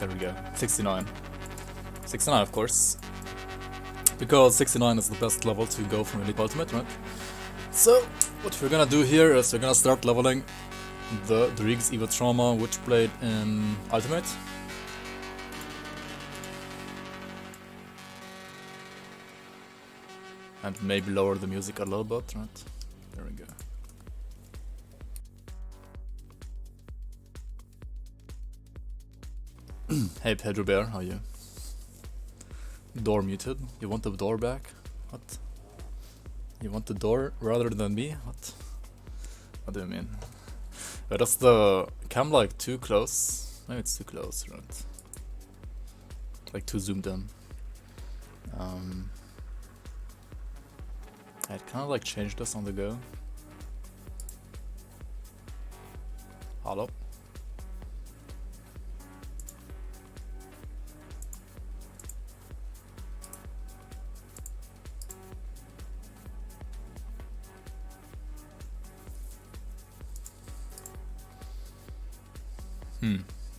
There we go. 69. 69, of course. Because 69 is the best level to go from Elite Ultimate, right? So, what we're gonna do here is we're gonna start leveling the Drig's Eva Trauma Witchblade in Ultimate. And maybe lower the music a little bit, right? There we go. Hey Pedro Bear, how are you? Door muted. You want the door back? What? You want the door rather than me? What do you mean? Is the cam like too close? Maybe it's too close, right? Like too zoomed in. I'd kind of like change this on the go. Hello?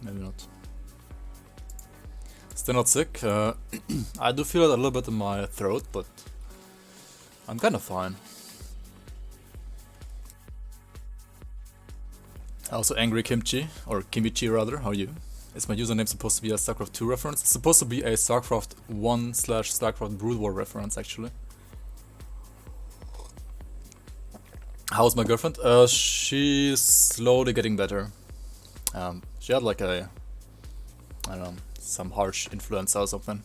Maybe not. Still not sick. I do feel it a little bit in my throat, but I'm kind of fine. Also, Angry Kimchi, or Kimichi rather, how are you? Is my username supposed to be a StarCraft 2 reference? It's supposed to be a StarCraft 1 / StarCraft Brood War reference, actually. How's my girlfriend? She's slowly getting better. She had like a, I don't know, some harsh influence or something.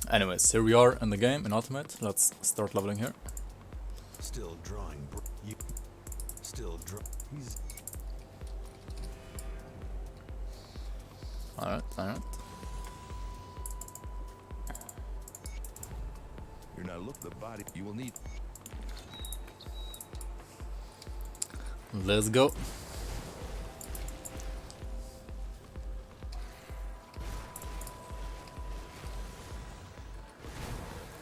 Anyways, here we are in the game in Ultimate. Let's start leveling here. Still drawing. Still draw. Alright. You're not look the body. You will need. Let's go.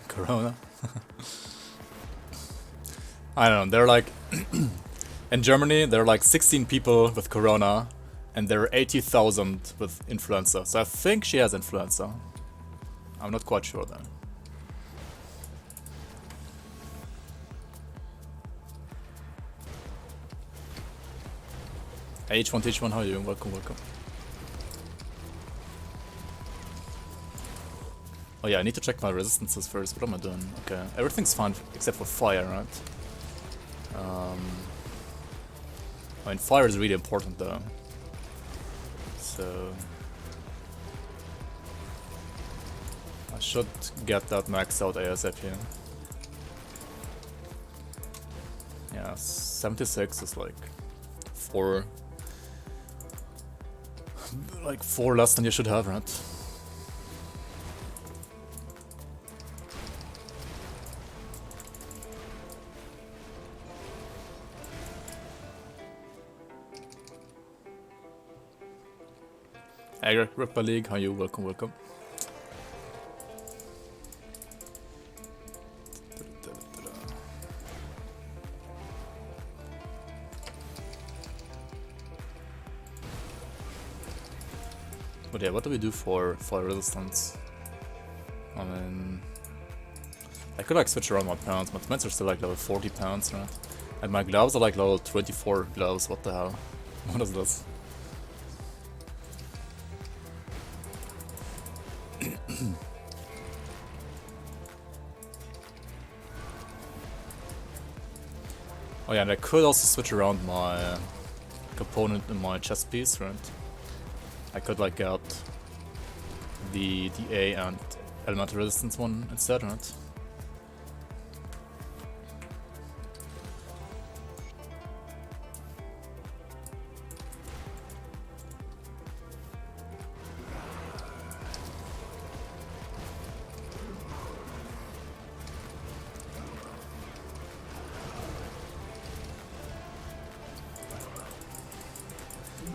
Corona. I don't know, they're like in Germany there are like 16 people with Corona and there are 80,000 with influenza. So I think she has influenza. I'm not quite sure though. Hey, H1, how are you? Welcome. Oh yeah, I need to check my resistances first. What am I doing? Okay, everything's fine except for fire, right? I mean, fire is really important though. So I should get that maxed out ASAP here. Yeah, 76 is like 4 less than you should have, right? Hey, Ripper League, how are you? Welcome. But yeah, what do we do for fire resistance? I mean, I could like switch around my pounds. My defense are still like level 40 pounds, right? And my gloves are like level 24 gloves. What the hell? What is this? Oh yeah, and I could also switch around my component in my chest piece, right? I could like get the A and elemental resistance one instead, right?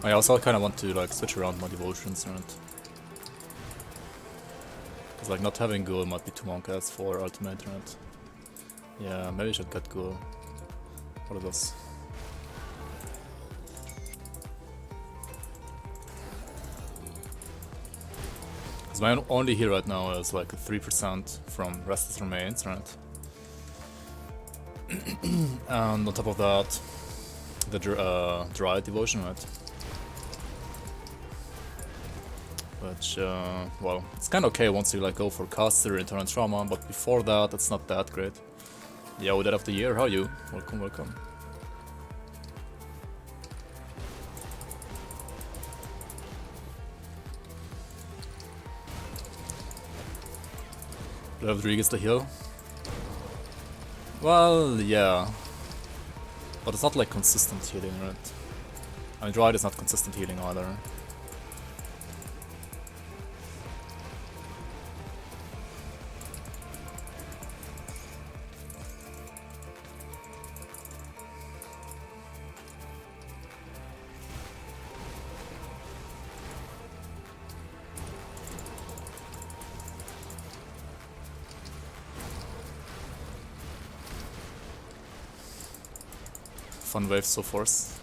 I also kind of want to like switch around my devotions, right? Because like not having Ghoul might be too monk-ass for ultimate, right? Yeah, maybe I should get Ghoul. What are those? Because my only heal right now is like 3% from Restless Remains, right? And on top of that, the Dry Devotion, right? Which, well, it's kinda okay once you like go for Caster and Turn Trauma, but before that, it's not that great. Yo, Dead of the Year, how are you? Welcome, welcome. Rodriguez the heal? Well, yeah. But it's not like consistent healing, right? I mean, Dry is not consistent healing either. Fun wave so forth.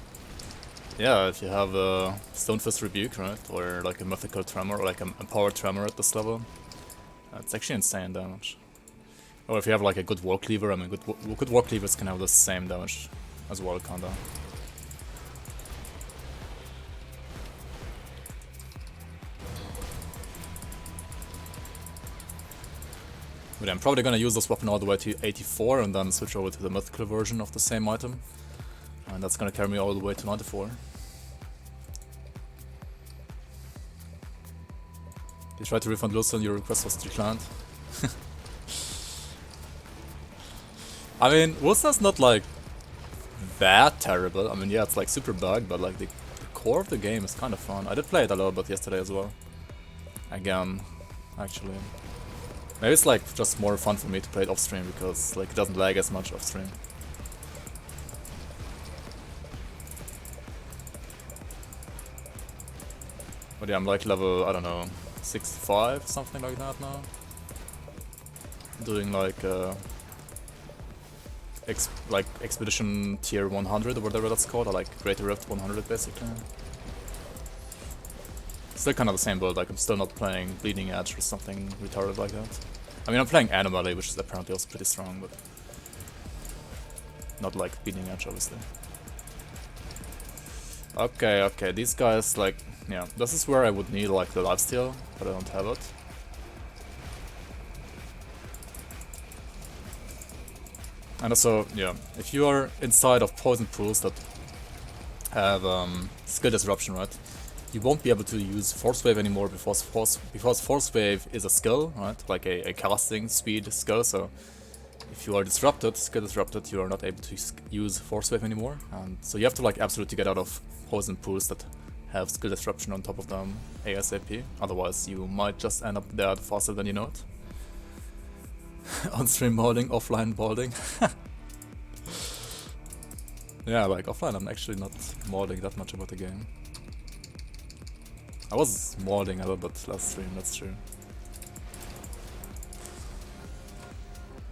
Yeah, if you have a Stonefist Rebuke, right? Or like a Mythical Tremor, or like a Empowered Tremor at this level. It's actually insane damage. Or if you have like a good War Cleaver, I mean good War Cleavers can have the same damage as well, kinda. But yeah, I'm probably gonna use this weapon all the way to 84 and then switch over to the mythical version of the same item. And that's gonna carry me all the way to 94. You tried to refund Lucian, your request was declined. I mean, Wilson's not like that terrible. I mean, yeah, it's like super bugged, but like the core of the game is kind of fun. I did play it a little bit yesterday as well. Again, actually. Maybe it's like just more fun for me to play it off stream because like it doesn't lag as much off stream. But yeah, I'm like level, I don't know, 65, something like that now. Doing like Expedition Tier 100 or whatever that's called, or like Greater Rift 100 basically. Still kind of the same build, like I'm still not playing Bleeding Edge or something retarded like that. I mean, I'm playing Anomaly, which is apparently also pretty strong, but not like Bleeding Edge, obviously. Okay, okay, these guys, like, yeah, this is where I would need like the lifesteal, but I don't have it. And also, yeah, if you are inside of poison pools that have skill disruption, right, you won't be able to use Forcewave anymore because Forcewave is a skill, right, like a casting speed skill, so if you are disrupted, skill disrupted, you are not able to use Forcewave anymore, and so you have to like absolutely get out of poison pools that have skill disruption on top of them ASAP, otherwise you might just end up dead faster than you know it. On-stream modding, offline modding. Yeah, like offline I'm actually not modding that much about the game. I was modding a little bit last stream, that's true.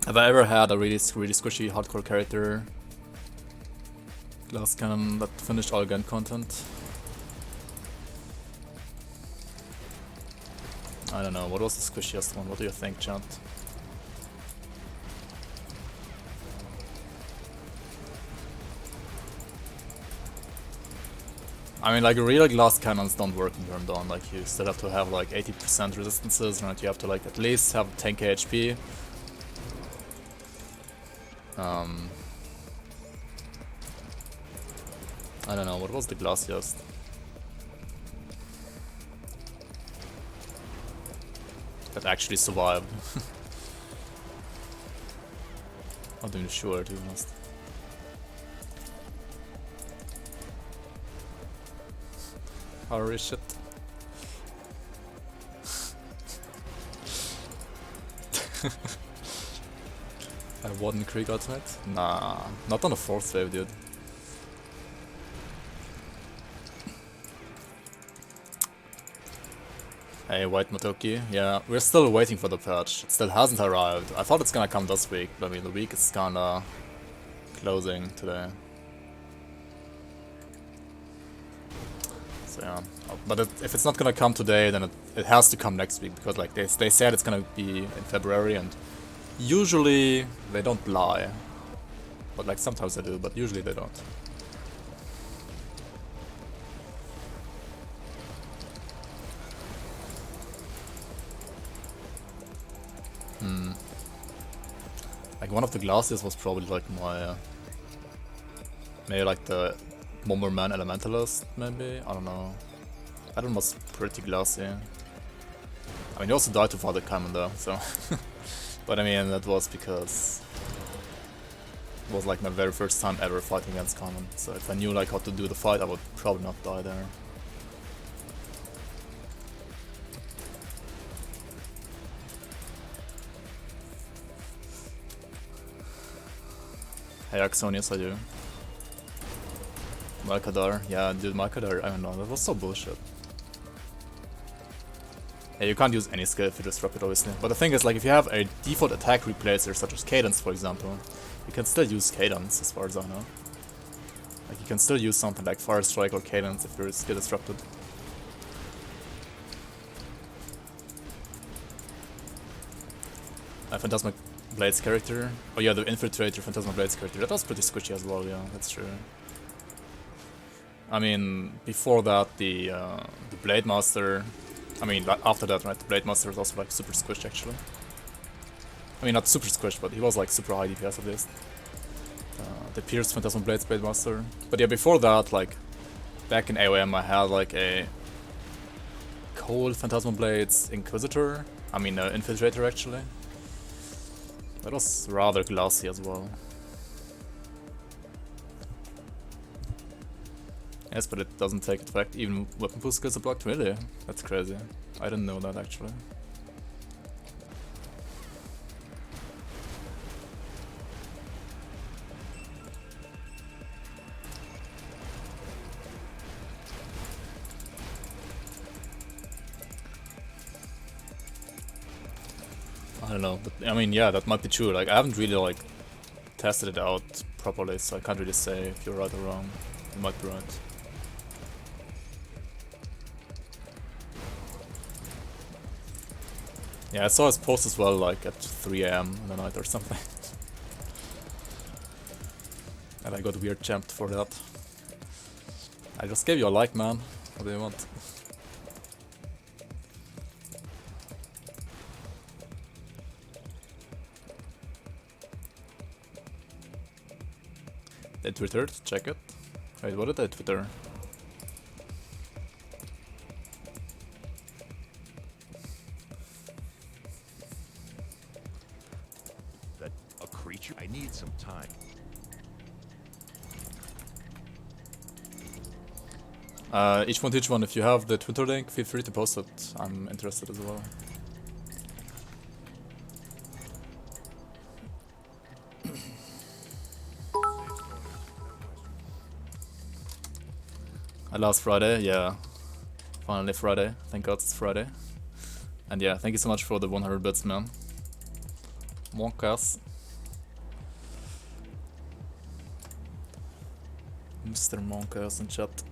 Have I ever had a really squishy hardcore character glass cannon that finished all gun content? I don't know, what was the squishiest one? What do you think, chat? I mean, like real glass cannons don't work in turn Dawn, like you still have to have like 80% resistances, right? You have to like at least have 10k HP. I don't know, what was the glassiest? That actually survived. Not even sure, to be honest. Holy shit. I won Krieg ultimate? Nah, not on a Forcewave, dude. Hey, White Motoki. Yeah, we're still waiting for the patch. It still hasn't arrived. I thought it's gonna come this week, but I mean, the week is kinda closing today. So yeah, I'll But if it's not gonna come today, then it has to come next week, because like they said it's gonna be in February, and usually they don't lie. But like sometimes they do, but usually they don't. Like one of the glasses was probably like my maybe like the Bomberman Elementalist, maybe? I don't know. That one was pretty glassy. I mean, he also died to Father Commander, so... But I mean, that was because... It was like my very first time ever fighting against Common, so if I knew like how to do the fight, I would probably not die there. Hey Axonius, I do. Malkadar, yeah dude, Malkadar, I don't know, that was so bullshit. Yeah, you can't use any skill if you disrupt it, obviously. But the thing is, like, if you have a default attack replacer, such as Cadence, for example, you can still use Cadence, as far as I know. Like, you can still use something like Fire Strike or Cadence if you're skill disrupted. Phantasma Blade's character. Oh yeah, the Infiltrator Phantasma Blade's character. That was pretty squishy as well, yeah, that's true. I mean, before that, the Blade Master... I mean, after that, right, the Blade Master was also like super squished, actually. I mean, not super squished, but he was like super high DPS at least. The Pierce Phantasmal Blades Blade Master. But yeah, before that, like, back in AOM, I had like a Cold Phantasmal Blades Inquisitor. I mean, Infiltrator, actually. That was rather glassy as well. Yes, but it doesn't take effect. Even weapon boost skills are blocked, really? That's crazy. I didn't know that, actually. I don't know, but I mean, yeah, that might be true. Like, I haven't really, like, tested it out properly, so I can't really say if you're right or wrong. You might be right. Yeah, I saw his post as well, like, at 3 AM in the night or something. And I got weird champed for that. I just gave you a like, man. What do you want? They twittered, check it. Wait, what did they twitter? That a creature? I need some time. Each one, if you have the Twitter link, feel free to post it. I'm interested as well. Last Friday, yeah. Finally Friday. Thank God it's Friday. And yeah, thank you so much for the 100 bits, man. Monkas. Mr. Monkas in chat.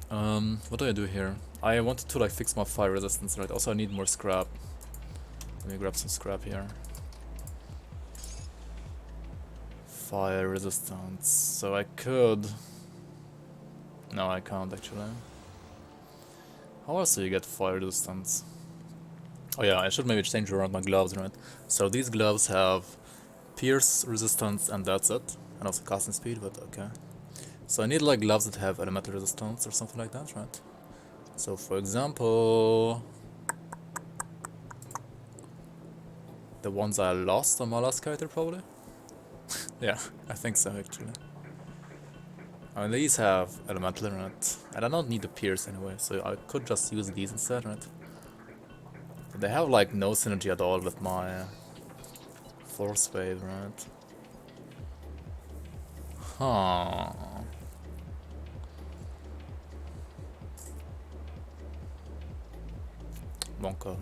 What do I do here? I wanted to like fix my fire resistance, right? Also I need more scrap. Let me grab some scrap here. Fire resistance. So I could... No, I can't actually. How else do you get fire resistance? Oh yeah, I should maybe change around my gloves, right? So these gloves have pierce resistance and that's it. And also casting speed, but okay. So I need like gloves that have elemental resistance or something like that, right? So for example... The ones I lost on my last character probably? Yeah, I think so actually. I mean, these have elemental in it, and I don't need the pierce anyway, so I could just use these instead, right? But they have like no synergy at all with my Forcewave, right? Huh. Monka,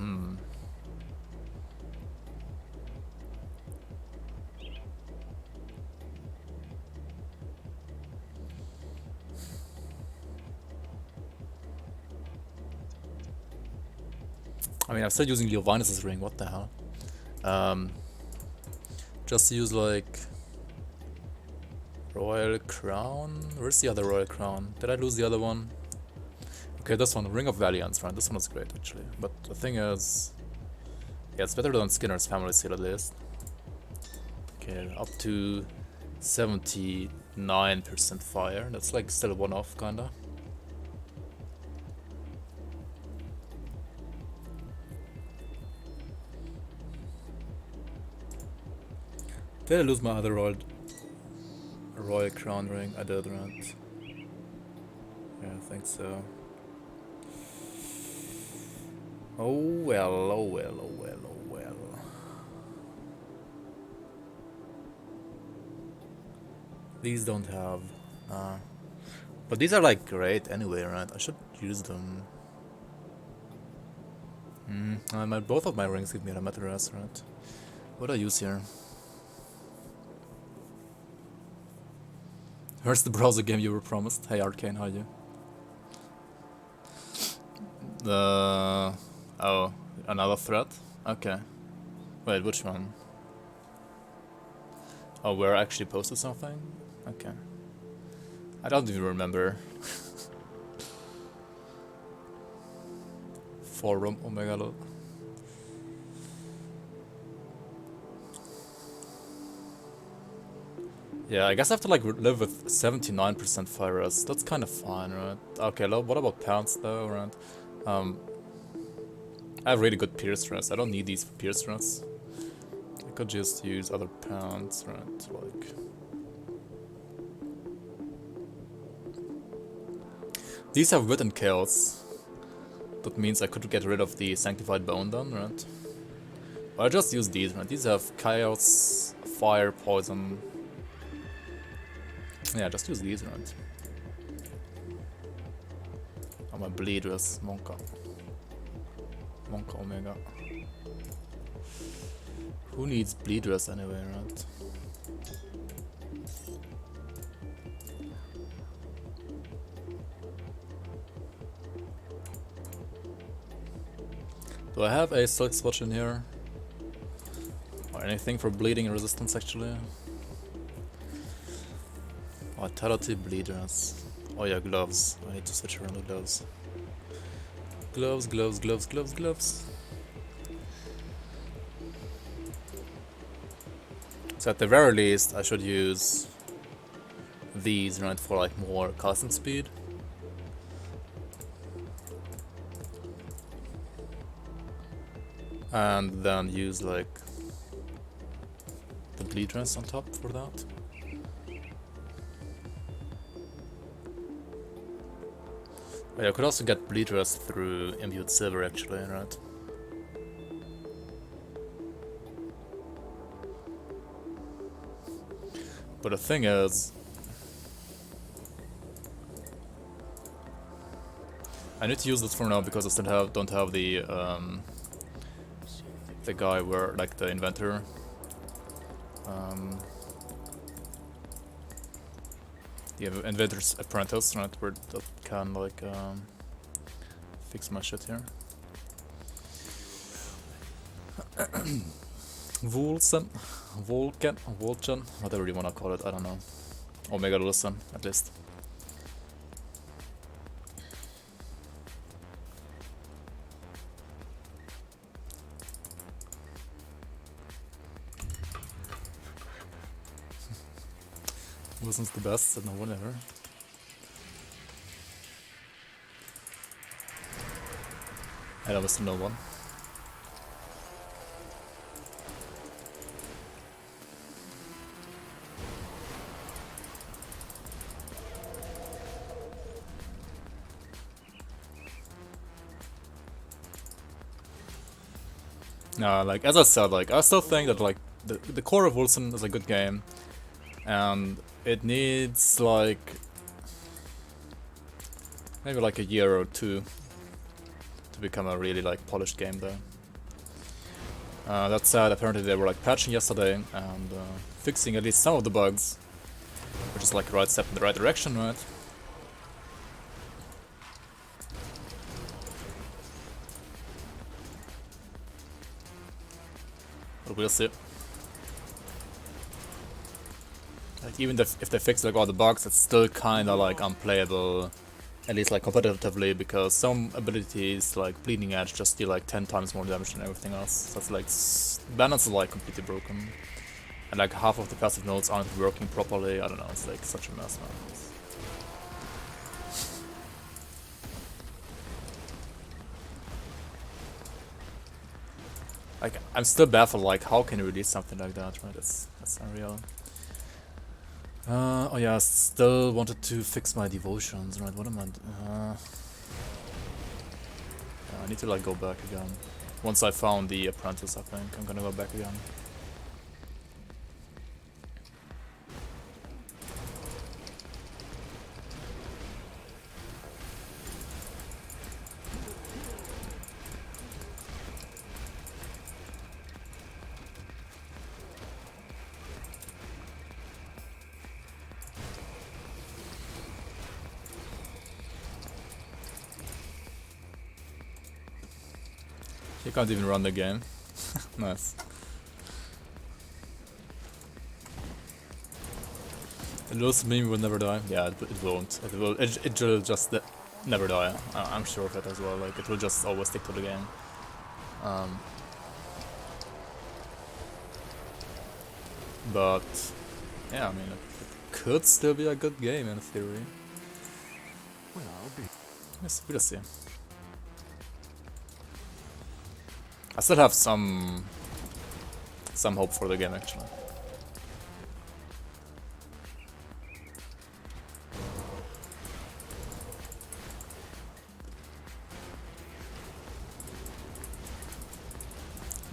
I mean, I'm still using Leovinus' ring, what the hell? Just use like Royal Crown? Where's the other Royal Crown? Did I lose the other one? Okay, this one, Ring of Valiance, right? This one is great actually. But the thing is, yeah, it's better than Skinner's Family Seal at least. Okay, up to 79% fire. That's like still one off kinda. Did I lose my other Royal Crown ring? I did, right? Yeah, I think so. Oh well, oh well, oh well, oh well. These don't have... but these are like great anyway, right? I should use them. Both of my rings give me a Matteress, right? What do I use here? Where's the browser game you were promised? Hey Arcane, how are you? Oh, another threat? Okay. Wait, which one? Oh, where I actually posted something? Okay. I don't even remember. Forum Omega Lol. Yeah, I guess I have to like live with 79% fire rest. That's kind of fine, right? Okay, what about pounds though, right? I have really good pierce rest. I don't need these for pierce rest. I could just use other pounds, right? Like... These have wit and chaos. That means I could get rid of the sanctified bone then, right? But I just use these, right? These have chaos, fire, poison. Yeah, just use these, right? I'm a bleed with Monka. Monka Omega. Who needs bleed rest anyway, right? Do I have a silk swatch in here? Or anything for bleeding resistance actually? Vitality, bleeders. Oh yeah, gloves. I need to switch around the gloves. Gloves, gloves, gloves, gloves, gloves. So at the very least, I should use these, right, for like more casting speed. And then use like the bleed rest on top for that. Yeah, I could also get bleed rest through imbued silver actually, right? But the thing is, I need to use this for now because I still don't have the guy where like the inventor. The inventor's apprentice, right? Where that can like fix my shit here. Vulcan, whatever you wanna call it, I don't know. Omega Listen, at least. Wilson's the best, said no one ever. I don't listen to no one. Like as I said, like I still think that like the core of Wilson is a good game, and it needs like maybe like a year or two to become a really like polished game though. That said, apparently they were like patching yesterday and fixing at least some of the bugs, which is like the right step in the right direction, right? But we'll see. Like even if they fix like all the bugs, it's still kinda like unplayable, at least like competitively, because some abilities like Bleeding Edge just deal like 10 times more damage than everything else. So it's like balance is like completely broken, and like half of the passive nodes aren't working properly. I don't know. It's like such a mess, man. Like I'm still baffled. Like how can you release something like that? Right? That's unreal. Oh yeah, I still wanted to fix my devotions, right? What am I... yeah, I need to like go back again. Once I found the apprentice, I think I'm gonna go back again. You can't even run the game. Nice. And those meme will never die. Yeah, it won't. It will. It will just never die. I'm sure of it as well. Like it will just always stick to the game. But yeah, I mean, it could still be a good game in theory. Well, I'll be. Yes, we'll see. I still have some hope for the game actually.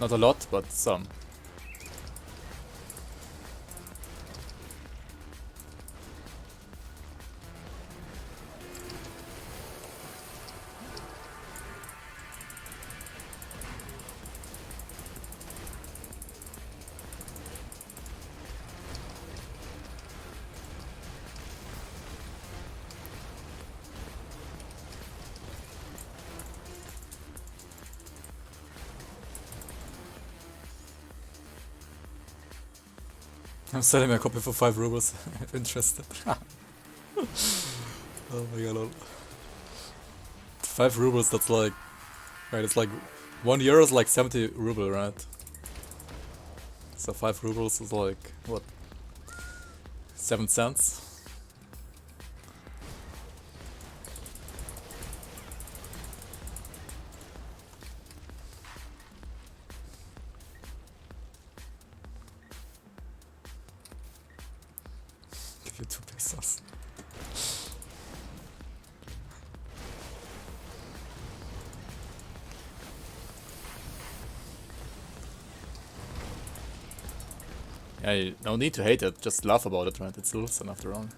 Not a lot, but some. I'm selling my copy for 5 rubles if interested. Oh my god, lol. 5 rubles, that's like... Right, it's like... 1 euro is like 70 ruble, right? So 5 rubles is like... what? 7 cents? Give you 2 pesos. Yeah, no need to hate it, just laugh about it, right? It's Lulson after all.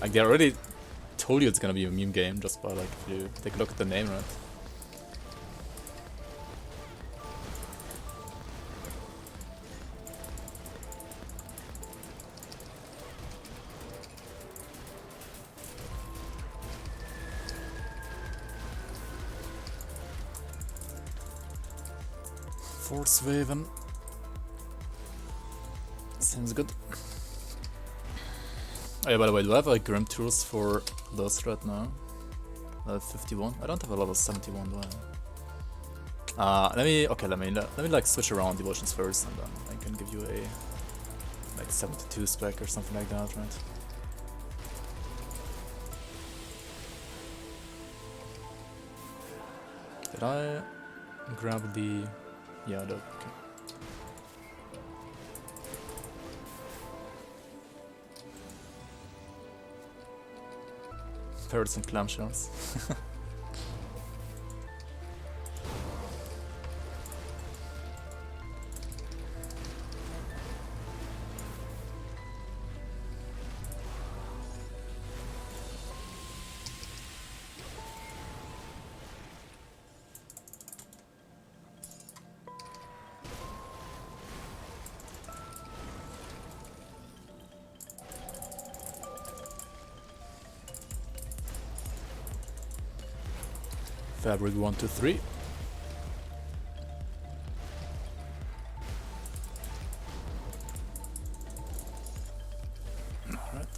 Like, they already told you it's gonna be a meme game just by, like, if you take a look at the name, right? Forcewave. Seems good. Oh yeah, by the way, do I have like Grim Tools for those right now? Level 51? I don't have a level 71, do I? Let me like switch around devotions first, and then I can give you a like 72 spec or something like that, right? Did I grab the... yeah, I did. Okay. Parrots and clamshells. Fabric 1, 2, 3.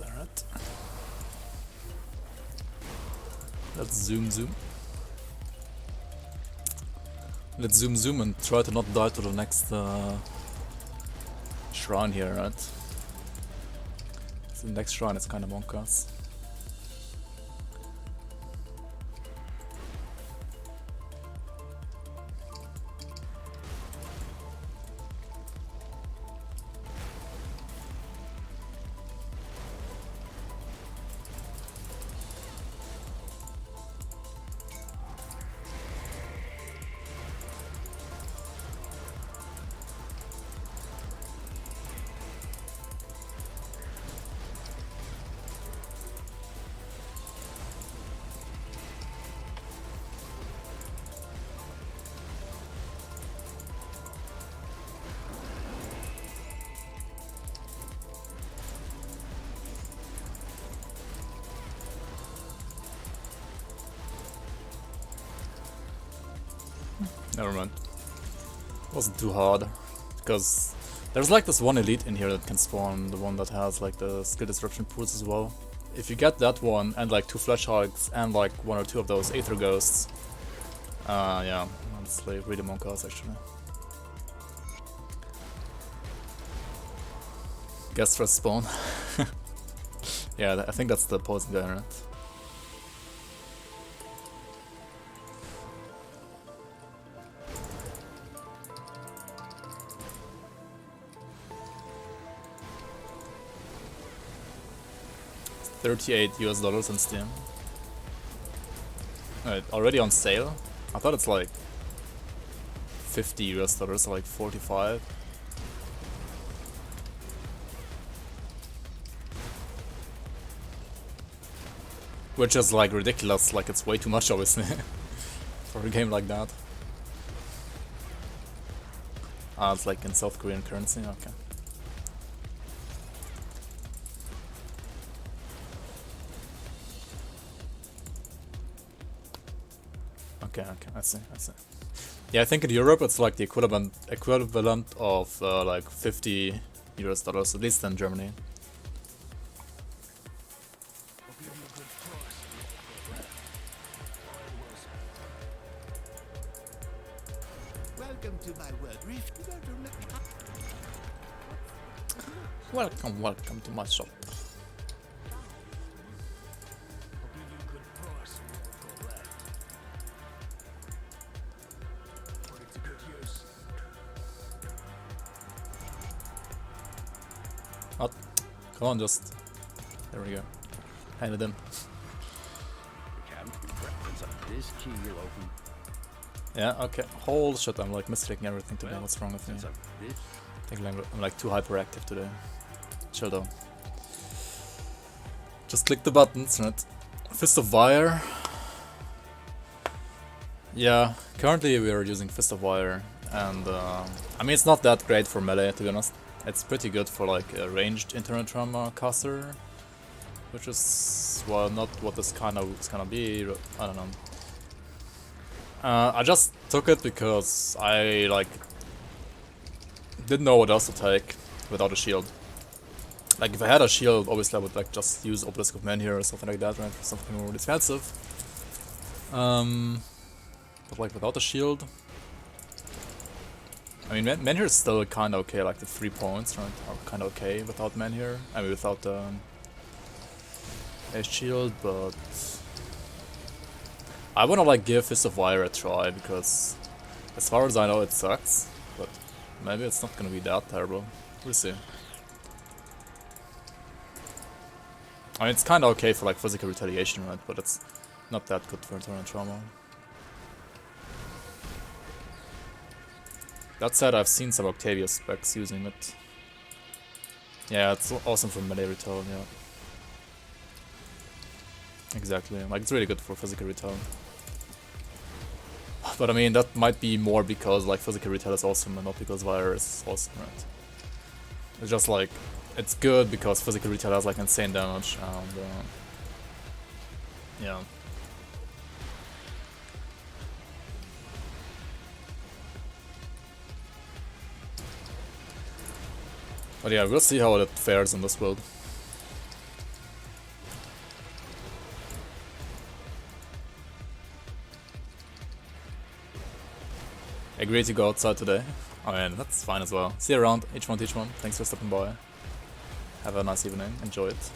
Alright. Let's zoom. Let's zoom and try to not die to the next shrine here, right? So the next shrine is kind of monkas. Never mind. Wasn't too hard. Because there's like this one elite in here that can spawn, the one that has like the skill disruption pools as well. If you get that one and like 2 flesh hogs and like 1 or 2 of those aether ghosts, yeah, that's like really monkas actually. Guest rest spawn. Yeah, I think that's the poison guy, right? $38 on Steam. Already on sale? I thought it's like $50, like 45. Which is like ridiculous, like it's way too much obviously for a game like that. Ah, it's like in South Korean currency, okay. Okay, I see. Yeah, I think in Europe it's like the equivalent of like $50, at least in Germany. Welcome to my world, Rift. Welcome to my shop. What? Come on, just... There we go. Hand it in. This key will open. Yeah, okay. Holy shit, I'm like misclicking everything today. What's wrong with me? I think I'm like too hyperactive today. Chill though. Just click the buttons, right? Fist of Wire. Yeah, currently we are using Fist of Wire, and I mean it's not that great for melee, to be honest. It's pretty good for like a ranged internal trauma caster, which is, well, not what this kind of is gonna be. I don't know. I just took it because I like didn't know what else to take without a shield. Like if I had a shield, obviously I would like just use Obelisk of Menhir or something like that, right? For something more defensive. But like without a shield, I mean Menhir is still kind of okay. Like the 3 points, right, are kind of okay without Menhir. I mean without a shield, but I wanna like give Fist of Wire a try because, as far as I know, it sucks. But maybe it's not gonna be that terrible. We'll see. I mean, it's kind of okay for like physical retaliation, right? But it's not that good for internal trauma. That said, I've seen some Octavia specs using it. Yeah, it's awesome for melee retal, yeah. Exactly, like it's really good for physical retal. But I mean, that might be more because like physical retal is awesome and not because Wire is awesome, right? It's just like, it's good because physical retal has like insane damage and yeah. But yeah, we'll see how it fares in this build. Agree to go outside today. I mean, that's fine as well. See you around, H1 Teach 1. Thanks for stopping by. Have a nice evening. Enjoy it.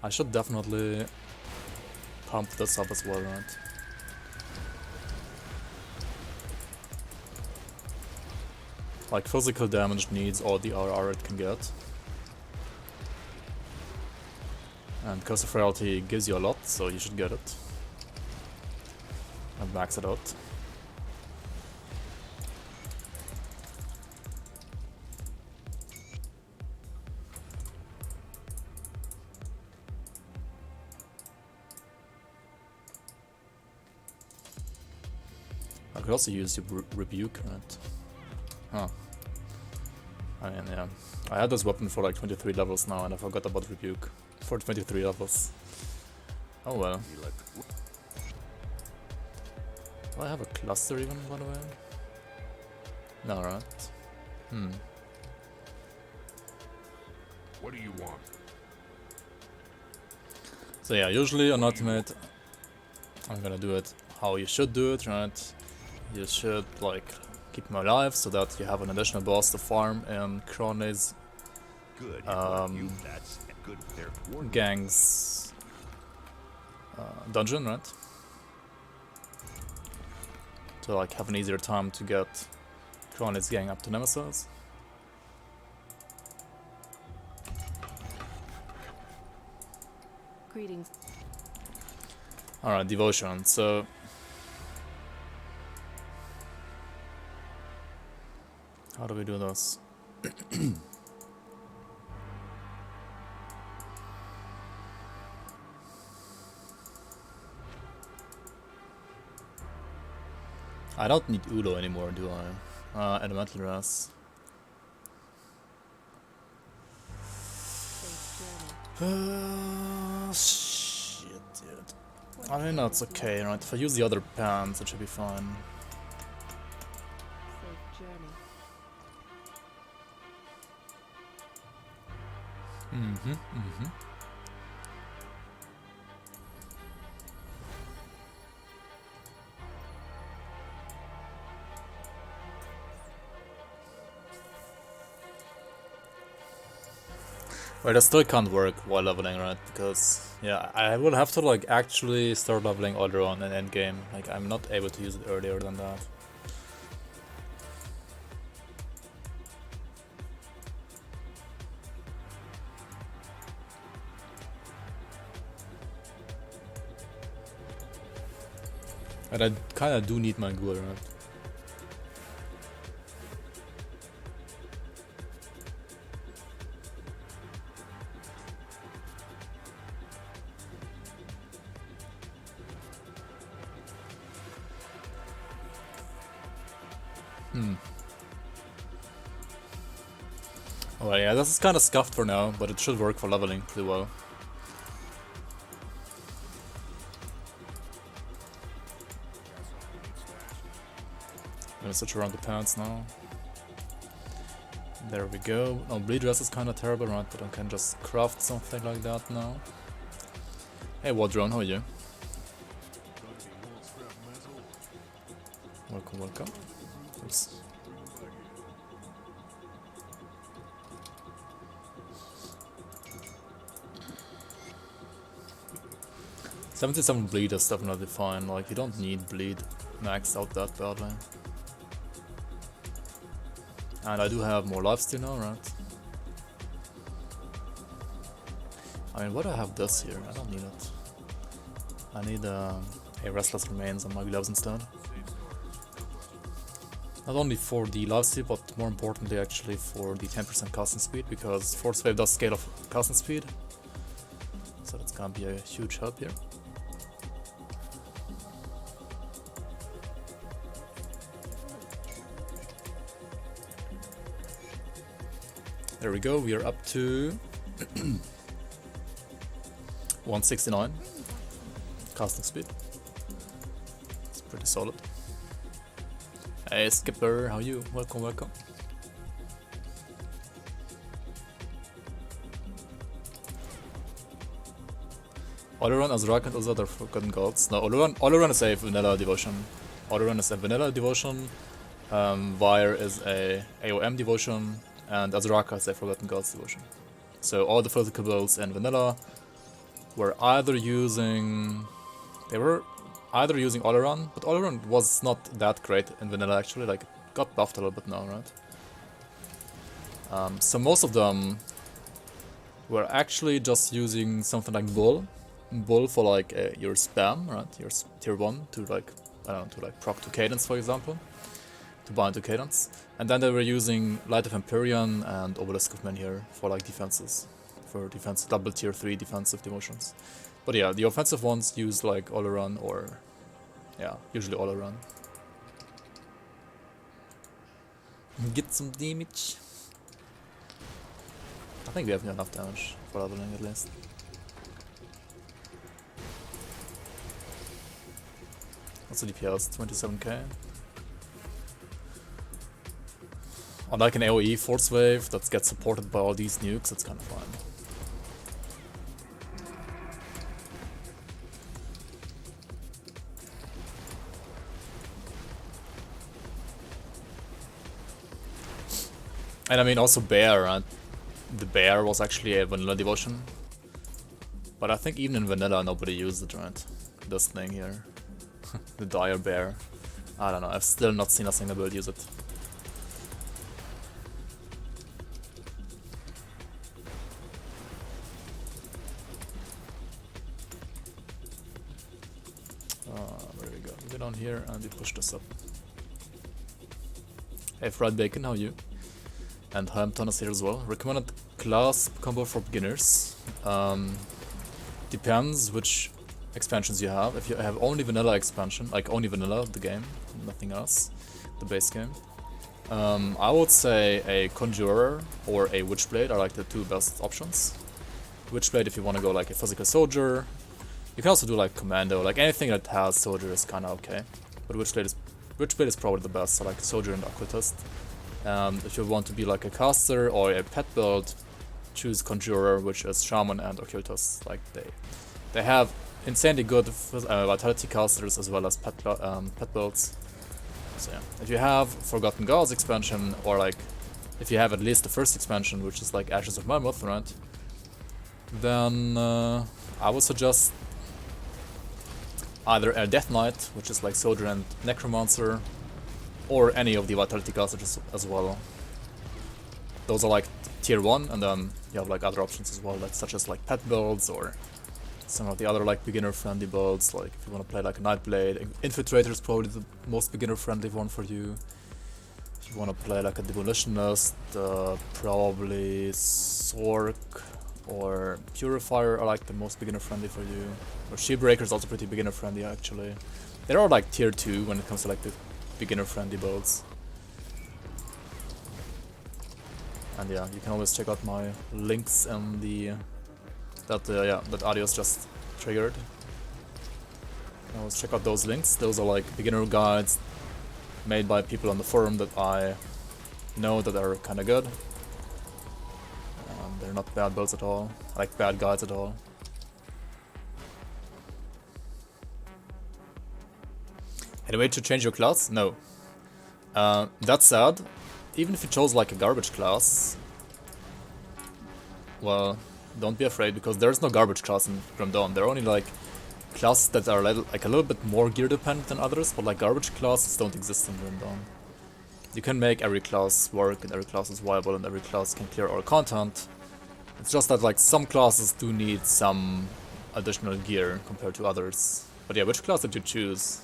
I should definitely pump this up as well, right? Like, physical damage needs all the RR it can get. And Curse of Frailty gives you a lot, so you should get it. And max it out. I could also use your Rebuke, right? Huh. I mean, yeah. I had this weapon for like 23 levels now and I forgot about Rebuke. For 23 levels. Oh well. Do I have a cluster even, by the way? No, right? What do you want? So yeah, usually on ultimate, I'm gonna do it how you should do it, right? You should like keep him alive so that you have an additional boss to farm in Crony's Good. That's good. They're gang's dungeon, right? To like have an easier time to get Crony's gang up to Nemesis. Greetings. Alright, devotion, so how do we do this? I don't need Udo anymore, do I? Elemental Ras. Shit, dude. I mean, that's okay, right? If I use the other pants, it should be fine. Safe journey. Wait, I still can't work while leveling, right? Because, yeah, I will have to, like, actually start leveling earlier on in endgame. Like, I'm not able to use it earlier than that. And I kinda do need my ghoul, right? Oh yeah, this is kinda scuffed for now, but it should work for leveling pretty well. I'm gonna switch around the pants now. There we go. Oh, bleed dress is kinda terrible, right? But I can just craft something like that now. Hey, Wadrone, how are you? Welcome, welcome. Oops. $77 bleed is definitely fine, like you don't need bleed maxed out that badly. And I do have more lifesteal now, right? I mean, why do I have this here? I don't need it. I need a Restless Remains on my gloves instead. Not only for the lifesteal, but more importantly actually for the 10% casting speed, because Forcewave does scale off casting speed. So that's gonna be a huge help here. There we go, we are up to 169 casting speed. It's pretty solid. Hey Skipper, how you? Welcome, welcome. Autorun, Azrak and other Forgotten Gods. No, Autorun is a vanilla devotion. Autorun is a vanilla devotion. Vire is a AOM devotion. And Azraka is a Forgotten Gods devotion. So all the physical builds in vanilla were either using... They were either using Autorun, but Autorun was not that great in vanilla actually, like it got buffed a little bit now, right? So most of them were actually just using something like Bull. Bull for like your spam, right? Your tier 1 to like, I don't know, to like proc to Cadence for example. To bind to Cadence. And then they were using Light of Empyrean and Obelisk of Menhir for like defenses. For defense, double tier 3 defensive devotions. But yeah, the offensive ones use like Autorun or... Yeah, usually Autorun. Get some damage. I think we have enough damage for leveling at least. What's the DPS? 27k. Unlike an AoE Forcewave that gets supported by all these nukes, it's kind of fun. And I mean also Bear, right? The Bear was actually a vanilla devotion. But I think even in vanilla nobody used it, right? This thing here. The Dire Bear. I don't know, I've still not seen a single build use it. There we go. We go down here and we push this up. Hey Fried Bacon, how are you? And Hampton is here as well. Recommended class combo for beginners. Depends which expansions you have. If you have only vanilla expansion, like only vanilla, the game, nothing else, the base game, I would say a Conjurer or a Witchblade are like the two best options. Witchblade if you want to go like a physical soldier. You can also do like commando, like anything that has soldier is kind of okay. But Witchblade is probably the best, so like soldier and occultist. If you want to be like a caster or a pet build, choose Conjurer, which is shaman and occultist. Like they have insanely good vitality casters as well as pet builds. So yeah, if you have Forgotten Gods expansion, or like if you have at least the first expansion, which is like Ashes of Mammoth, right? Then I would suggest either a Death Knight, which is like soldier and necromancer, or any of the vitality casters as well. Those are like tier 1, and then you have like other options as well, like such as like pet builds or some of the other like beginner friendly builds, like if you want to play like a Nightblade. Infiltrator is probably the most beginner friendly one for you. If you want to play like a Demolitionist, probably Sork or Purifier are like the most beginner friendly for you. Or Shieldbreaker is also pretty beginner friendly actually. They're all like tier 2 when it comes to like the beginner friendly builds. And yeah, you can always check out my links in the that Adios just triggered. You can always check out those links. Those are like beginner guides made by people on the forum that I know that are kind of good. They're not bad builds at all, like bad guides at all. Any way to change your class? No. That said, even if you chose like a garbage class, well, don't be afraid, because there's no garbage class in Grim Dawn. There are only like classes that are like a little bit more gear dependent than others, but like garbage classes don't exist in Grim Dawn. You can make every class work, and every class is viable, and every class can clear all content. It's just that like some classes do need some additional gear compared to others. But yeah, which class did you choose?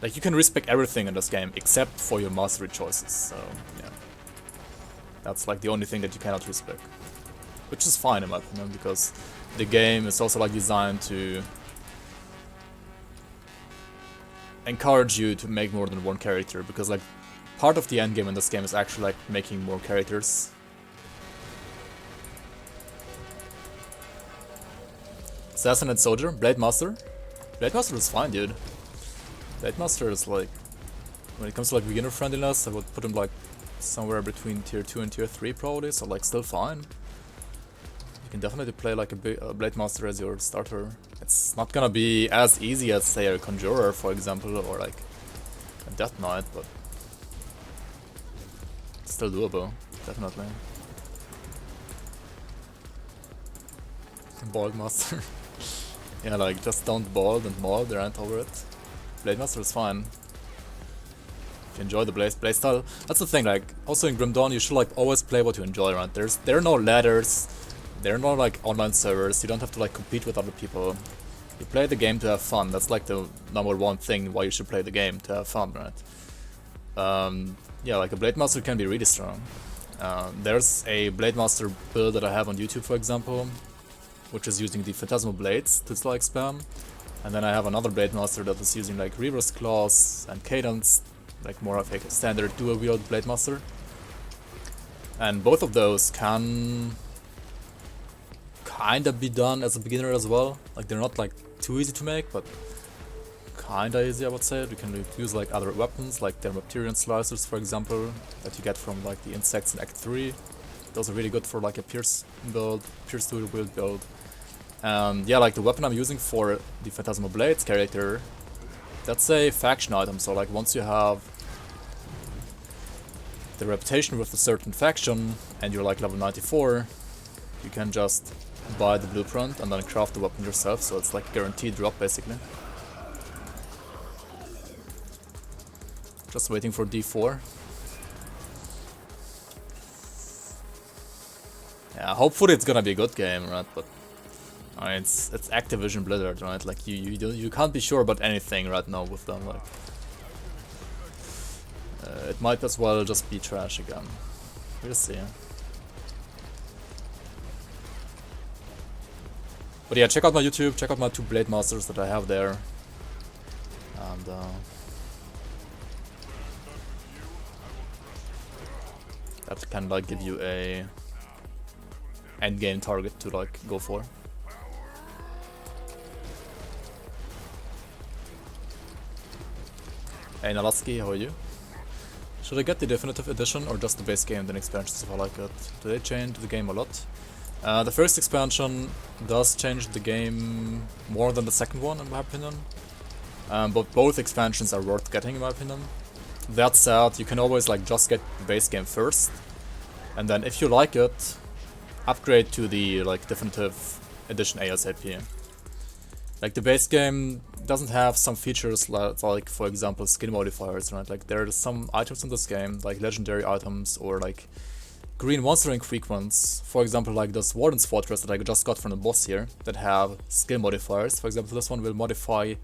Like, you can respec everything in this game except for your mastery choices, so yeah. That's like the only thing that you cannot respec. Which is fine in my opinion, because the game is also like designed to encourage you to make more than one character, because like part of the endgame in this game is actually like making more characters. Assassin and Soldier, Blade Master. Blade Master is fine, dude. Blade Master is like, when it comes to like beginner friendliness, I would put him like somewhere between tier 2 and tier 3 probably, so like still fine. You can definitely play like a Blade Master as your starter. It's not gonna be as easy as say a Conjurer, for example, or like a Death Knight, but it's still doable, definitely. Bald Master. Yeah, like just don't bald and maul the rant over it. Blade Master is fine. If you enjoy the play style. That's the thing, like also in Grim Dawn you should like always play what you enjoy, right? There are no ladders, there are no like online servers, you don't have to like compete with other people. You play the game to have fun. That's like the #1 thing why you should play the game, to have fun, right? Yeah, like a Blade Master can be really strong. There's a Blade Master build that I have on YouTube, for example, which is using the Phantasmal Blades to like spam. And then I have another Blade Master that is using like Reaver's Claws and Cadence, like more of a standard dual wield Blade Master. And both of those can kinda be done as a beginner as well. Like they're not like too easy to make, but kinda easy, I would say. You can use like other weapons, like Dermapterian Slicers, for example, that you get from like the insects in Act 3. Those are really good for like a Pierce build, Pierce dual wield build. And yeah, like the weapon I'm using for the Phantasmal Blades character, that's a faction item, so like once you have the reputation with a certain faction and you're like level 94, you can just buy the blueprint and then craft the weapon yourself, so it's like a guaranteed drop basically. Just waiting for D4. Yeah, hopefully it's gonna be a good game, right? But I mean, it's Activision Blizzard, right? Like you can't be sure about anything right now with them. Like it might as well just be trash again. We'll see. But yeah, check out my YouTube. Check out my 2 Blade Masters that I have there. And that can like give you a endgame target to like go for. Hey Nalatsky, how are you? Should I get the definitive edition or just the base game, then expansions if I like it? Do they change the game a lot? The first expansion does change the game more than the second one, in my opinion. But both expansions are worth getting, in my opinion. That said, you can always like just get the base game first, and then if you like it, upgrade to the like definitive edition ASAP. Like the base game doesn't have some features like for example skill modifiers, right? Like there are some items in this game, like legendary items or like green monster frequents, for example like this Warden's Fortress that I just got from the boss here, that have skill modifiers. For example, this one will modify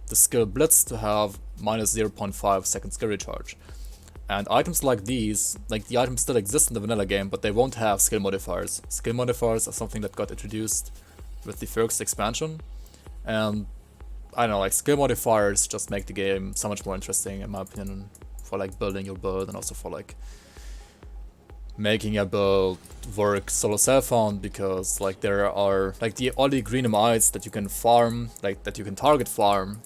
the skill Blitz to have minus 0.5 second skill recharge. And items like these, like the items still exist in the vanilla game, but they won't have skill modifiers. Skill modifiers are something that got introduced with the first expansion. And I don't know, like skill modifiers just make the game so much more interesting in my opinion, for like building your build and also for like making a build work solo self-found, because like there are like all the green mites that you can farm, like that you can target farm,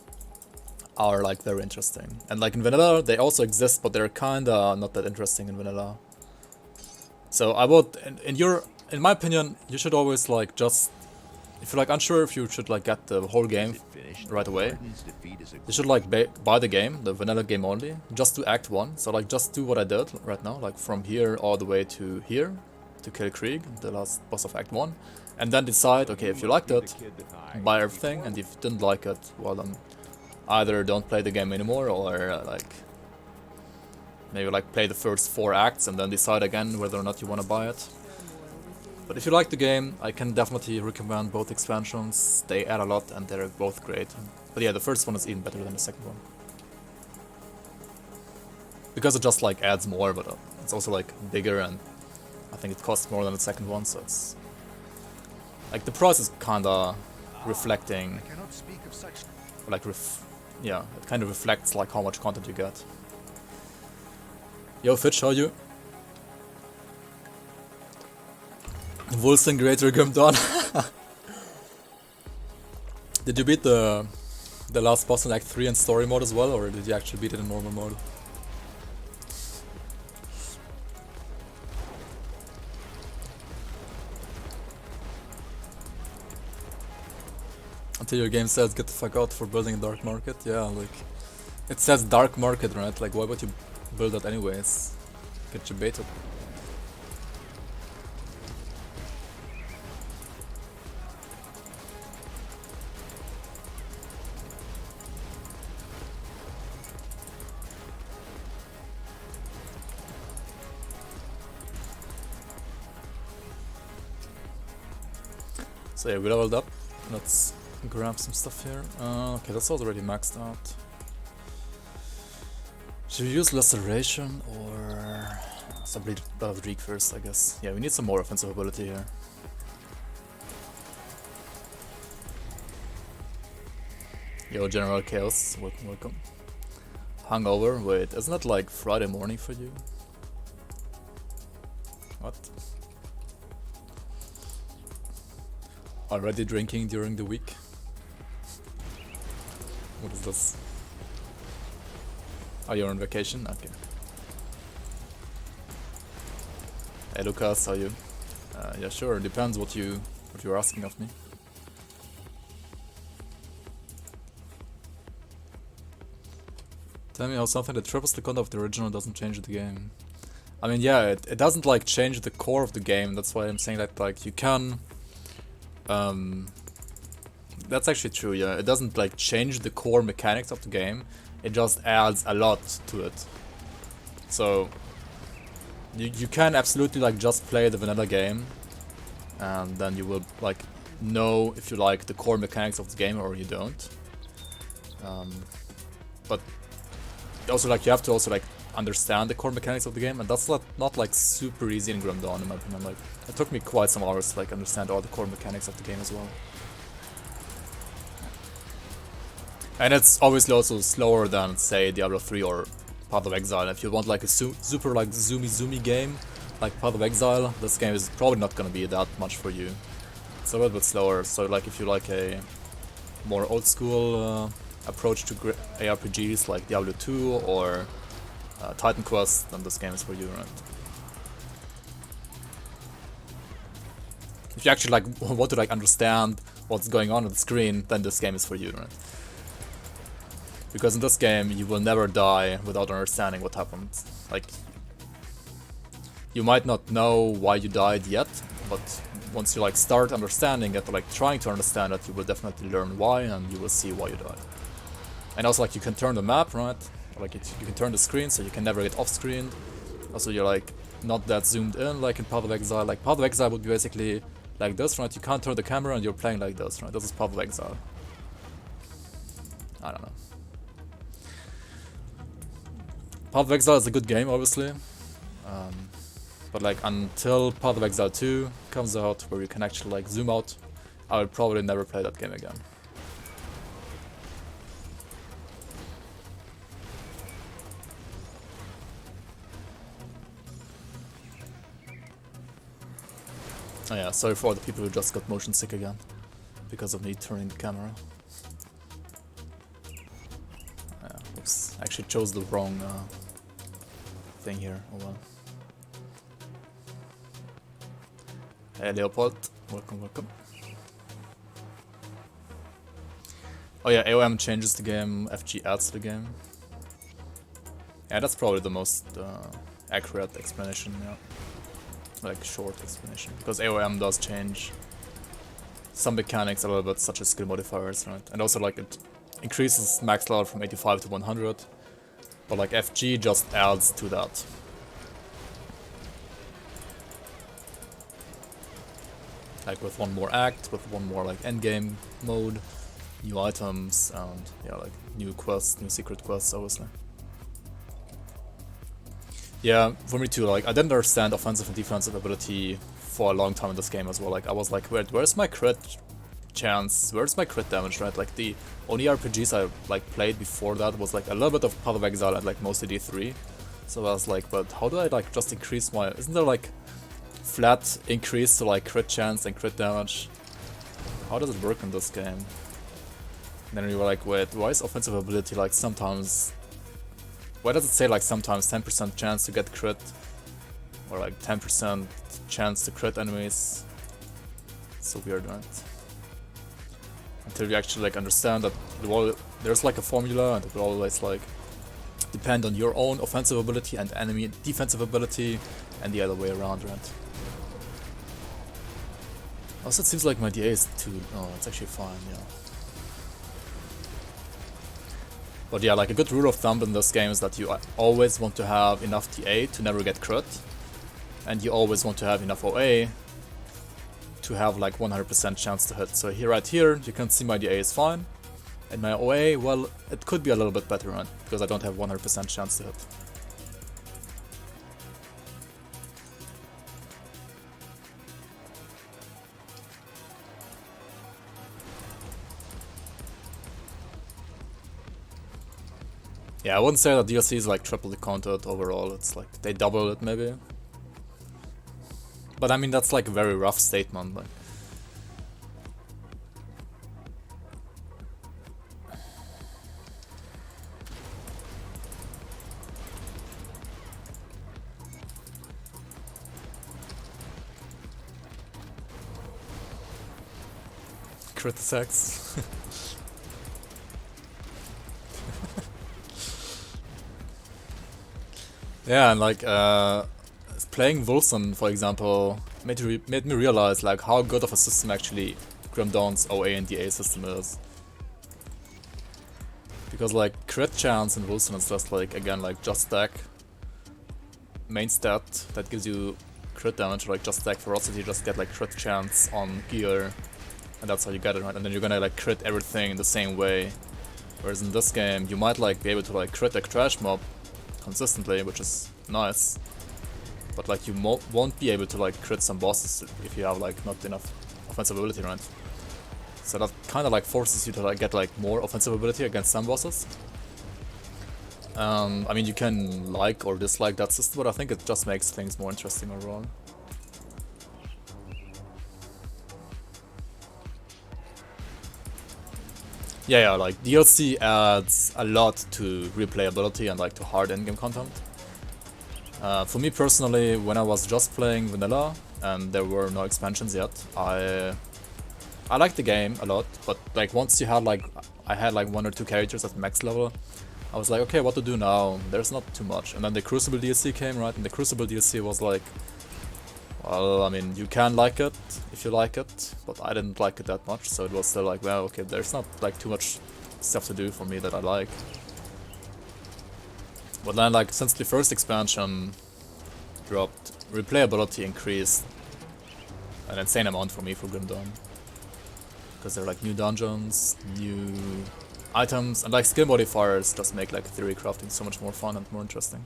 are like very interesting. And like in vanilla they also exist, but they're kinda not that interesting in vanilla. So I would, in my opinion, you should always like just, if you're like unsure if you should like get the whole game right away, you should like buy the game, the vanilla game only, just do Act 1. So like just do what I did right now, like from here all the way to here, to kill Krieg, the last boss of Act 1. And then decide, okay, if you liked it, buy everything, and if you didn't like it, well then either don't play the game anymore, or like maybe like play the first 4 acts and then decide again whether or not you want to buy it. But if you like the game, I can definitely recommend both expansions. They add a lot and they're both great. But yeah, the first one is even better than the second one, because it just like adds more, but it's also like bigger, and I think it costs more than the second one, so it's like the price is kinda reflecting, like yeah, it kind of reflects like how much content you get. Yo Fitch, how are you? Wolfson Greater Grim Dawn. Did you beat the last boss in Act 3 in story mode as well, or did you actually beat it in normal mode? Until your game says get the fuck out for building a dark market, yeah, like it says dark market, right? Like why would you build that anyways? Get you baited. So yeah, we leveled up. Let's grab some stuff here. Okay, that's already maxed out. Should we use Laceration or some Blood of Reek first, I guess? Yeah, we need some more offensive ability here. Yo, General Chaos, welcome, welcome. Hungover? Wait, isn't that like Friday morning for you? What? Already drinking during the week? What is this? Oh, you're on vacation? Okay. Hey Lucas, how are you? Yeah, sure. Depends what you're asking of me. Tell me how something that triples the content of the original doesn't change the game. I mean, yeah, it doesn't like change the core of the game. That's why I'm saying that like you can. That's actually true. Yeah, it doesn't like change the core mechanics of the game. It just adds a lot to it. So you can absolutely like just play the vanilla game, and then you will like know if you like the core mechanics of the game or you don't. But also like you have to also like understand the core mechanics of the game, and that's not like super easy in Grim Dawn in my opinion. Like it took me quite some hours to like understand all the core mechanics of the game as well. And it's obviously also slower than say Diablo 3 or Path of Exile. If you want like a super like zoomy game like Path of Exile, this game is probably not gonna be that much for you. It's a little bit slower, so like if you like a more old school approach to ARPGs like Diablo 2 or Titan Quest, then this game is for you, right? If you actually like want to like understand what's going on the screen, then this game is for you, right? Because in this game you will never die without understanding what happened. Like you might not know why you died yet, but once you like start understanding it, or like trying to understand it, you will definitely learn why, and you will see why you died. And also like you can turn the map, right? Like you can turn the screen so you can never get off screen. Also you're like not that zoomed in like in Path of Exile. Like Path of Exile would be basically like this, right? You can't turn the camera and you're playing like this, right? This is Path of Exile. I don't know. Path of Exile is a good game, obviously. But like until Path of Exile 2 comes out, where you can actually like zoom out, I will probably never play that game again. Oh yeah, sorry for all the people who just got motion sick again because of me turning the camera. Yeah, oops, I actually chose the wrong thing here. Oh well. Hey Leopold, welcome, welcome. Oh yeah, AOM changes the game, FG adds to the game. Yeah, that's probably the most accurate explanation, yeah. Like short explanation, because AOM does change some mechanics a little bit, such as skill modifiers, right? And also like it increases max level from 85 to 100, but like FG just adds to that. Like with one more act, with one more like endgame mode, new items, and yeah, like new quests, new secret quests, obviously. Yeah, for me too, like I didn't understand offensive and defensive ability for a long time in this game as well. Like I was like, where's my crit chance? Where's my crit damage, right? Like the only RPGs I like played before that was like a little bit of Path of Exile and like mostly D3. So I was like, but how do I like just increase my, isn't there like flat increase to like crit chance and crit damage? How does it work in this game? And then we were like, wait, why is offensive ability like sometimes... Why does it say like sometimes 10% chance to get crit? Or like 10% chance to crit enemies? So weird, right? Until we actually like understand that there's like a formula and it will always like depend on your own offensive ability and enemy defensive ability and the other way around, right? Also, it seems like my DA is too... Oh, it's actually fine, yeah. But yeah, like a good rule of thumb in this game is that you always want to have enough DA to never get crit. And you always want to have enough OA to have like 100% chance to hit. So here, right here, you can see my DA is fine. And my OA, well, it could be a little bit better, right? Because I don't have 100% chance to hit. Yeah, I wouldn't say that DLC is like triple the content overall, it's like they double it maybe. But I mean that's like a very rough statement, like. Crit attacks. Yeah, and like playing Wilson, for example, made me realize like how good of a system actually Grim Dawn's OA and DA system is. Because like crit chance in Wilson is just like, again, like just stack main stat that gives you crit damage, like just stack ferocity, just get like crit chance on gear, and that's how you get it, right? And then you're gonna like crit everything in the same way. Whereas in this game, you might like be able to like crit a trash mob consistently, which is nice, but like you won't be able to like crit some bosses if you have like not enough offensive ability, right? So that kind of like forces you to like get like more offensive ability against some bosses. I mean, you can like or dislike that system, but I think it just makes things more interesting overall. Yeah, like DLC adds a lot to replayability and like to hard endgame content. For me personally, when I was just playing vanilla and there were no expansions yet, I liked the game a lot, but like once you had like I had like 1 or 2 characters at max level, I was like, okay, what to do now? There's not too much. And then the Crucible DLC came, right? And the Crucible DLC was like, well, I mean, you can like it if you like it, but I didn't like it that much, so it was still like, well, okay, there's not like too much stuff to do for me that I like. But then, like, since the first expansion dropped, replayability increased an insane amount for me for Grim Dawn. Because there are like new dungeons, new items, and like skill modifiers just make like theory crafting so much more fun and more interesting.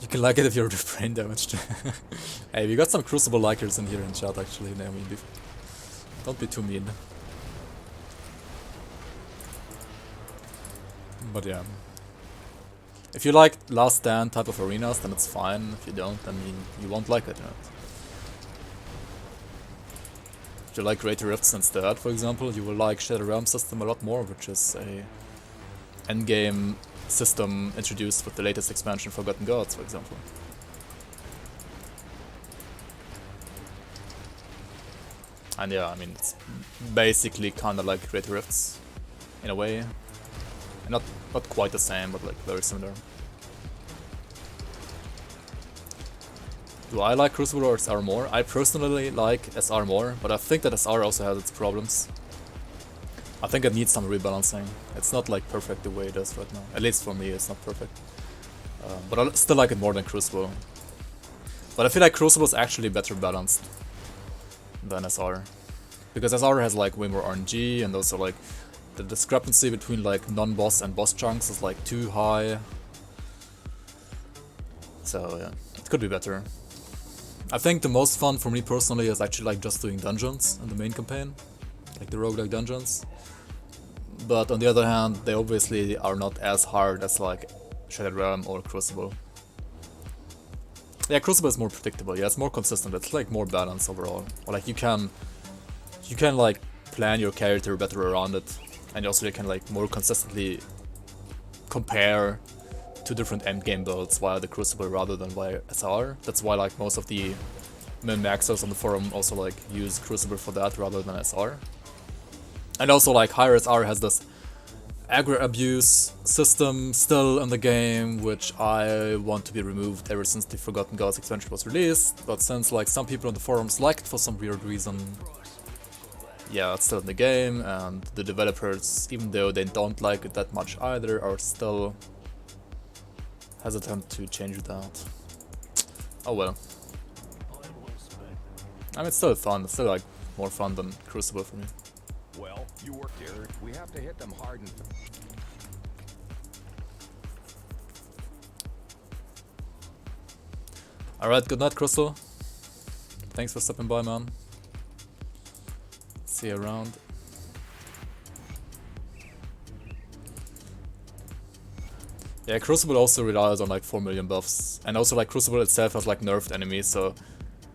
You can like it if you're brain damaged. Hey, we got some Crucible likers in here in chat actually, Naomi. Don't be too mean. But yeah. If you like Last Stand type of arenas, then it's fine. If you don't, then you won't like it, right? If you like Greater Rifts instead, for example, you will like Shadow Realm system a lot more, which is a endgame system introduced with the latest expansion Forgotten Gods, for example. And yeah, I mean, it's basically kinda like Greater Rifts, in a way. Not quite the same, but like very similar. Do I like Crucible or SR more? I personally like SR more, but I think that SR also has its problems. I think it needs some rebalancing. It's not like perfect the way it is right now. At least for me, it's not perfect. But I still like it more than Crucible. But I feel like Crucible is actually better balanced than SR. Because SR has like way more RNG, and also like the discrepancy between like non-boss and boss chunks is like too high. So yeah, it could be better. I think the most fun for me personally is actually like just doing dungeons in the main campaign. Like the roguelike dungeons. But on the other hand, they obviously are not as hard as like Shattered Realm or Crucible. Yeah, Crucible is more predictable, yeah, it's more consistent, it's like more balanced overall. Or like you can like plan your character better around it, and also you can like more consistently compare two different endgame builds via the Crucible rather than via SR. That's why like most of the min-maxers on the forum also like use Crucible for that rather than SR. And also like higher SR has this aggro abuse system still in the game, which I want to be removed ever since the Forgotten Gods expansion was released, but since like some people on the forums like it for some weird reason, yeah, it's still in the game, and the developers, even though they don't like it that much either, are still hesitant to change it out. Oh well. I mean, it's still fun. It's still like more fun than Crucible for me. Well, you worked here. We have to hit them hard and Alright, good night, Crystal. Thanks for stopping by, man. See you around. Yeah, Crucible also relies on like 4 million buffs, and also like Crucible itself has like nerfed enemies, so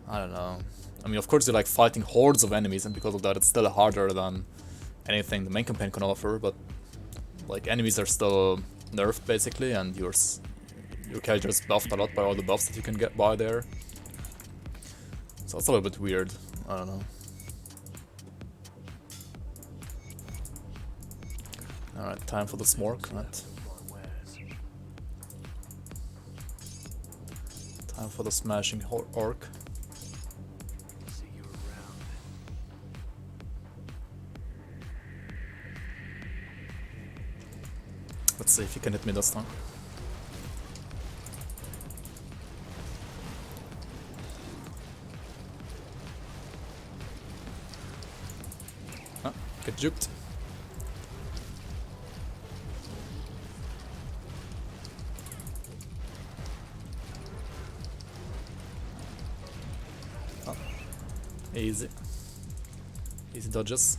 I don't know. I mean, of course you're like fighting hordes of enemies, and because of that it's still harder than anything the main campaign can offer, but like enemies are still nerfed basically, and your character is buffed a lot by all the buffs that you can get by there. So it's a little bit weird, I don't know. Alright, time for the smork, right? Time for the smashing orc. Let's see if he can hit me this time. Ah, get juked. Oh. Easy. Easy dodges.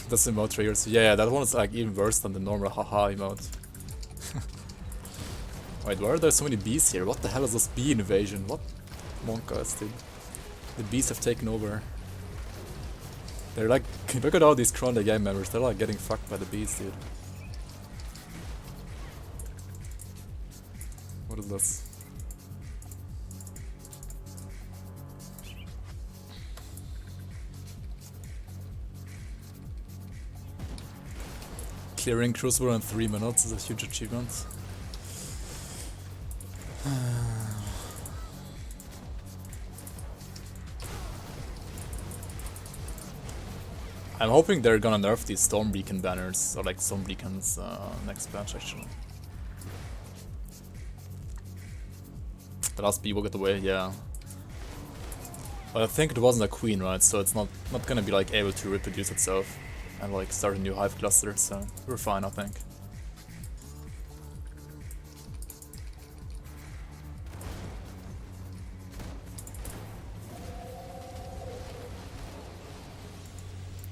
This emote triggers. Yeah, that one is like even worse than the normal haha emote. Wait, why are there so many bees here? What the hell is this bee invasion? What monkas, dude? The bees have taken over. They're like, look at all these chronic game members. They're like getting fucked by the bees, dude. What is this? Clearing Crucible in 3 minutes is a huge achievement. I'm hoping they're gonna nerf these Storm Beacon banners, or like Storm Beacons next patch actually. The last bee will get away, yeah. But I think it wasn't a queen, right? So it's not gonna be like able to reproduce itself and like start a new hive cluster, so we're fine, I think.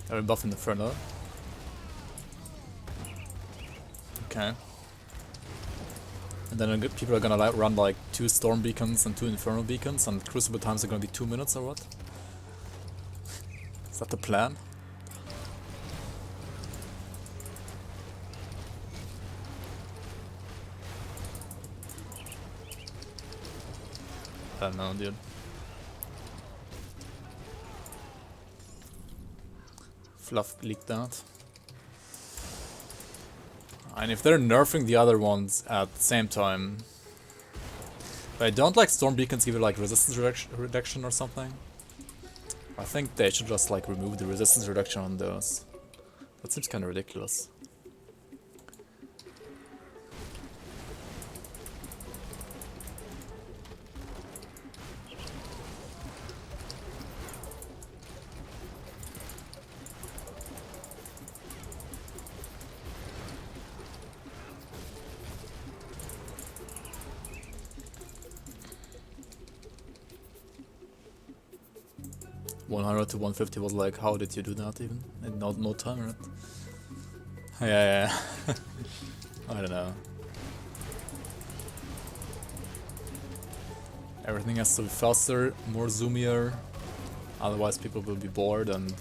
Are we buffing Inferno? Okay. And then people are gonna like run like 2 Storm Beacons and 2 Inferno Beacons, and Crucible times are gonna be 2 minutes or what? Is that the plan? I don't know, dude. Fluff leaked out. And if they're nerfing the other ones at the same time... But don't like Storm Beacons give it like resistance reduction or something? I think they should just like remove the resistance reduction on those. That seems kinda ridiculous. 100 to 150 was like, how did you do that even? In no time, right? Yeah. I don't know. Everything has to be faster, more zoomier. Otherwise people will be bored and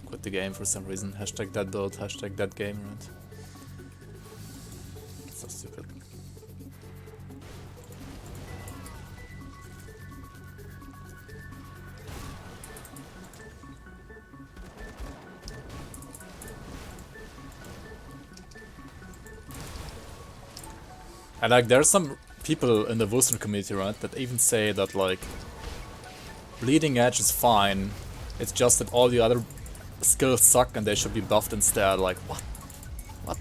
quit the game for some reason. Hashtag that build, hashtag that game, right? So stupid. And like there's some people in the Western community, right, that even say that like bleeding edge is fine, it's just that all the other skills suck and they should be buffed instead. Like what? What?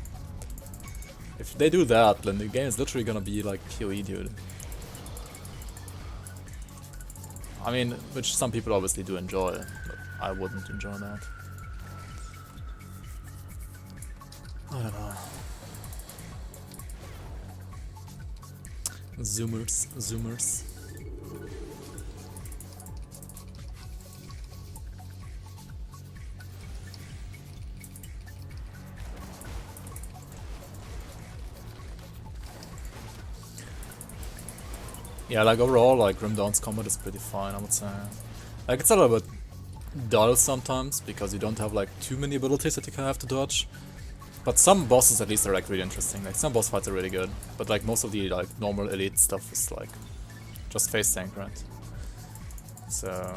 If they do that, then the game is literally gonna be like PoE, dude. I mean, which some people obviously do enjoy, but I wouldn't enjoy that. I don't know. Zoomers. Yeah, like overall, like Grim Dawn's combat is pretty fine, I would say. Like it's a little bit dull sometimes because you don't have like too many abilities that you can have to dodge. But some bosses at least are like really interesting. Like some boss fights are really good, but like most of the like normal elite stuff is like just face tank, right? So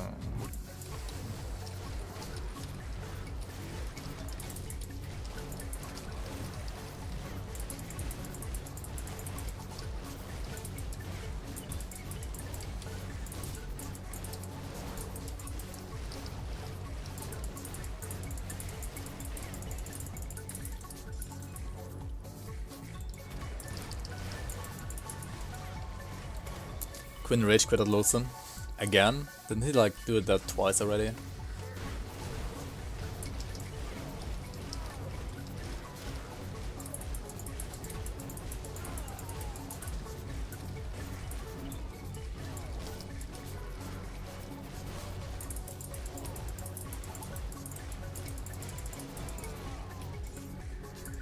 Quinn rage quit at Lawson. Again? Didn't he like do that twice already?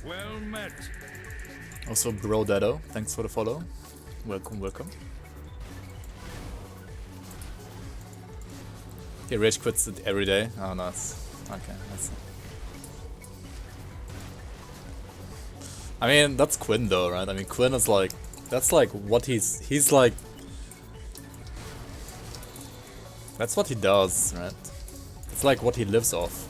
Well met. Also Bro Dado, thanks for the follow. Welcome, welcome. He rage quits it every day. Oh, nice. Okay, that's. I mean, that's Quinn though, right? I mean, Quinn is like, that's like what he's like. That's what he does, right? It's like what he lives off.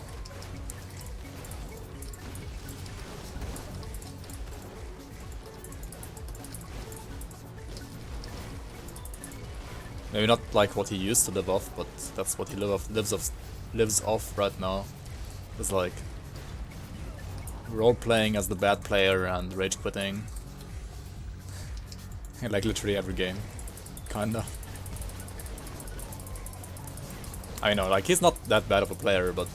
Maybe not like what he used to live off, but that's what he lives off right now. It's like role playing as the bad player and rage quitting. Like literally every game, kinda. I know, like he's not that bad of a player, but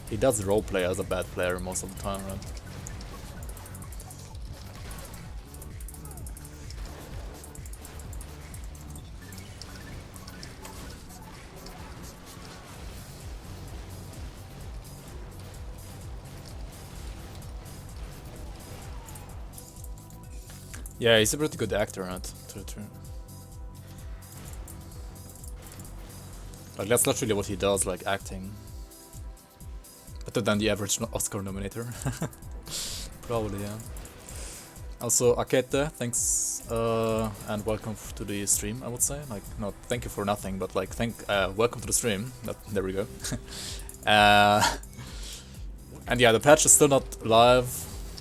he does role play as a bad player most of the time, right? Yeah, he's a pretty good actor, right? True. Like, that's literally what he does, like, acting. Better than the average Oscar nominator. Probably, yeah. Also, Akete, thanks, and welcome to the stream, I would say. Like, not thank you for nothing, but like, welcome to the stream. There we go. And yeah, the patch is still not live.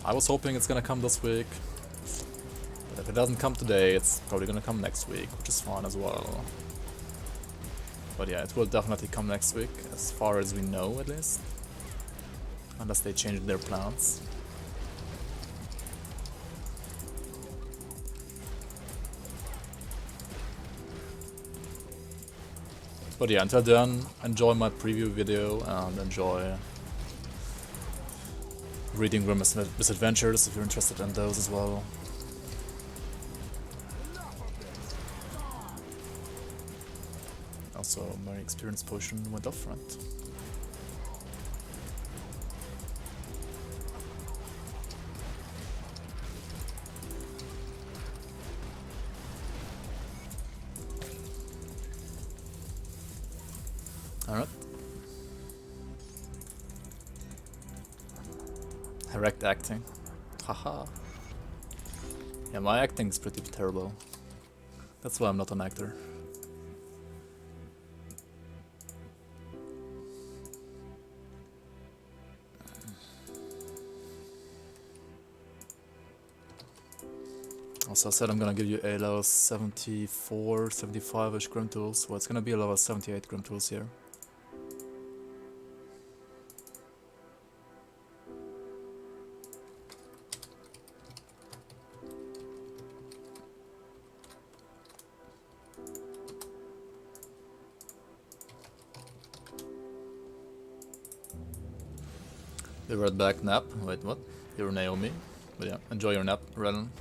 I was hoping it's gonna come this week. But if it doesn't come today, it's probably gonna come next week, which is fine as well. But yeah, it will definitely come next week, as far as we know at least. Unless they change their plans. But yeah, until then, enjoy my preview video and enjoy reading Grim's Misadventures if you're interested in those as well. Also, my experience potion went off front. Alright. Direct acting. Haha. Yeah, my acting's pretty terrible. That's why I'm not an actor. Also, I said I'm gonna give you a level 74, 75-ish Grim Tools. Well, it's gonna be a level 78 Grim Tools here. The red back nap. Wait, what? You're Naomi. But yeah, enjoy your nap, Relen.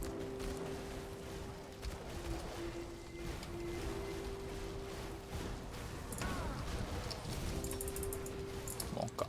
Monka.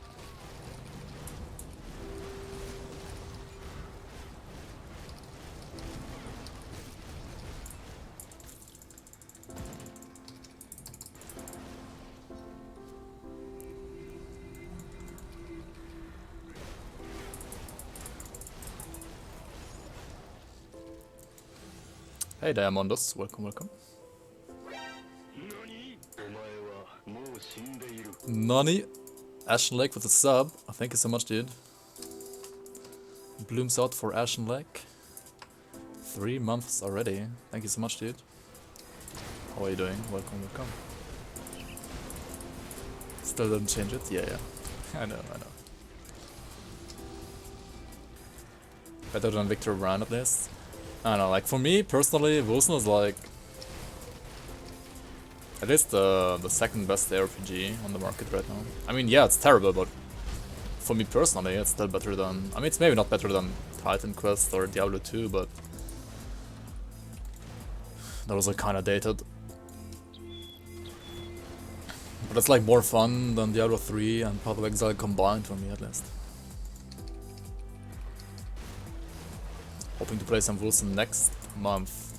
Hey Diamondus, welcome, welcome. Nani? Ashen Lake with a sub. Thank you so much, dude. Blooms out for Ashen Lake. 3 months already. Thank you so much, dude. How are you doing? Welcome, welcome. Still didn't change it? Yeah, yeah. I know, I know. Better than Victor Brand at least. I don't know, like for me personally, Wilson is like at least the second best ARPG on the market right now. I mean, yeah, it's terrible, but for me personally, it's still better than. I mean, it's maybe not better than Titan Quest or Diablo 2, but those are kind of dated. But it's like more fun than Diablo 3 and Path of Exile combined for me at least. Hoping to play some Wilson next month.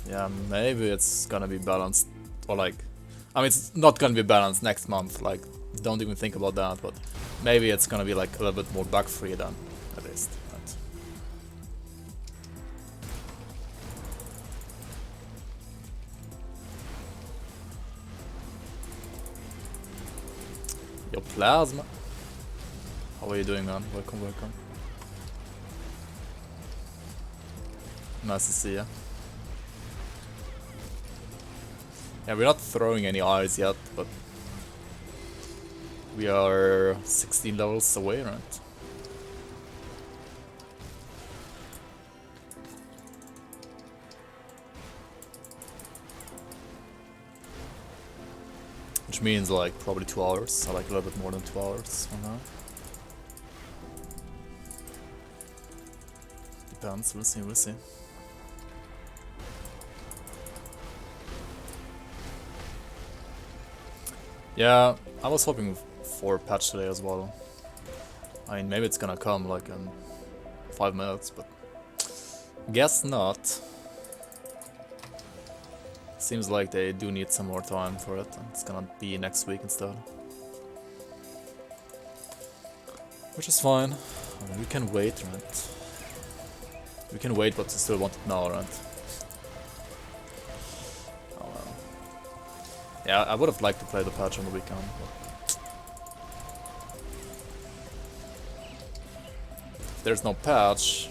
Yeah, maybe it's gonna be balanced. Or like, I mean, it's not gonna be balanced next month. Like, don't even think about that. But maybe it's gonna be like a little bit more bug free then, at least. Right. Yo, Plasma. How are you doing, man? Welcome, welcome. Nice to see ya. Yeah, we're not throwing any eyes yet, but we are 16 levels away, right? Which means like probably 2 hours, so like a little bit more than 2 hours from now. Depends, we'll see, we'll see. Yeah, I was hoping for a patch today as well. I mean, maybe it's gonna come like in 5 minutes, but guess not. Seems like they do need some more time for it, and it's gonna be next week instead. Which is fine. I mean, we can wait, right? We can wait, but we still want it now, right? Yeah, I would have liked to play the patch on the weekend, but if there's no patch,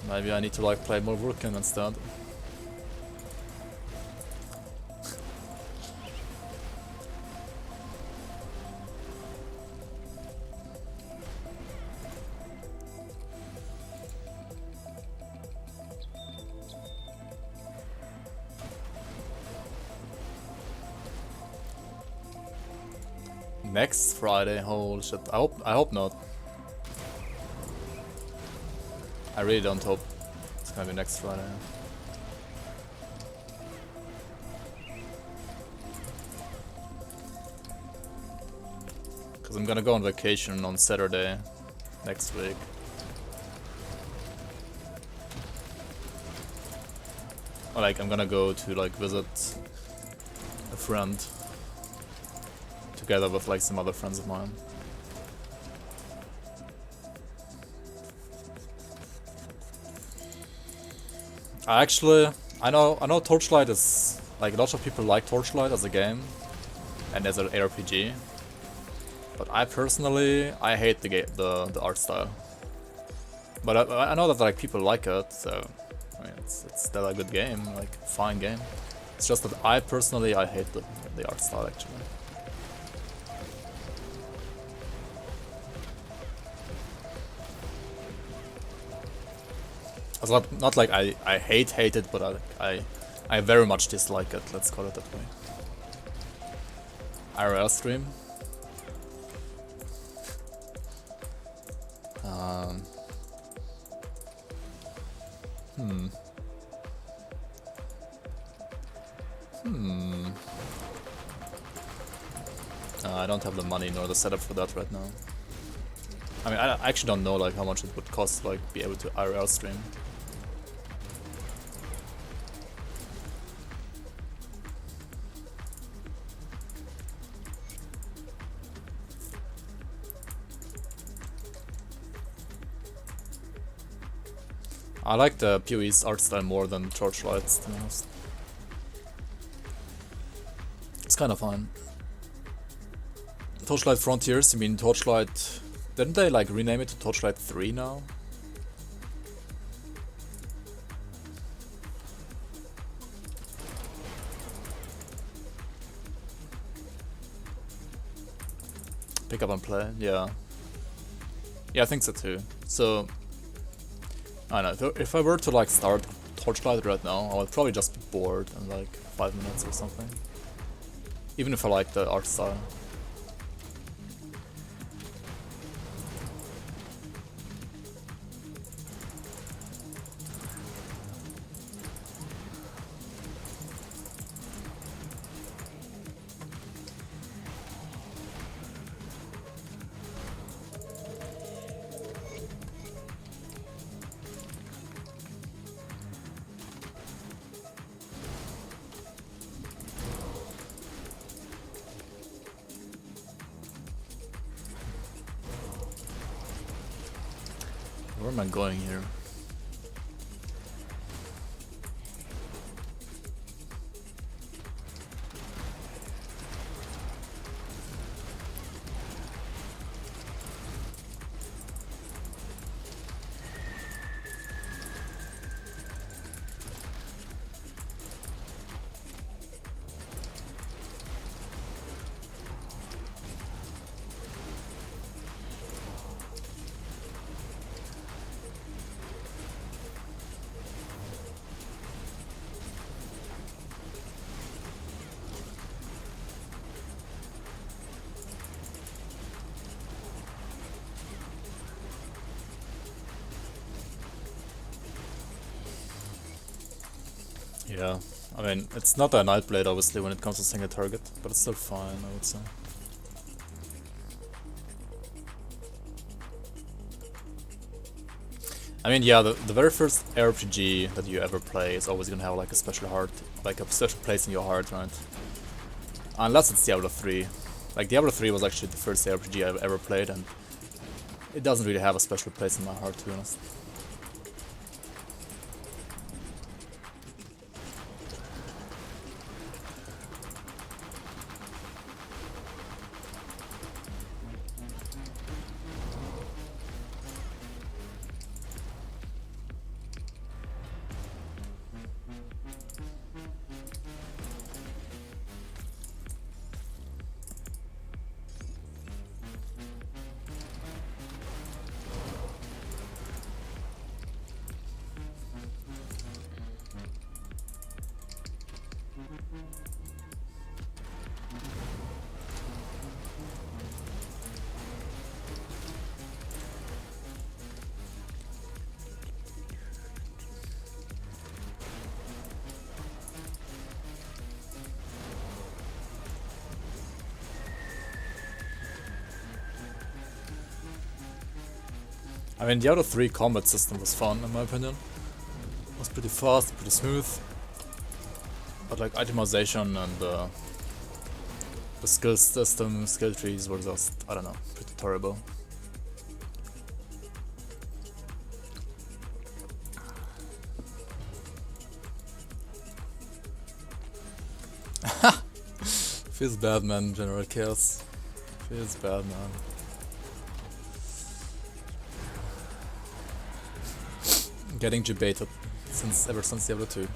maybe I need to like play more Vulcan instead. Next Friday, holy shit. I hope not. I really don't hope it's gonna be next Friday. Cause I'm gonna go on vacation on Saturday next week. Or like I'm gonna go to like visit a friend. Together with like some other friends of mine. I know Torchlight is like, lots of people like Torchlight as a game and as an ARPG, but I personally hate the art style. But I know that like people like it, so I mean it's still a good game, like fine game. It's just that I personally hate the art style actually. It's not like I hate it, but I very much dislike it. Let's call it that way. IRL stream. I don't have the money nor the setup for that right now. I mean, I actually don't know like how much it would cost like be able to IRL stream. I like the PoE's art style more than Torchlight's, to be honest. It's kind of fun. Torchlight Frontiers, you mean Torchlight... Didn't they like rename it to Torchlight 3 now? Pick up and play, yeah. Yeah, I think so too. So, I don't know, if I were to like start Torchlight right now, I would probably just be bored in like 5 minutes or something. Even if I like the art style. Where am I going here? Yeah, I mean, it's not a Nightblade obviously when it comes to single target, but it's still fine, I would say. I mean, yeah, the very first RPG that you ever play is always gonna have like a special heart, like a special place in your heart, right? Unless it's Diablo 3. Like, Diablo 3 was actually the first RPG I've ever played, and it doesn't really have a special place in my heart, to be honest. I mean, Diablo 3 combat system was fun, in my opinion. It was pretty fast, pretty smooth. But like, itemization and the skill system, skill trees were just, I don't know, pretty terrible. Feels bad, man. General Chaos. Feels bad, man. Getting debated ever since Diablo 2.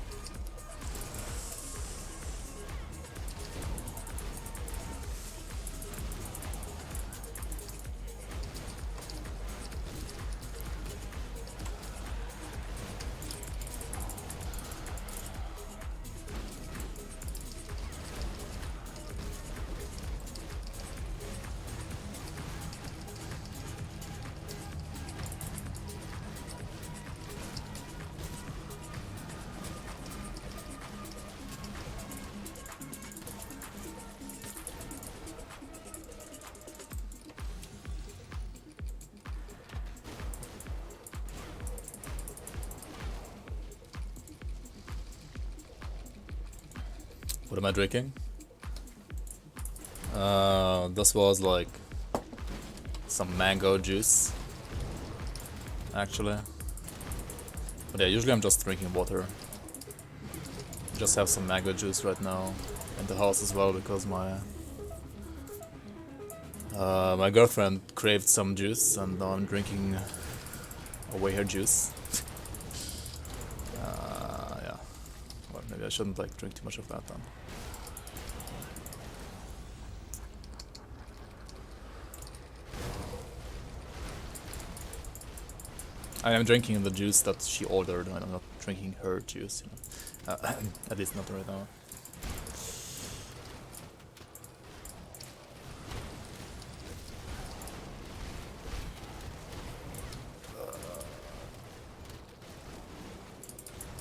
What am I drinking? This was like some mango juice, actually. But yeah, usually I'm just drinking water. Just have some mango juice right now in the house as well because my girlfriend craved some juice and now I'm drinking away her juice. Yeah. Well, maybe I shouldn't like drink too much of that then. I am drinking the juice that she ordered, and I'm not drinking her juice, you know. At least not right now.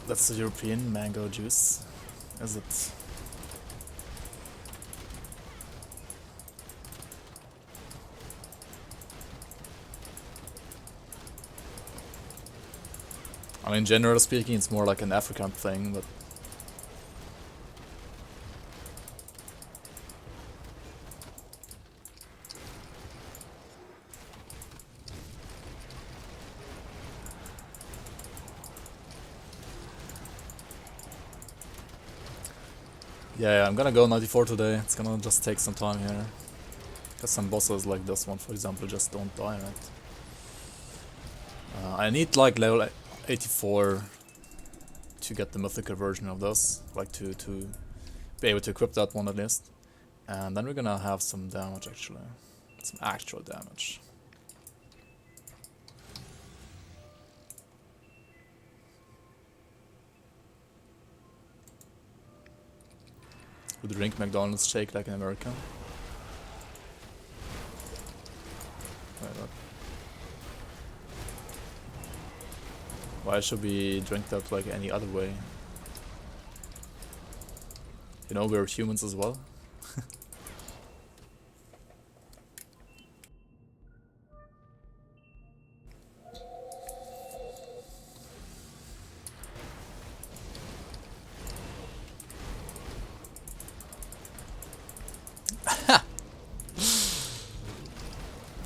That's the European mango juice, is it? I mean, generally speaking, it's more like an African thing, but yeah, I'm gonna go 94 today. It's gonna just take some time here. Because some bosses like this one, for example, just don't die, right? I need like level 84 to get the mythical version of this, like to be able to equip that one at least. And then we're gonna have some damage actually. Some actual damage. Would drink McDonald's shake like an American? Wait, what? Why should we drink that like any other way? You know, we're humans as well.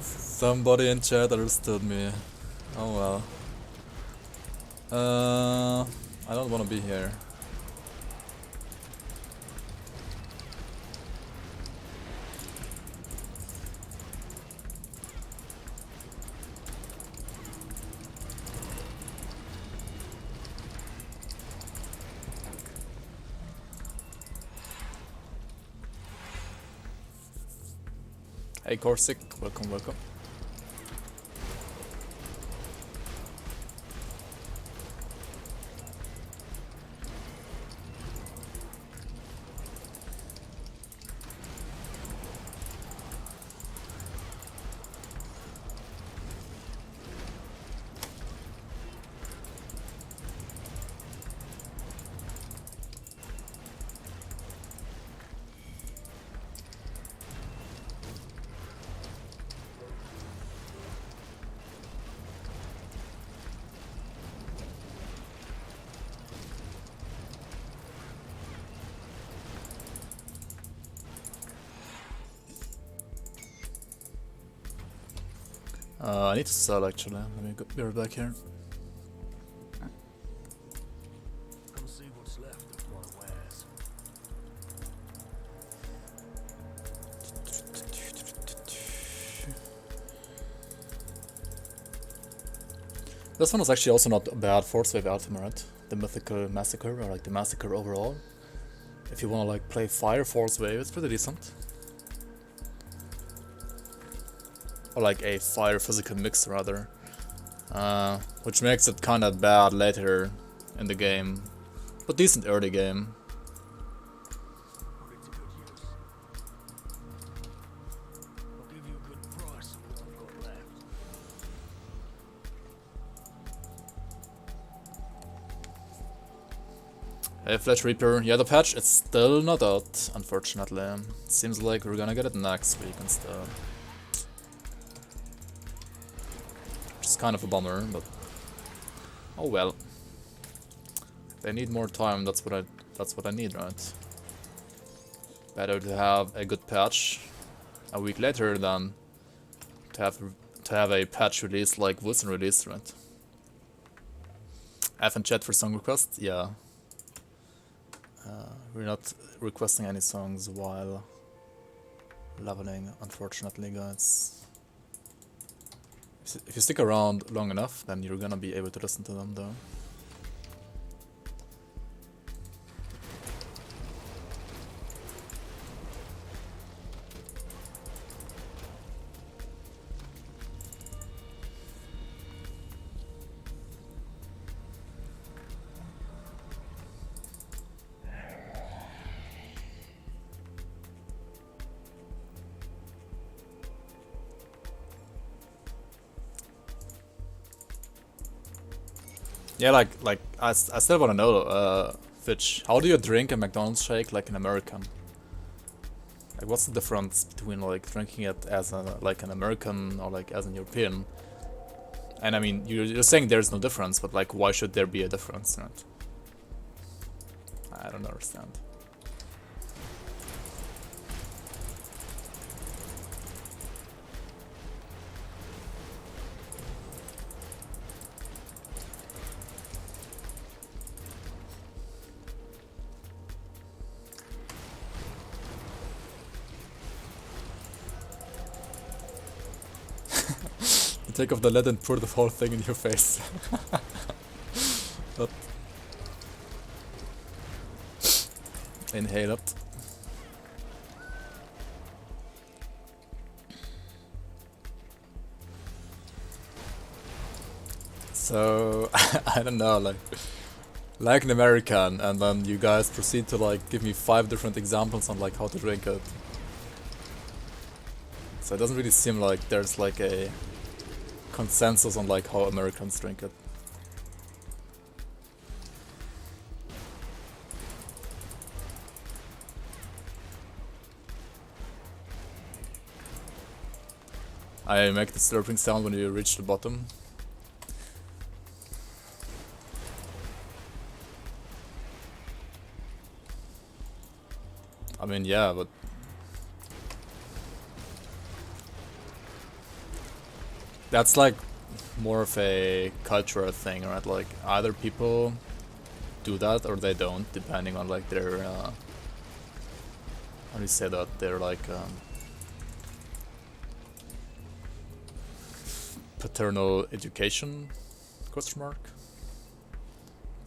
Somebody in chat understood me. Oh well. I don't want to be here. Hey Corsic, welcome, welcome. I need to sell actually. Let me be right back here. Come see what's left of my wares. This one was actually also not a bad Forcewave item, right? The Mythical Massacre, or like the Massacre overall. If you wanna like play Fire Forcewave, it's pretty decent. Or like a Fire Physical mix rather. Which makes it kinda bad later in the game. But decent early game. Put it to good use. I'll give you a good price for what I've got left. Hey Flash Reaper, yeah, the patch, it's still not out, unfortunately. Seems like we're gonna get it next week instead. Which is kind of a bummer, but oh well. If I need more time, that's what I need, right? Better to have a good patch a week later than to have a patch release like Wilson released, right? F and chat for song requests, yeah. We're not requesting any songs while leveling, unfortunately, guys. If you stick around long enough, then you're gonna be able to listen to them, though. Yeah, like I still wanna know, Fitch, how do you drink a McDonald's shake like an American? Like, what's the difference between like drinking it as like an American or like as an European? And I mean, you're saying there's no difference, but like, why should there be a difference, right? I don't understand. You take off the lid and pour the whole thing in your face. But inhale it. So I don't know, like an American, and then you guys proceed to like give me 5 different examples on like how to drink it. So it doesn't really seem like there's like a consensus on like how Americans drink it. I make the slurping sound when you reach the bottom. I mean, yeah, but that's like more of a cultural thing, right? Like either people do that or they don't, depending on like their how do you say that? They're like paternal education question mark.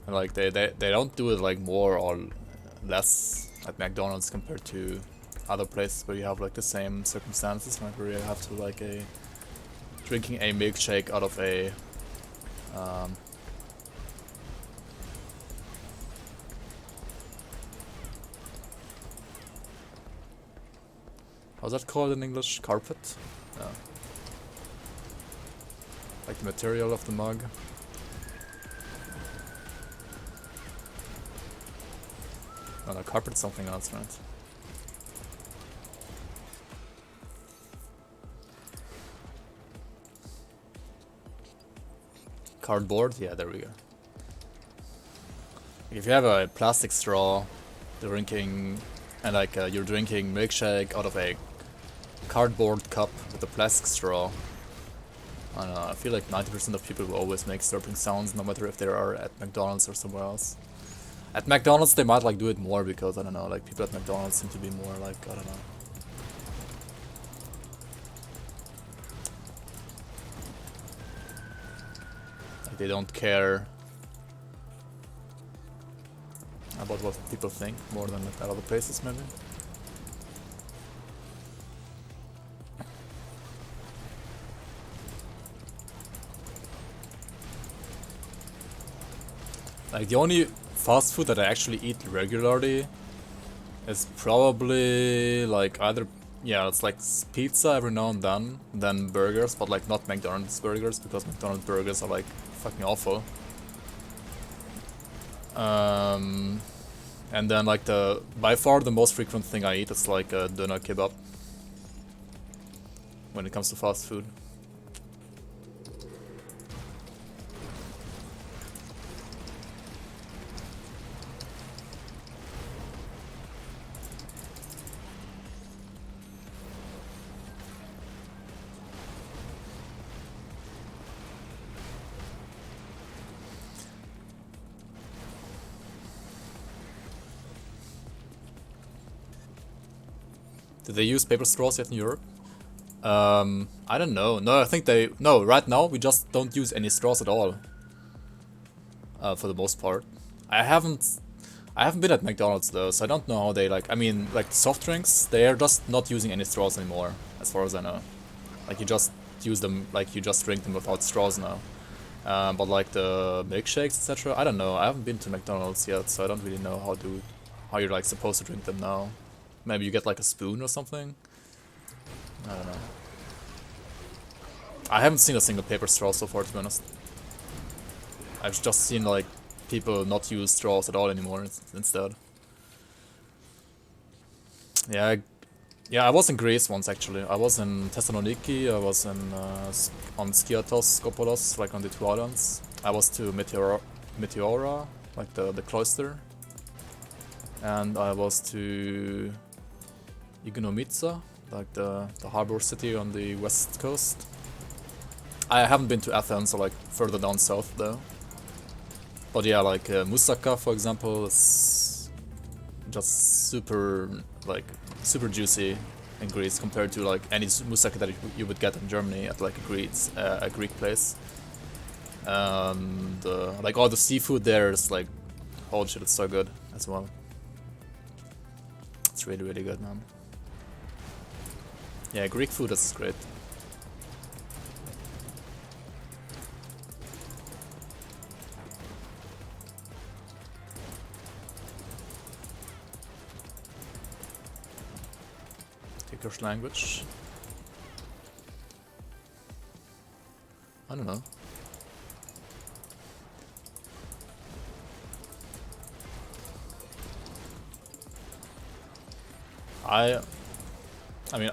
And like they don't do it like more or less at McDonald's compared to other places where you have like the same circumstances, right? Where you have to like drinking a milkshake out of a how's that called in English? Carpet? Yeah. Like the material of the mug. No, carpet's something else, right? Cardboard? Yeah, there we go. If you have a plastic straw, drinking, and like you're drinking milkshake out of a cardboard cup with a plastic straw, I don't know, I feel like 90% of people will always make slurping sounds, no matter if they are at McDonald's or somewhere else. At McDonald's they might like do it more because, I don't know, like people at McDonald's seem to be more like, I don't know. Like they don't care about what people think more than at other places, maybe. Like, the only fast food that I actually eat regularly is probably like either, yeah, it's like pizza every now and then burgers, but like not McDonald's burgers, because McDonald's burgers are like fucking awful. And then like by far the most frequent thing I eat is like a doner kebab when it comes to fast food. Do they use paper straws yet in Europe? I don't know. No, I think they... No, right now we just don't use any straws at all. For the most part. I haven't been at McDonald's though, so I don't know how they like... I mean, like soft drinks, they are just not using any straws anymore, as far as I know. Like you just use them, like you just drink them without straws now. But like the milkshakes, etc. I don't know. I haven't been to McDonald's yet, so I don't really know how you're like supposed to drink them now. Maybe you get like a spoon or something? I don't know. I haven't seen a single paper straw so far, to be honest. I've just seen like people not use straws at all anymore instead. Yeah, I was in Greece once actually. I was in Thessaloniki, I was in on Skiathos, Skopolos, like on the two islands. I was to Meteora, like the cloister. And I was to Igounomitsa, like the harbor city on the west coast. I haven't been to Athens or like further down south though. But yeah, like moussaka for example is just super juicy in Greece compared to like any moussaka that you would get in Germany at like a Greek place. And like all the seafood there is like, holy shit, it's so good as well. It's really, really good, man. Yeah, Greek food is great. Turkish language. I don't know. I mean,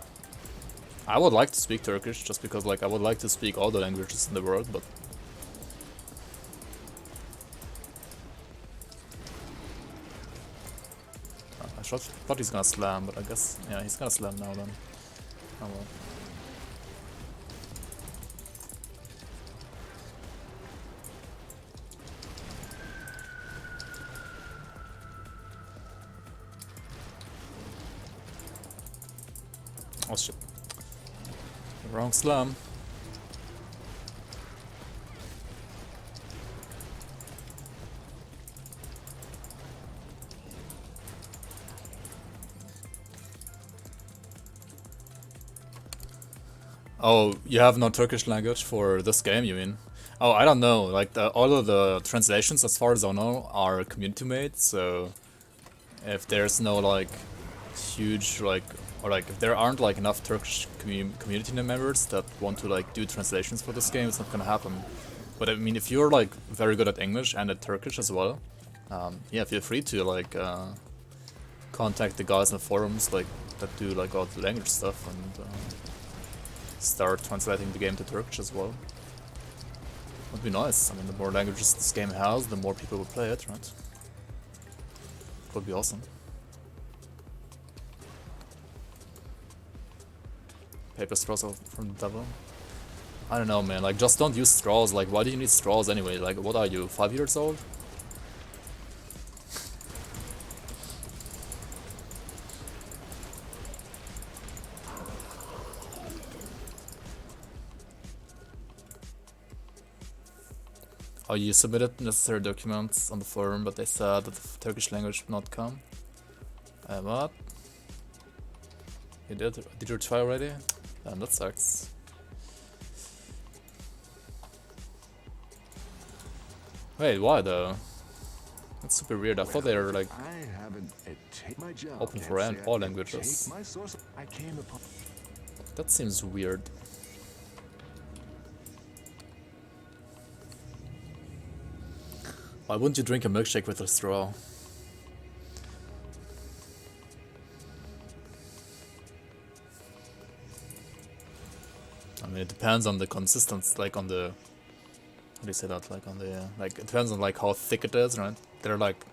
I would like to speak Turkish just because like I would like to speak all the languages in the world, but I thought he's gonna slam, but I guess yeah, he's gonna slam now then. Oh well. Oh shit. Wrong slam. Oh, you have no Turkish language for this game, you mean? Oh, I don't know. Like all of the translations, as far as I know, are community made. So if there's no like huge like, or like if there aren't like enough Turkish community members that want to like do translations for this game, it's not gonna happen. But I mean, if you're like very good at English and at Turkish as well, yeah, feel free to like contact the guys in the forums like that do like all the language stuff and start translating the game to Turkish as well. Would be nice. I mean, the more languages this game has, the more people will play it, right? Would be awesome. Paper straws from the devil. I don't know, man. Like, just don't use straws. Like, why do you need straws anyway? Like, what are you, 5 years old? Oh, you submitted necessary documents on the forum, but they said that the Turkish language would not come. What? You did? Did you try already? Damn, that sucks. Wait, why though? That's super weird. I thought they were like open for all languages. That seems weird. Why wouldn't you drink a milkshake with a straw? I mean, it depends on the consistency, like on the... How do you say that? Like on the... Like, it depends on like how thick it is, right? There are like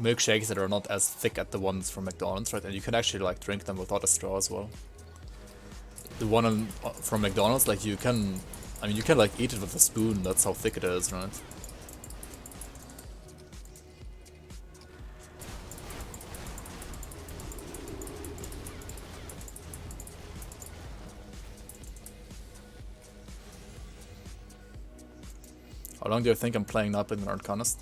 milkshakes that are not as thick as the ones from McDonald's, right? And you can actually like drink them without a straw as well. The one from McDonald's, like you can... I mean, you can like eat it with a spoon, that's how thick it is, right? How long do you think I'm playing Nightblade and Arcanist?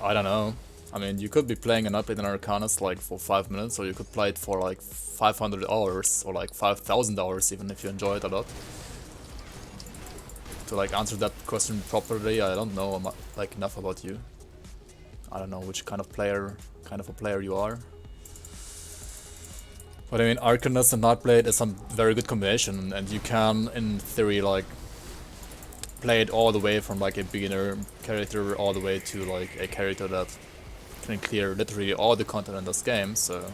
I don't know. I mean, you could be playing a Nightblade and Arcanist like for 5 minutes, or you could play it for like 500 hours, or like 5,000 hours even if you enjoy it a lot. To like answer that question properly, I don't know like enough about you. I don't know which kind of a player you are. But I mean, Arcanist and Nightblade is some very good combination, and you can, in theory, like play it all the way from like a beginner character all the way to like a character that can clear literally all the content in this game. So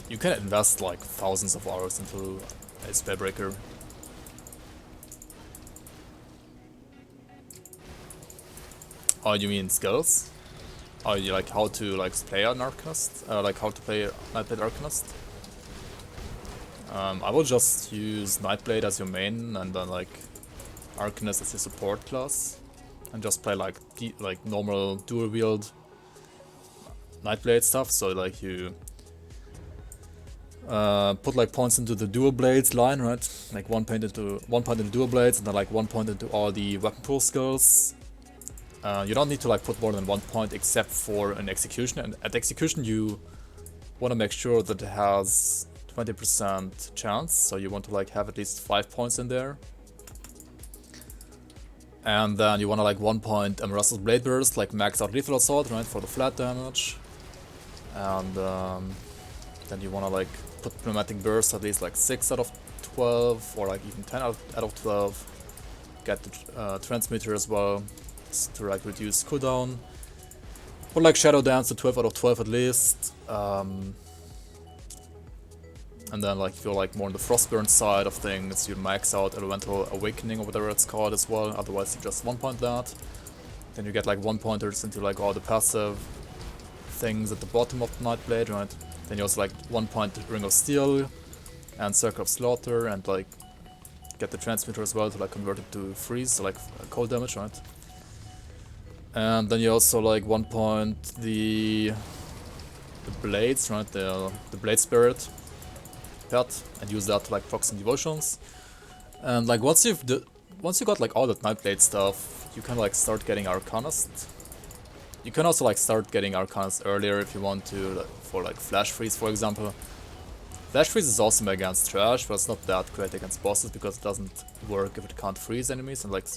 you can invest like thousands of hours into a Spellbreaker. Oh, you mean skills? Oh, you like how to like play an Arcanist? Like how to play Nightblade Arcanist? I will just use Nightblade as your main and then like Arcanist as your support class. And just play like normal dual wield Nightblade stuff, so like you put like points into the dual blades line, right? Like 1 point into dual blades and then like 1 point into all the weapon pool skills. You don't need to like put more than 1 point except for an execution, and at execution you want to make sure that it has 20% chance, so you want to like have at least 5 points in there. And then you want to like 1 point Russell's Blade Burst, like max out Lethal Assault, right, for the flat damage. And then you want to like put Pneumatic Burst at least like 6 out of 12, or like even 10 out of 12. Get the Transmitter as well, to like reduce cooldown. Or like Shadow Dance to 12 out of 12 at least. And then like if you're like more on the Frostburn side of things, you max out Elemental Awakening or whatever it's called as well, otherwise you just 1 point that. Then you get like 1 pointers into like all the passive things at the bottom of the Nightblade, right? Then you also like 1 point Ring of Steel and Circle of Slaughter, and like get the Transmitter as well to like convert it to freeze, so like cold damage, right? And then you also like 1 point the blades, right? The Blade Spirit pet, and use that to like proc some devotions. And like once you got like all that Nightblade stuff, you can like start getting Arcanist. You can also like start getting Arcanist earlier if you want to, like, for like Flash Freeze for example. Flash Freeze is awesome against trash, but it's not that great against bosses because it doesn't work if it can't freeze enemies, and like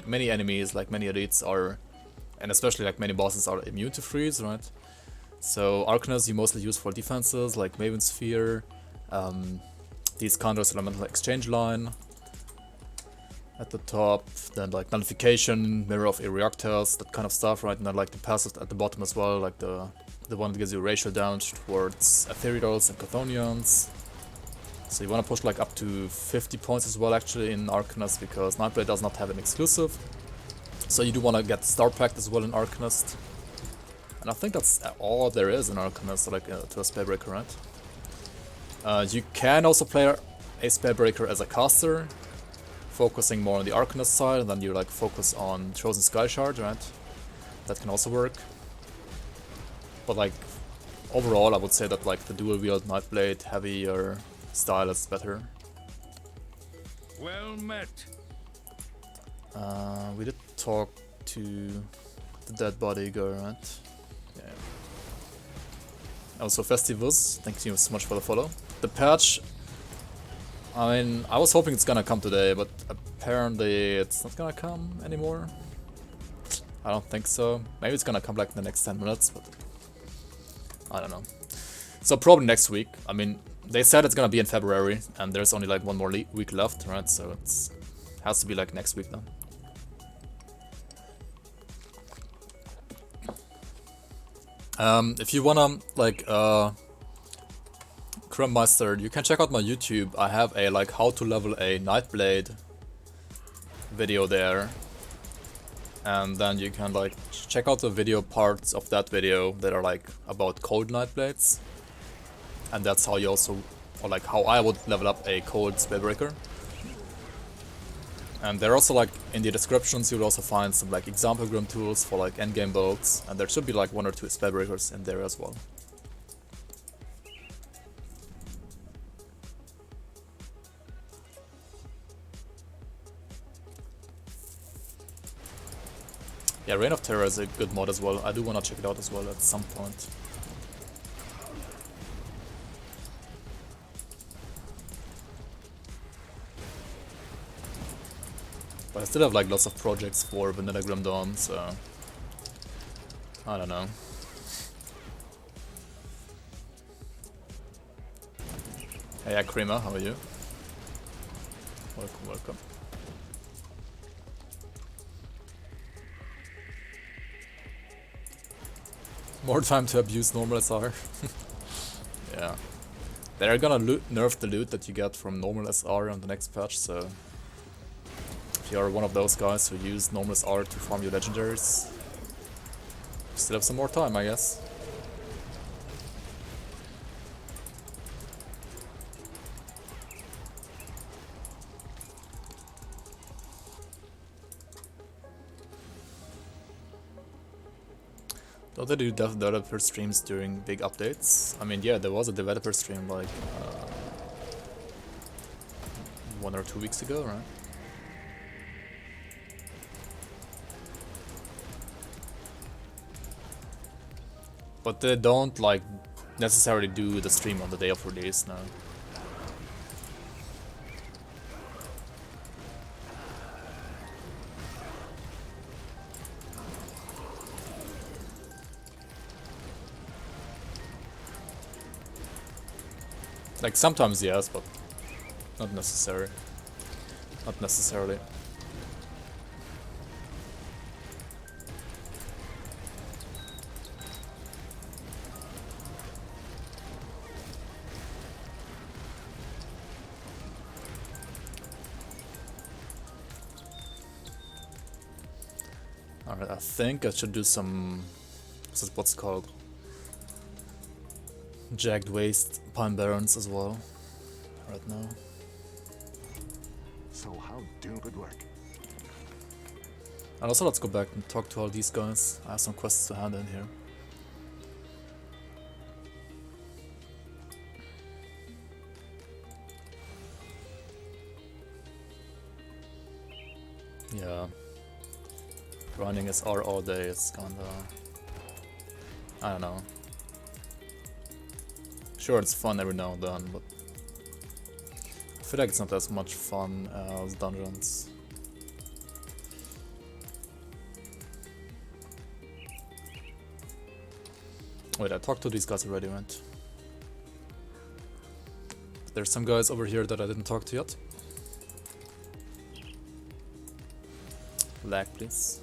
many enemies, like many elites are, and especially like many bosses are immune to freeze, right? So Arcanist you mostly use for defenses like Maven Sphere, these counters Elemental Exchange line at the top, then like Nullification, Mirror of Reactors, that kind of stuff, right? And then like the passive at the bottom as well, like the one that gives you racial damage towards Ethereals and Chthonians. So you want to push like up to 50 points as well actually in Arcanist, because Nightblade does not have an exclusive. So you do want to get Star Pact as well in Arcanist. And I think that's all there is in Arcanist, like to a Spellbreaker, right? You can also play a Spellbreaker as a caster, focusing more on the Arcanist side, and then you like focus on Chosen Sky Shard, right? That can also work. But like overall I would say that like the dual wield Nightblade heavier style is better. Well met. We did talk to the dead body girl, right? Yeah. Also, Festivus, thank you so much for the follow. The patch, I mean, I was hoping it's gonna come today, but apparently it's not gonna come anymore. I don't think so. Maybe it's gonna come like in the next 10 minutes, but I don't know. So probably next week. I mean, they said it's gonna be in February, and there's only like one more week left, right? So it's has to be like next week now. If you wanna like Crumb Master, you can check out my YouTube. I have a like how to level a Nightblade video there, and then you can like check out the video parts of that video that are like about cold Nightblades, and that's how you also, or like how I would level up a cold Spellbreaker. And they're also like in the descriptions you'll also find some like example grim tools for like endgame builds, and there should be like 1 or 2 Spellbreakers in there as well. Yeah, Reign of Terror is a good mod as well. I do wanna check it out as well at some point. But I still have like lots of projects for Vanilla Grim Dawn, so I don't know. Hey Akrima, how are you? Welcome, welcome. More time to abuse normal SR. Yeah. They're gonna nerf the loot that you get from normal SR on the next patch, so if you are one of those guys who use normal SR to farm your legendaries, you still have some more time, I guess. Don't they do developer streams during big updates? I mean, yeah, there was a developer stream like 1 or 2 weeks ago, right? But they don't like necessarily do the stream on the day of release now. Like sometimes yes, but not necessary. Not necessarily. Alright, I think I should do some... what's it called? Jagged Waste Pine Barrens as well, right now. So how do good work? And also let's go back and talk to all these guys. I have some quests to hand in here. Yeah. Running SR all day is kinda... I don't know. Sure, it's fun every now and then, but I feel like it's not as much fun as dungeons. Wait, I talked to these guys already, right? There's some guys over here that I didn't talk to yet. Lag, please.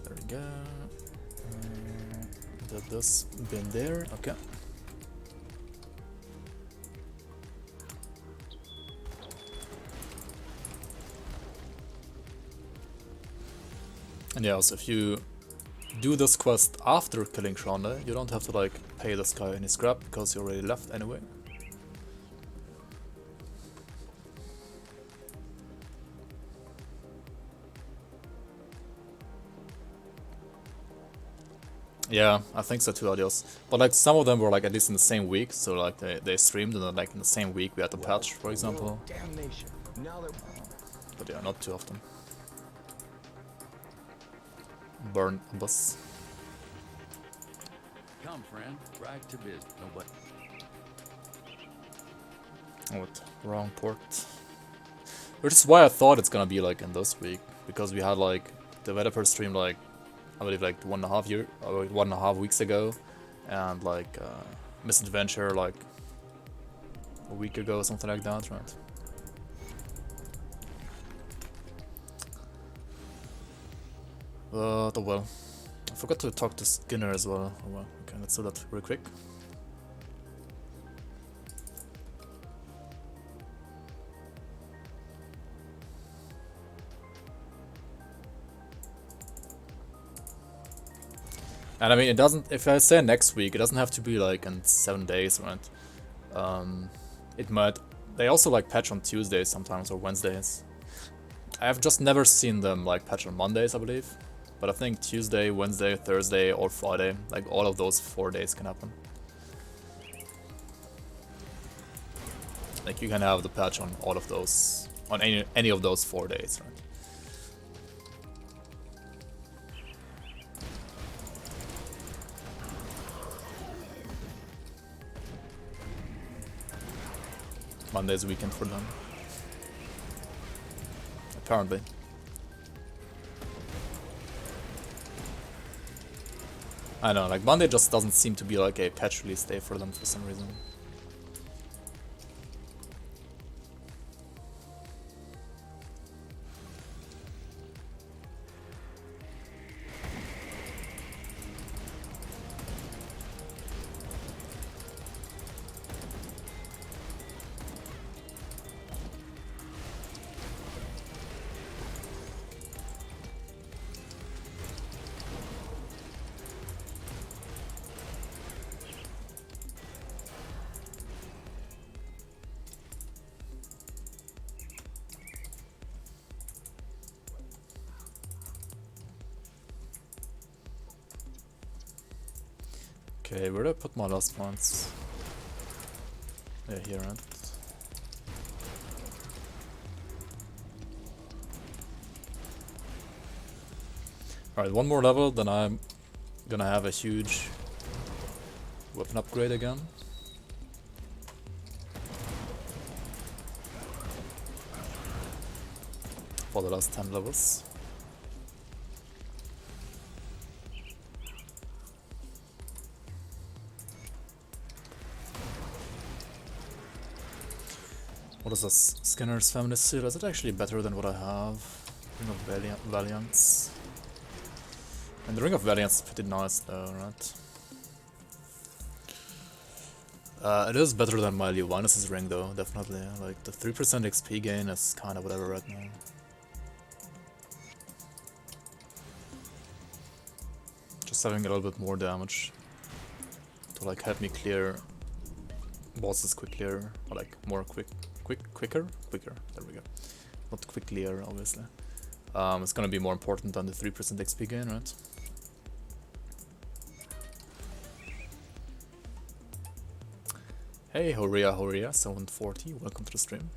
There we go. Did this, been there, okay. And yeah, so if you do this quest after killing Shronda, you don't have to like pay this guy any scrap because you already left anyway. Yeah, I think so too, Adios. But like some of them were like at least in the same week, so like they streamed and then like in the same week we had the patch, for example. Damnation. Now that But yeah, not too often. Burn a bus. Come, friend, right to business. Nobody. Oh, what? Wrong port. Which is why I thought it's gonna be like in this week, because we had like developer stream like I believe like 1.5 weeks ago, and like Misadventure like a week ago, something like that, right? But oh well. I forgot to talk to Skinner as well. Oh well, okay, let's do that real quick. And I mean, it doesn't, if I say next week, it doesn't have to be like in 7 days, right? It might, they also like patch on Tuesdays sometimes or Wednesdays. I've just never seen them like patch on Mondays, I believe. But I think Tuesday, Wednesday, Thursday, or Friday, like all of those 4 days can happen. Like you can have the patch on all of those, on any of those 4 days, right? Monday's weekend for them. Apparently. I know, like Monday just doesn't seem to be like a patch release day for them for some reason. Okay, where did I put my last ones? Yeah, here, right? Alright, one more level, then I'm gonna have a huge weapon upgrade again. For the last 10 levels. What is this? Skinner's Family Seal? Is it actually better than what I have? Ring of Valiance. And the Ring of Valiance is pretty nice though, right? It is better than my Leoninus's ring though, definitely. Like the 3% XP gain is kinda whatever right now. Just having a little bit more damage to like help me clear bosses quickly, or like more quicker? There we go. Not quicklier, obviously. It's gonna be more important than the 3% XP gain, right? Hey, Horia, 740, welcome to the stream.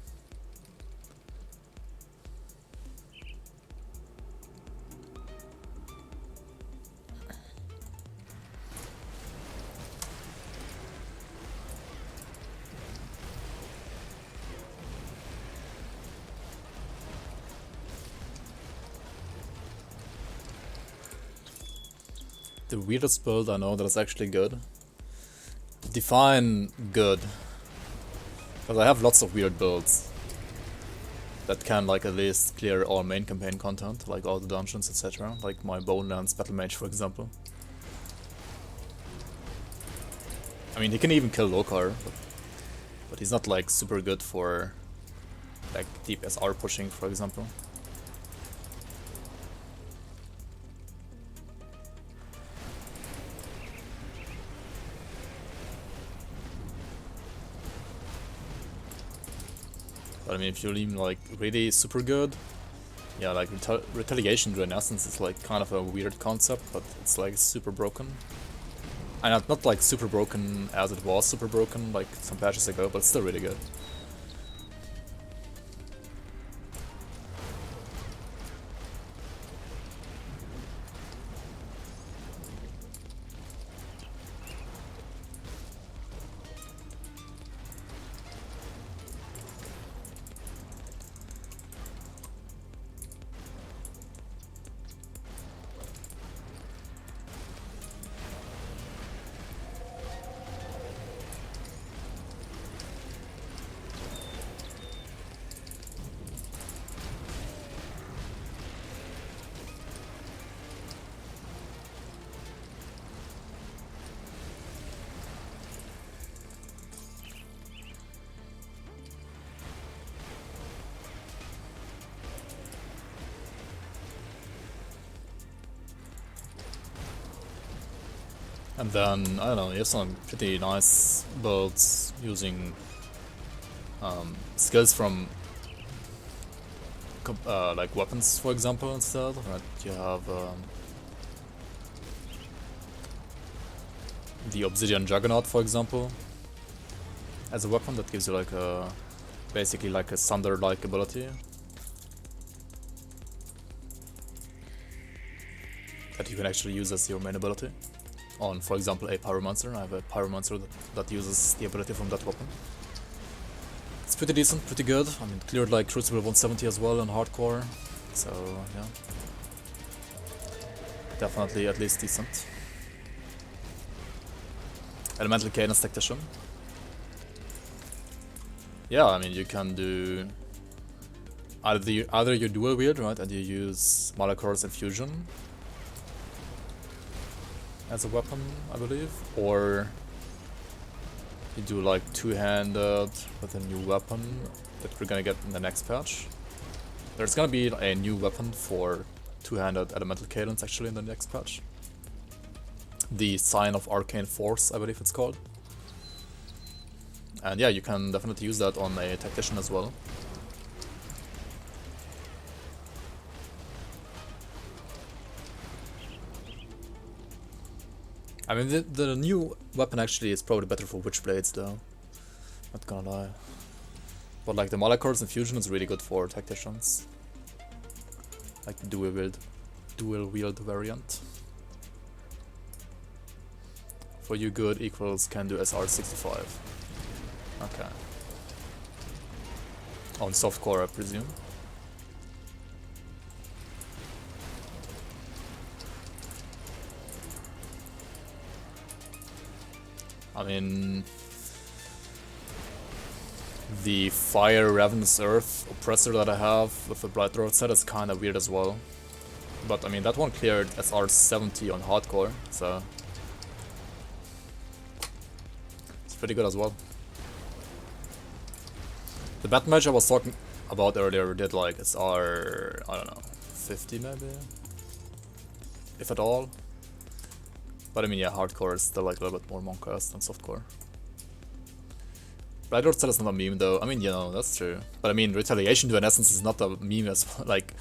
The weirdest build I know that is actually good. Define good. Because I have lots of weird builds that can like at least clear all main campaign content, like all the dungeons, etc. Like my Bonelands Battle Mage, for example. I mean, he can even kill Lokar, but he's not like super good for like deep SR pushing, for example. But I mean, if you're even like really super good, yeah, like retaliation to an essence is like kind of a weird concept, but it's like super broken. And not like super broken as it was super broken like some patches ago, but it's still really good. And then, I don't know, you have some pretty nice builds using skills from like weapons, for example, instead. Right? You have the Obsidian Juggernaut, for example, as a weapon that gives you like a basically like a Thunder-like ability that you can actually use as your main ability on, for example, a Pyromancer. I have a Pyromancer that uses the ability from that weapon. It's pretty decent, pretty good. I mean, cleared like Crucible 170 as well on hardcore, so yeah, definitely at least decent. Elemental Cadence Tactician. Yeah, I mean, you can do either you dual wield, right, and you use Malakor's Infusion as a weapon, I believe, or you do like two-handed with a new weapon that we're gonna get in the next patch. There's gonna be a new weapon for two-handed Elemental Cadence actually in the next patch. The Sign of Arcane Force, I believe it's called. And yeah, you can definitely use that on a Tactician as well. I mean, the new weapon actually is probably better for Witchblades though. Not gonna lie. But like the Malakor's Infusion is really good for Tacticians. Like the dual wield variant. For you good equals can do SR65. Okay. On softcore, I presume. I mean, the Fire Ravenous Earth Oppressor that I have with the Blightlord set is kinda weird as well. But I mean, that one cleared SR70 on hardcore, so it's pretty good as well. The Bat Mage I was talking about earlier did like SR, I don't know, 50 maybe? If at all. But I mean, yeah, hardcore is still like a little bit more Monk-esque than softcore. Blightlord set is not a meme though. I mean, you know, that's true. But I mean, Retaliation to an Essence is not a meme as well. Like,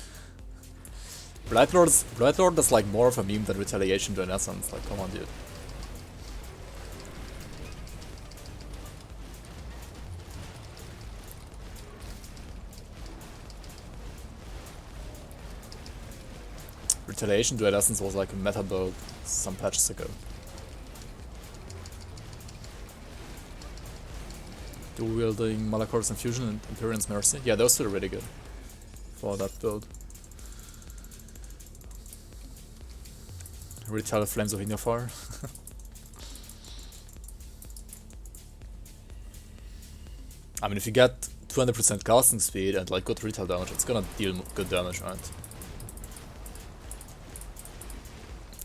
Blightlord is like more of a meme than Retaliation to an Essence. Like, come on, dude. Retaliation to an Essence was like a meta build some patches ago. Dual wielding Malakor's Infusion and Empyrean's Mercy. Yeah, those two are really good for that build. Retell Flames of Ignifar. I mean, if you get 200% casting speed and like good retail damage, it's gonna deal good damage, right?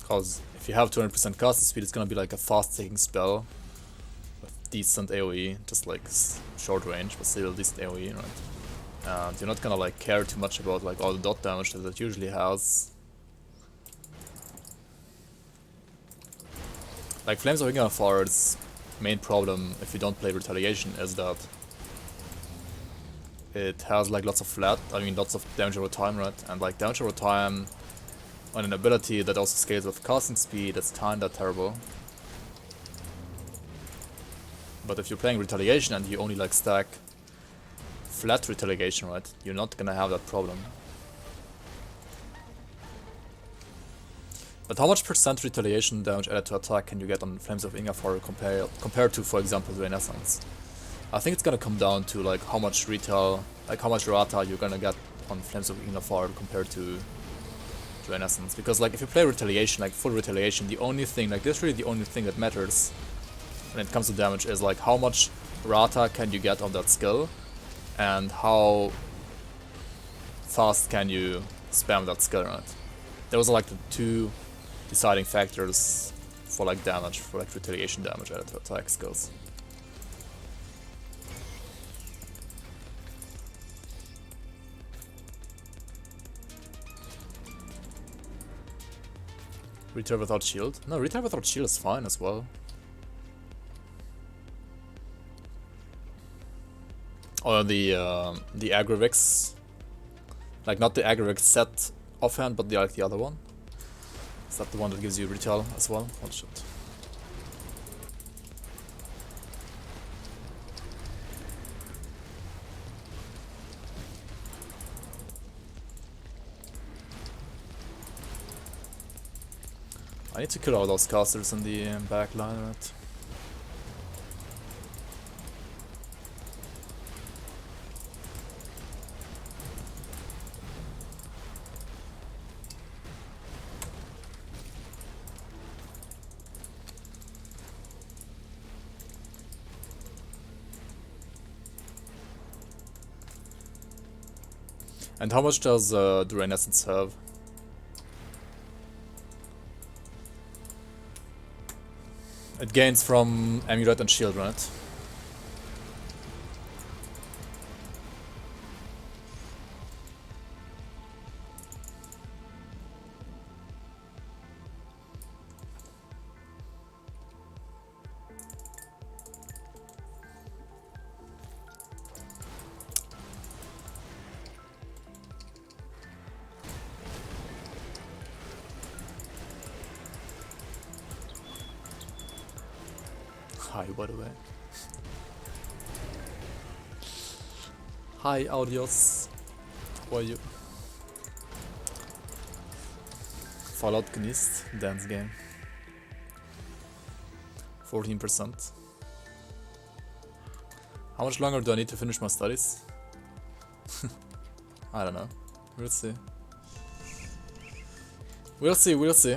Because if you have 200% casting speed, it's gonna be like a fast-taking spell with decent AoE, just like short range, but still decent AoE, right? And you're not gonna like care too much about like all the dot damage that it usually has. Like Flames of Ignifar's main problem if you don't play Retaliation is that it has like lots of flat, I mean lots of damage over time, right? And like damage over time on an ability that also scales with casting speed, it's kinda terrible. But if you're playing retaliation and you only like stack flat retaliation, right, you're not gonna have that problem. But how much percent retaliation damage added to attack can you get on Flames of Ingafar compared to, for example, Renaissance? I think it's gonna come down to like how much retail, like how much rata you're gonna get on Flames of Ingafar compared to Renaissance. Because like if you play retaliation, like full retaliation, the only thing, like literally the only thing that matters when it comes to damage is like how much rata can you get on that skill and how fast can you spam that skill, right? Those are like the two deciding factors for like damage, for like retaliation damage added to attack skills. Return without shield? No, return without shield is fine as well. Or the Agrivix, like not the Agrivix set offhand, but the other one. Is that the one that gives you retail as well? Oh shit. I need to kill all those casters in the back line, right? And how much does the Renaissance have? It gains from Amulet and Shield, right? Hi, by the way. Hi, Audios. How are you? Fallout genießt. Dance game. 14%. How much longer do I need to finish my studies? I don't know. We'll see. We'll see, we'll see.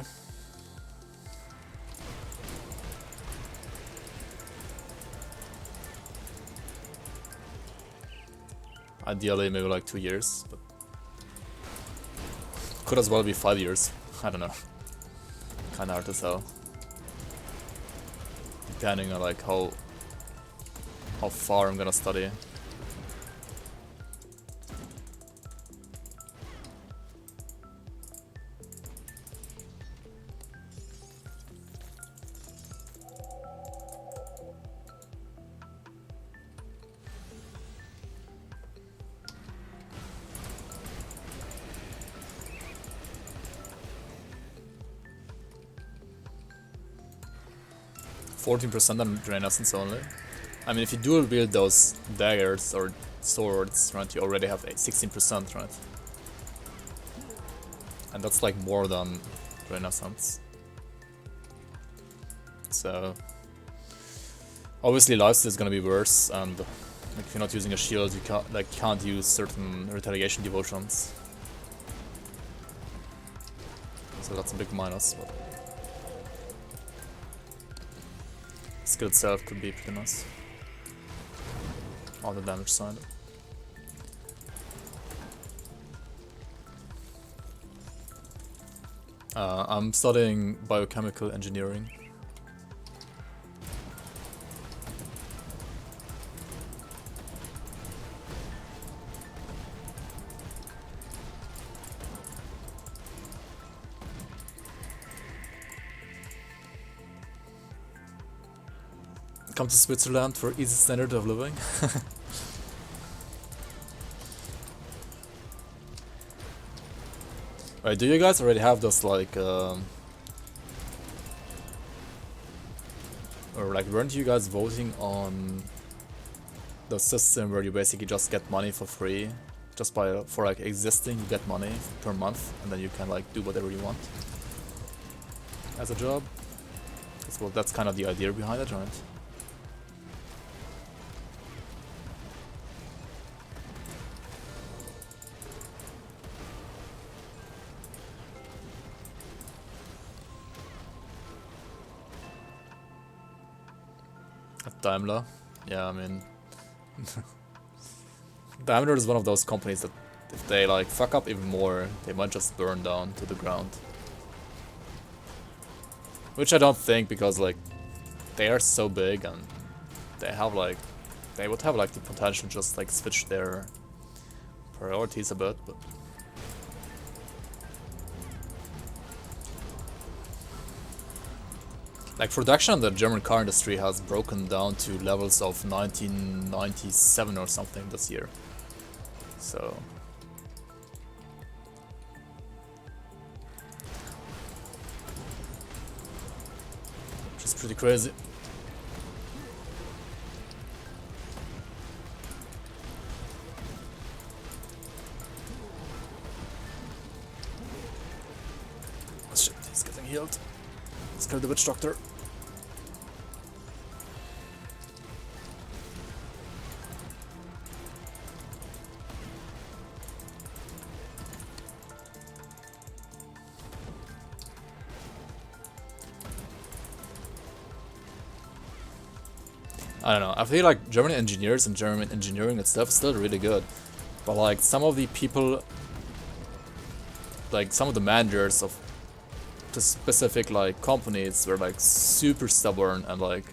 Ideally, maybe like 2 years, but could as well be 5 years. I don't know. Kinda hard to tell. Depending on like how far I'm gonna study. %, on Renaissance only. I mean, if you dual wield those daggers or swords, right, you already have 16%, right? And that's like more than Renaissance. So obviously lifesteal is gonna be worse, and like, if you're not using a shield, you can't use certain retaliation devotions. So that's a big minus. But skill itself could be pretty nice on the damage side. I'm studying biochemical engineering. Come to Switzerland for easy standard of living. Right, do you guys already have this like or like weren't you guys voting on the system where you basically just get money for free just by for like existing you get money per month and then you can like do whatever you want as a job? That's kind of the idea behind it, right? At Daimler? Yeah, I mean Daimler is one of those companies that if they like fuck up even more, they might just burn down to the ground. Which I don't think, because like they are so big and they have like they would have like the potential to just like switch their priorities a bit, but like production in the German car industry has broken down to levels of 1997 or something this year. So which is pretty crazy. Oh shit, he's getting healed. Let's kill the witch doctor. I don't know, I feel like German engineers and German engineering and stuff is still really good. But like some of the people, like some of the managers of the specific like companies were like super stubborn and like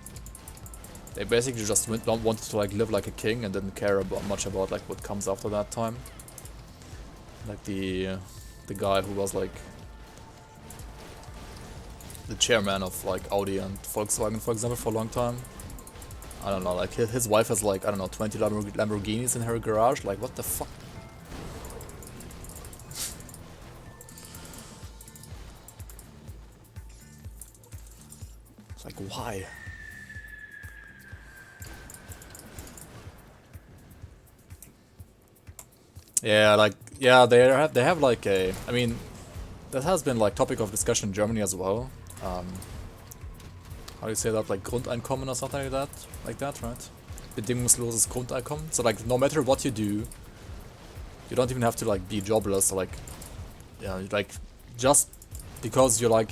they basically just wanted to like live like a king and didn't care much about like what comes after that time. Like the guy who was like the chairman of like Audi and Volkswagen, for example, for a long time. I don't know, like his wife has like, I don't know, 20 Lamborghinis in her garage, like what the fuck? It's like, why? Yeah, like, yeah, they have like a, I mean, that has been like topic of discussion in Germany as well. How do you say that, like Grundeinkommen or something like that, right? Bedingungsloses Grundeinkommen. So like, no matter what you do, you don't even have to like be jobless or like, yeah, like just because you're like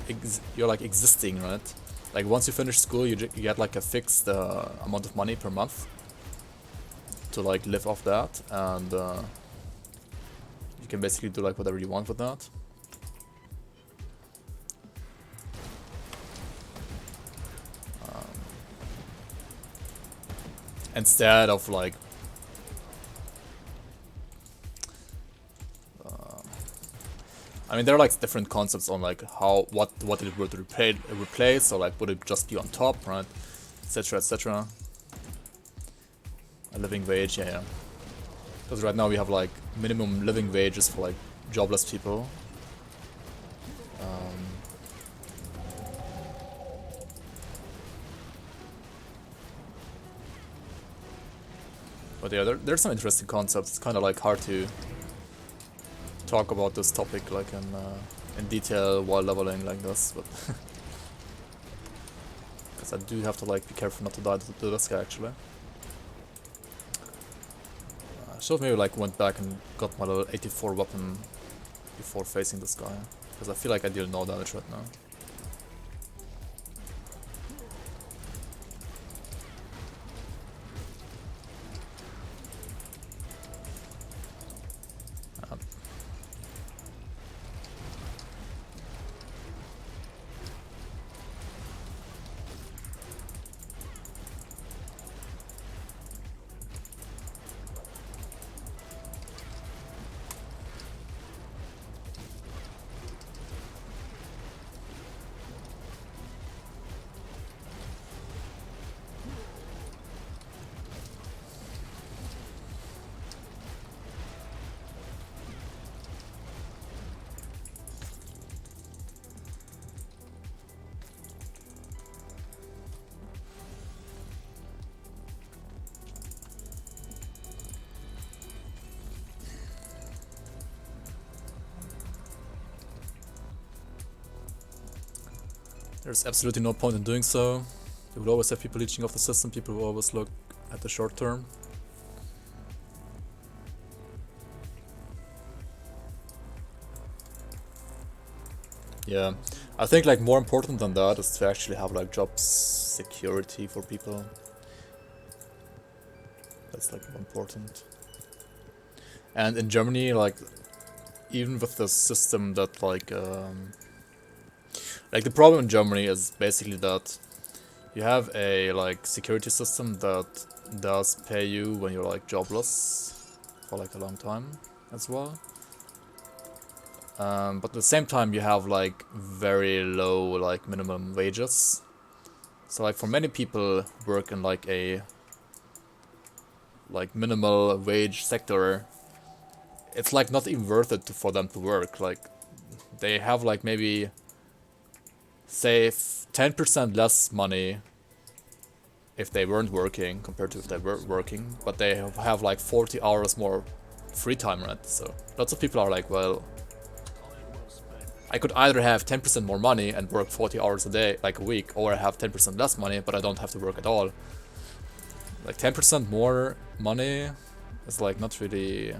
existing, right? Like once you finish school, you get like a fixed amount of money per month to like live off that, and you can basically do like whatever you want with that. Instead of like I mean, there are like different concepts on like how what it would replace, or like would it just be on top, right, etc, etc. A living wage, yeah. Because right now we have like minimum living wages for like jobless people. But yeah, there's some interesting concepts. It's kind of like hard to talk about this topic like in detail while leveling like this, but because I do have to like be careful not to die to this guy actually. I should have maybe like went back and got my little 84 weapon before facing this guy, because I feel like I deal no damage right now. There's absolutely no point in doing so. You will always have people leeching off the system, people will always look at the short term. Yeah, I think like more important than that is to actually have like job security for people. That's like more important. And in Germany, like even with the system that like the problem in Germany is basically that you have a like security system that does pay you when you're like jobless for like a long time as well. But at the same time you have like very low like minimum wages. So like for many people who work in like a like minimal wage sector, it's like not even worth it for them to work. Like they have like maybe say 10% less money if they weren't working compared to if they were working, but they have like 40 hours more free time, right? So lots of people are like, well, I could either have 10% more money and work 40 hours a day, like a week, or I have 10% less money, but I don't have to work at all. Like 10% more money is like not really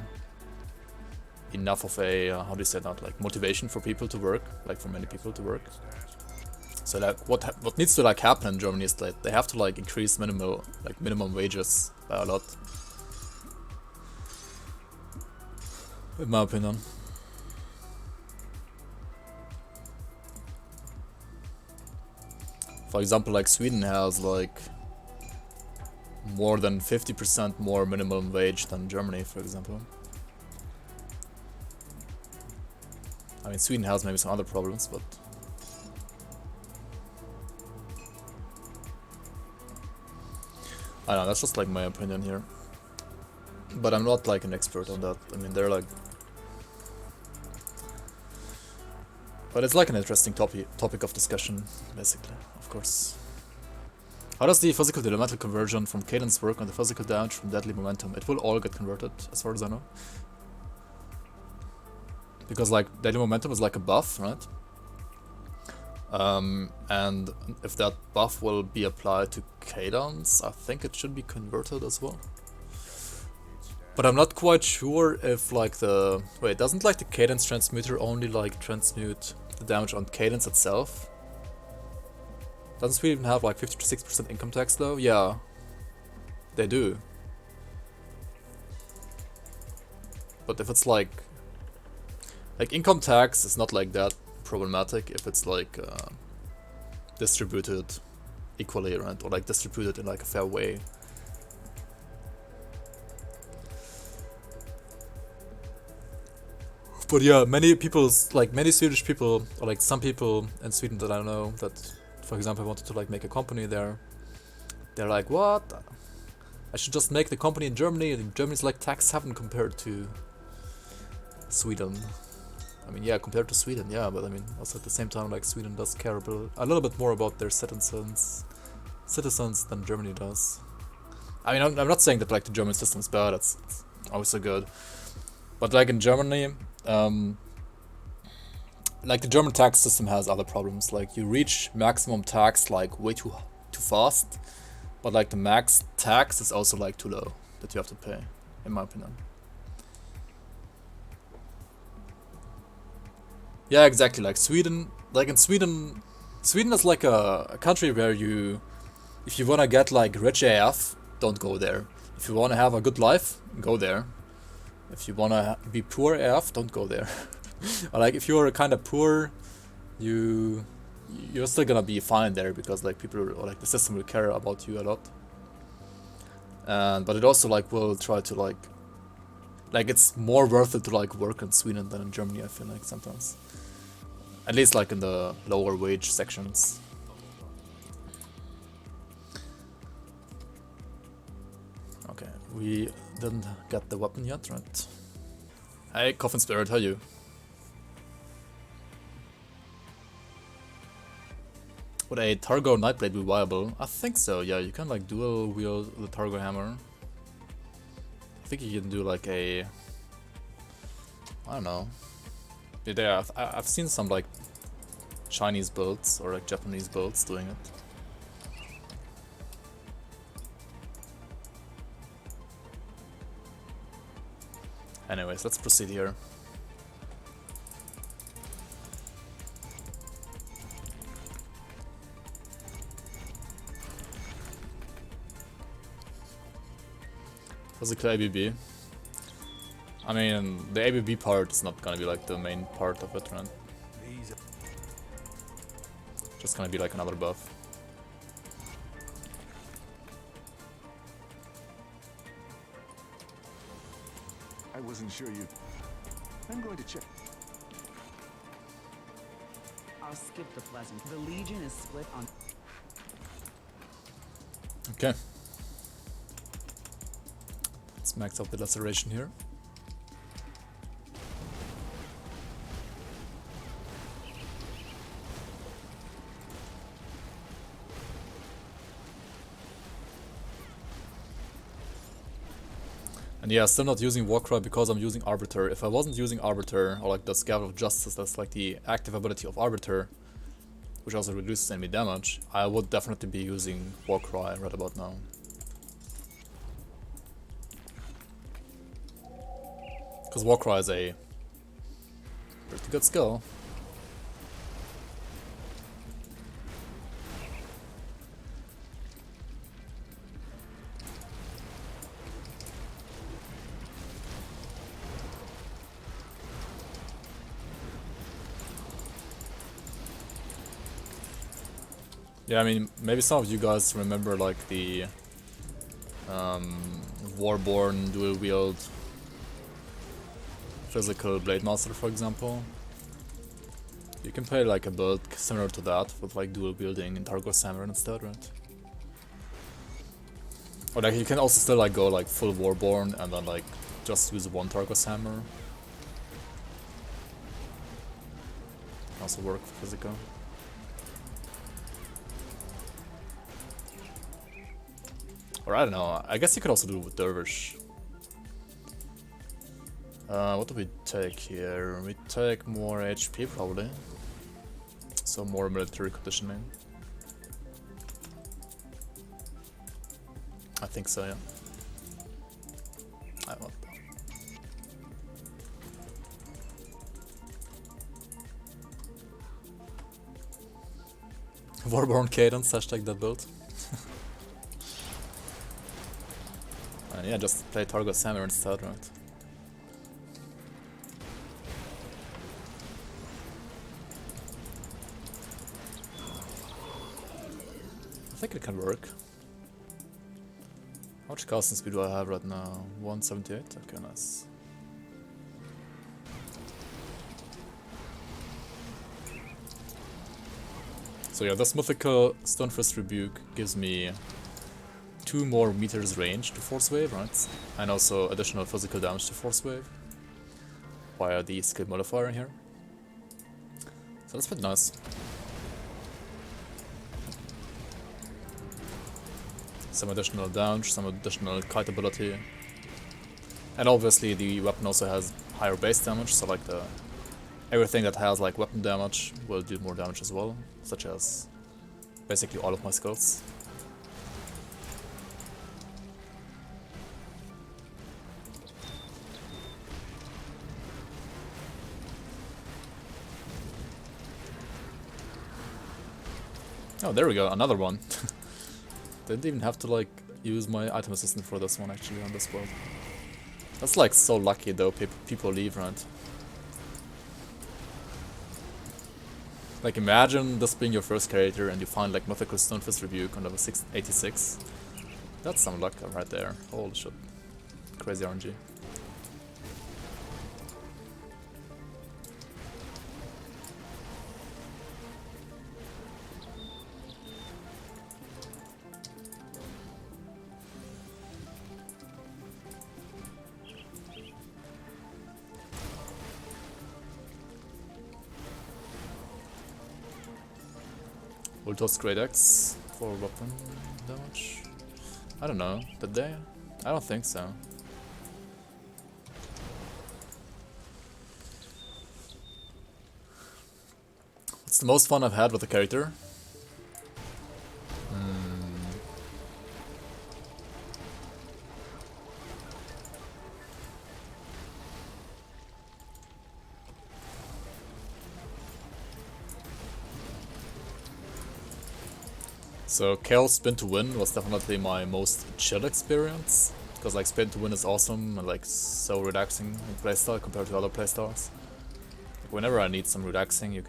enough of a, how do you say that, like motivation for people to work, like for many people to work. So like what needs to like happen in Germany is that they have to like increase minimum wages by a lot, in my opinion. For example, like Sweden has like more than 50% more minimum wage than Germany, for example. I mean, Sweden has maybe some other problems, but I don't know, that's just like my opinion here. But I'm not like an expert on that. I mean, they're like... But it's like an interesting topic of discussion, basically, of course. How does the physical to elemental conversion from cadence work on the physical damage from deadly momentum? It will all get converted, as far as I know. Because like deadly momentum is like a buff, right? And if that buff will be applied to cadence, I think it should be converted as well. But I'm not quite sure if like the... Wait, doesn't like the cadence transmuter only like transmute the damage on cadence itself? Doesn't Sweden even have like 56% income tax though? Yeah, they do. But if it's like income tax is not like that problematic if it's like distributed equally, right? Or like distributed in like a fair way. But yeah, many Swedish people, or like some people in Sweden that I know that, for example, wanted to like make a company there. They're like, what? I should just make the company in Germany. Germany's like tax heaven compared to Sweden. I mean, yeah, compared to Sweden, yeah, but I mean, also at the same time, like Sweden does care a little bit more about their citizens than Germany does. I mean, I'm not saying that like the German system is bad. It's obviously good, but like in Germany, like the German tax system has other problems. Like you reach maximum tax like way too fast, but like the max tax is also like too low that you have to pay, in my opinion. Yeah, exactly. Like Sweden, like in Sweden is like a country where you, if you wanna get like rich AF, don't go there. If you wanna have a good life, go there. If you wanna be poor AF, don't go there. Or like if you're kind of poor, you're still gonna be fine there because like people or like the system will care about you a lot. But it also like will try to like it's more worth it to like work in Sweden than in Germany, I feel like sometimes. At least like in the lower wage sections. Okay, we didn't get the weapon yet, right? Hey, Coffin Spirit, how are you? Would a Targo Nightblade be viable? I think so, yeah, you can like dual wield the Targo Hammer. I think you can do like a... I don't know. Yeah, I've seen some like Chinese builds or like Japanese builds doing it. Anyways, let's proceed here. Physical ABB. I mean, the ABB part is not gonna be like the main part of it, right? Just gonna be like another buff. I wasn't sure you... I'm going to check. I'll skip the pleasant. The Legion is split on... Okay. Let's max out the laceration here. And yeah, still not using Warcry because I'm using Arbiter. If I wasn't using Arbiter, or like the Scabbard of Justice, that's like the active ability of Arbiter, which also reduces enemy damage, I would definitely be using Warcry right about now. Because Warcry is a pretty good skill. Yeah, I mean, maybe some of you guys remember like the Warborn dual wield physical Blade Master, for example. You can play like a build similar to that with like dual wielding in Targos Hammer instead, right? Or like you can also still like go like full Warborn and then like just use one Targos Hammer. Can also work for physical. Or I don't know, I guess you could also do it with Dervish. What do we take here? We take more HP probably. So more military conditioning. I think so, yeah. I want that. Warborn Cadence, hashtag that build. And yeah, just play Targos Hammer instead, right? I think it can work. How much casting speed do I have right now? 178? Okay, nice. So yeah, this mythical Stonefist Rebuke gives me 2 more meters range to Forcewave, right? And also additional physical damage to Forcewave via the skill modifier here. So that's pretty nice. Some additional damage, some additional kite ability. And obviously the weapon also has higher base damage, so like everything that has like weapon damage will do more damage as well, such as basically all of my skills. Oh, there we go, another one. Didn't even have to like use my item assistant for this one actually on this build. That's like so lucky though, people leave, right? Like imagine this being your first character and you find like Mythical Stonefist Rebuke on level 86. That's some luck right there. Holy shit. Crazy RNG. Will toss Great Axe for weapon damage? I don't know, did they? I don't think so. It's the most fun I've had with the character. So Chaos Spin to Win was definitely my most chill experience, because like Spin to Win is awesome and like so relaxing in playstyle compared to other playstyles. Like, whenever I need some relaxing,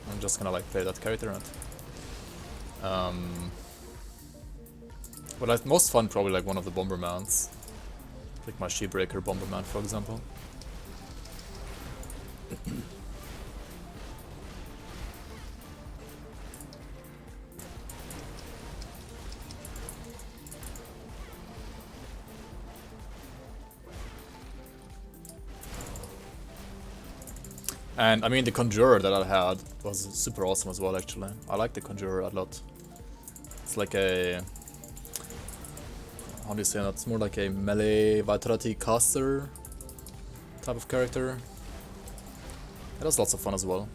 I'm just gonna like play that character. And but like most fun probably like one of the Bombermans, like my Shebreaker Bomberman for example. And I mean, the Conjurer that I had was super awesome as well, actually. I like the Conjurer a lot. It's like a... how do you say that? It's more like a melee Vitality caster type of character. It has lots of fun as well.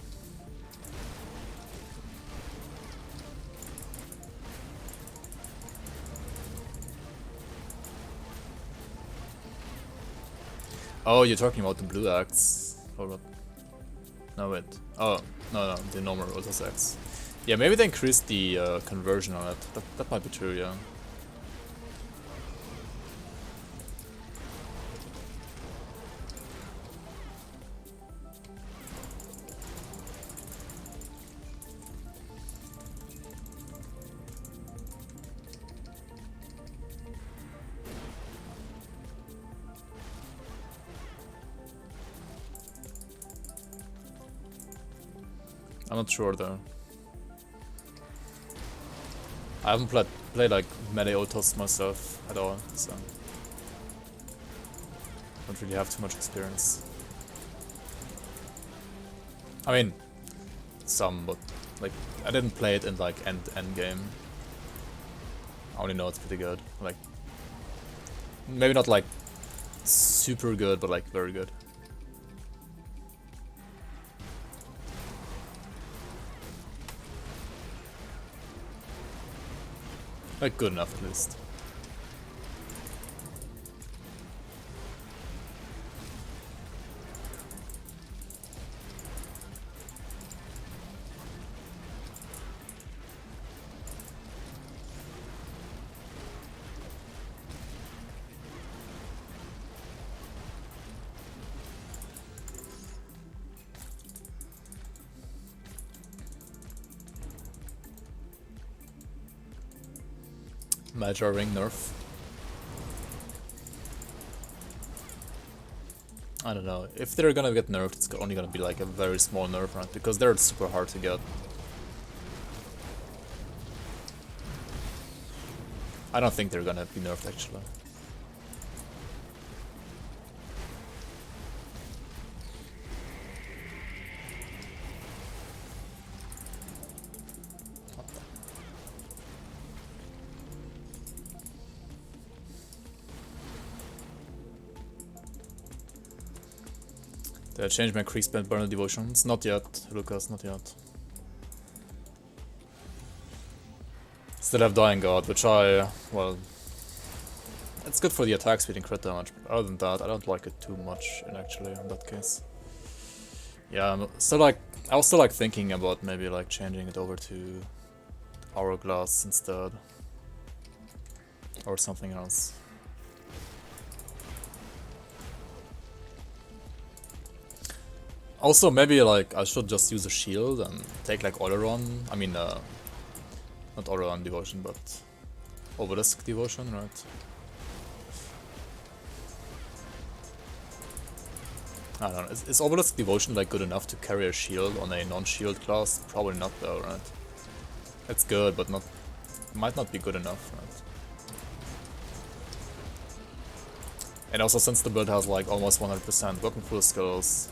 Oh, you're talking about the blue axe. Forgot. No, wait. Oh, no, the normal Ultus Axe. Yeah, maybe they increased the conversion on it. That might be true, yeah. I'm not sure though. I haven't played like melee autos myself at all, so don't really have too much experience. I mean, some, but like I didn't play it in like Endgame. I only know it's pretty good. Like maybe not like super good, but like very good. Like, good enough at least. Major Ring nerf. I don't know. If they're gonna get nerfed, it's only gonna be like a very small nerf, right? Because they're super hard to get. I don't think they're gonna be nerfed actually. Did I change my creek spent burner devotions? Not yet, Lucas, not yet. Still have Dying God, which well... it's good for the attack speed and crit damage, but other than that, I don't like it too much, actually, in that case. Yeah, I'm still like... I was still like thinking about maybe like changing it over to Hourglass instead. Or something else. Also, maybe like I should just use a shield and take like Oleron. I mean, not Oleron devotion, but Obelisk devotion, right? I don't know. Is Obelisk devotion like good enough to carry a shield on a non-shield class? Probably not, though, right? It's good, but not might not be good enough, right? And also, since the build has like almost 100% weapon pool skills.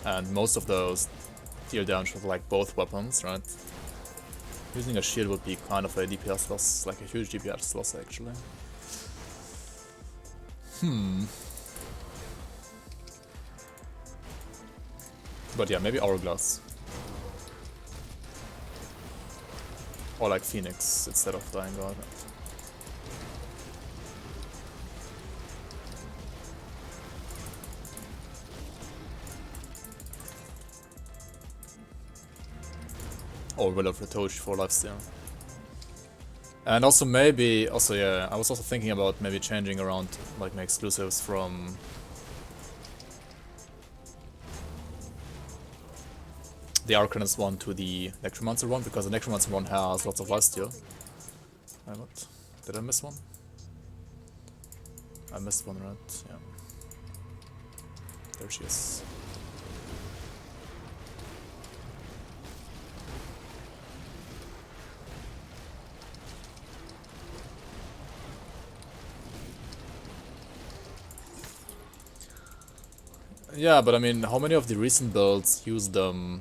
And most of those deal damage with like both weapons, right? Using a shield would be kind of a DPS loss, like a huge DPS loss actually. But yeah, maybe Hourglass. Or like Phoenix instead of Dying God. Or Will of Retosh for lifesteal. And also maybe, also yeah, I was also thinking about maybe changing around like my exclusives from the Arcanist one to the Necromancer one, because the Necromancer one has lots of lifesteal. What? Did I miss one? I missed one, right? Yeah. There she is. Yeah, but I mean, how many of the recent builds use them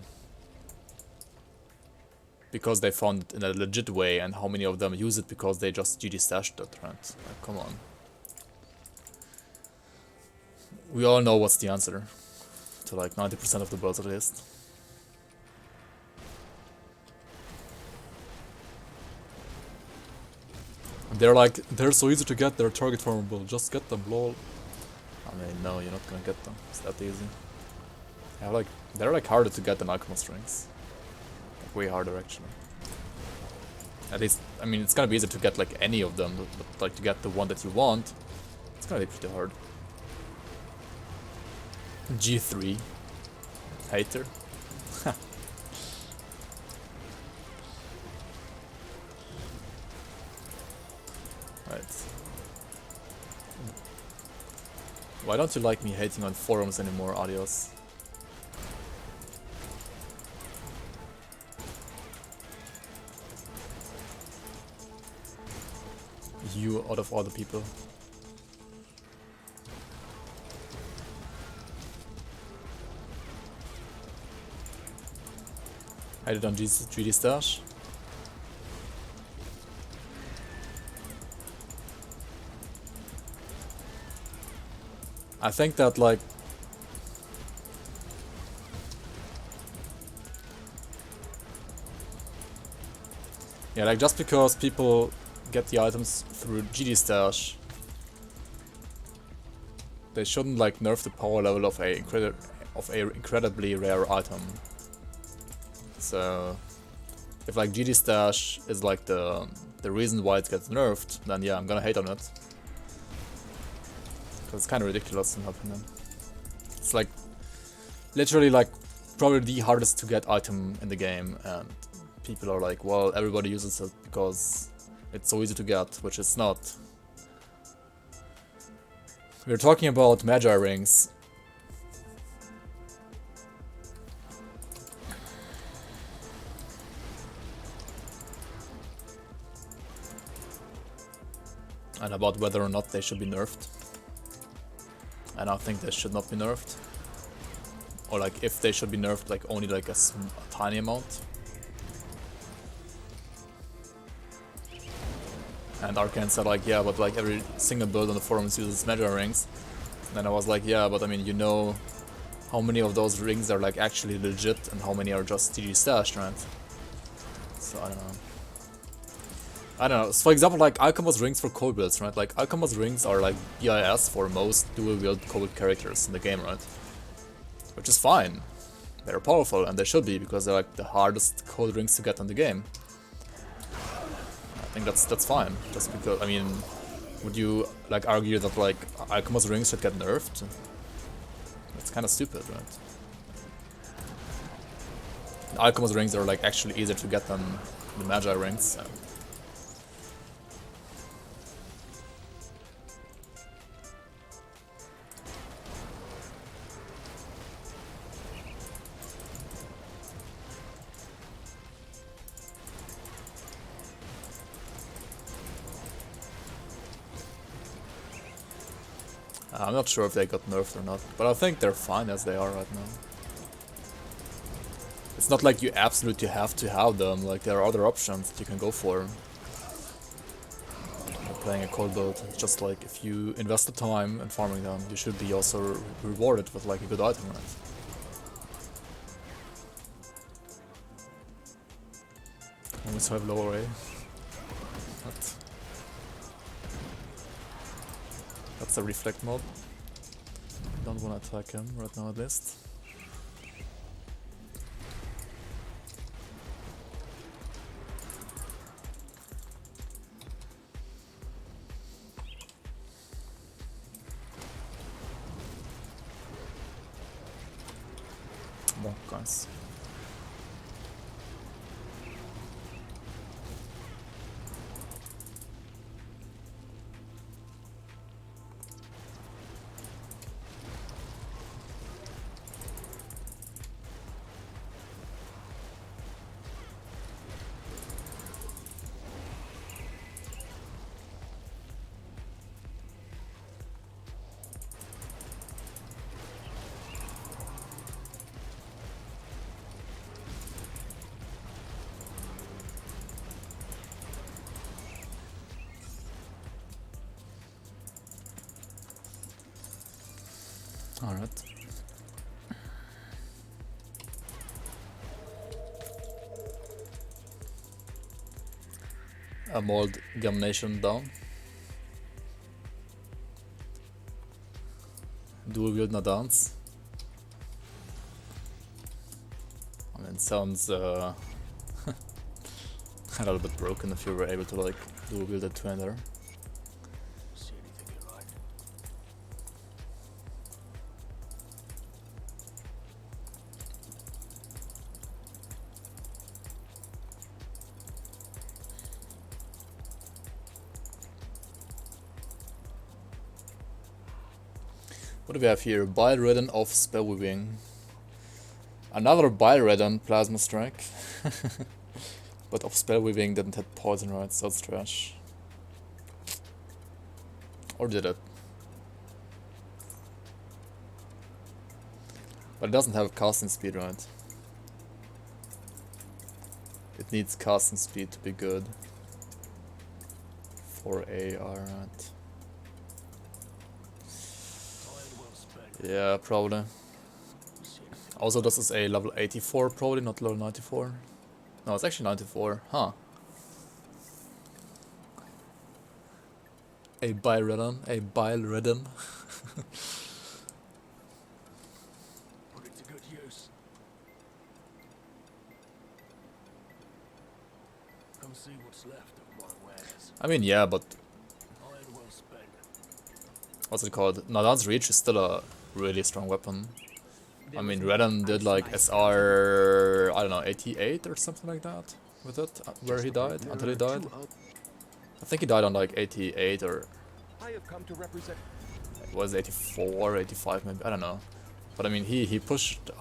because they found it in a legit way, and how many of them use it because they just GG stashed it, right? Like, come on. We all know what's the answer. To like 90% of the builds at least. They're like, they're so easy to get, they're target farmable, just get them, lol. I mean, no, you're not gonna get them. It's that easy. Yeah, like, they're like harder to get than Alchemist rings. Like, way harder actually. At least, I mean, it's gonna be easier to get like any of them, but like to get the one that you want, it's gonna be pretty hard. G3. Hater. Right. Why don't you like me hating on forums anymore, Adios? You out of all the people. I did on 3D Stash. I think that like yeah, like just because people get the items through GD Stash, they shouldn't like nerf the power level of a incredibly rare item. So if like GD Stash is like the reason why it gets nerfed, then yeah, I'm gonna hate on it. Because it's kind of ridiculous in my opinion. It's like literally like probably the hardest to get item in the game, and people are like, well, everybody uses it because it's so easy to get, which it's not. We're talking about Magi rings. And about whether or not they should be nerfed. And I think they should not be nerfed. Or like if they should be nerfed, like only like a tiny amount. And Arcanist said like, yeah, but like every single build on the forums uses Magi rings. And I was like, yeah, but I mean, you know how many of those rings are like actually legit and how many are just TG stashed, right? So I don't know. I don't know. So for example, like Alchemist rings for cold builds, right? Like Alchemist rings are like BIS for most dual wield cold characters in the game, right? Which is fine. They're powerful and they should be because they're like the hardest cold rings to get in the game. I think that's fine. Just because, I mean, would you like argue that like Alchemist rings should get nerfed? That's kind of stupid, right? Alchemist rings are like actually easier to get than the Magi rings. So. I'm not sure if they got nerfed or not, but I think they're fine as they are right now. It's not like you absolutely have to have them, like there are other options that you can go for. Playing a cold build, it's just like if you invest the time in farming them, you should be also rewarded with like a good item, right? Almost have lower A. But that's a reflect mob. Don't wanna attack him right now at least. Bonk, guys. Alright. A mold Gamnation down. Dual wield Nadans. I mean, it sounds a little bit broken if you were able to like dual wield a twin there. See anything you like? What do we have here? Bile-ridden of Spellweaving. Another Bile-ridden Plasma Strike. But of Spellweaving didn't hit Poison, right? So it's trash. Or did it? But it doesn't have casting speed, right? It needs casting speed to be good. For AR, right? Yeah, probably. Also, this is a level 84 probably, not level 94. No, it's actually 94. Huh. A bile-ridden. A bile-ridden. Put it to good use. Come see what's left of my wares. I mean, yeah, but Iron well spent. what's it called? Nadan's Reach is still a really strong weapon. I mean, Redden did like SR, I don't know, 88 or something like that with it, where he died, until he died. I think he died on like 88 or I have come to represent. it was 84, 85 maybe, I don't know. But I mean, he pushed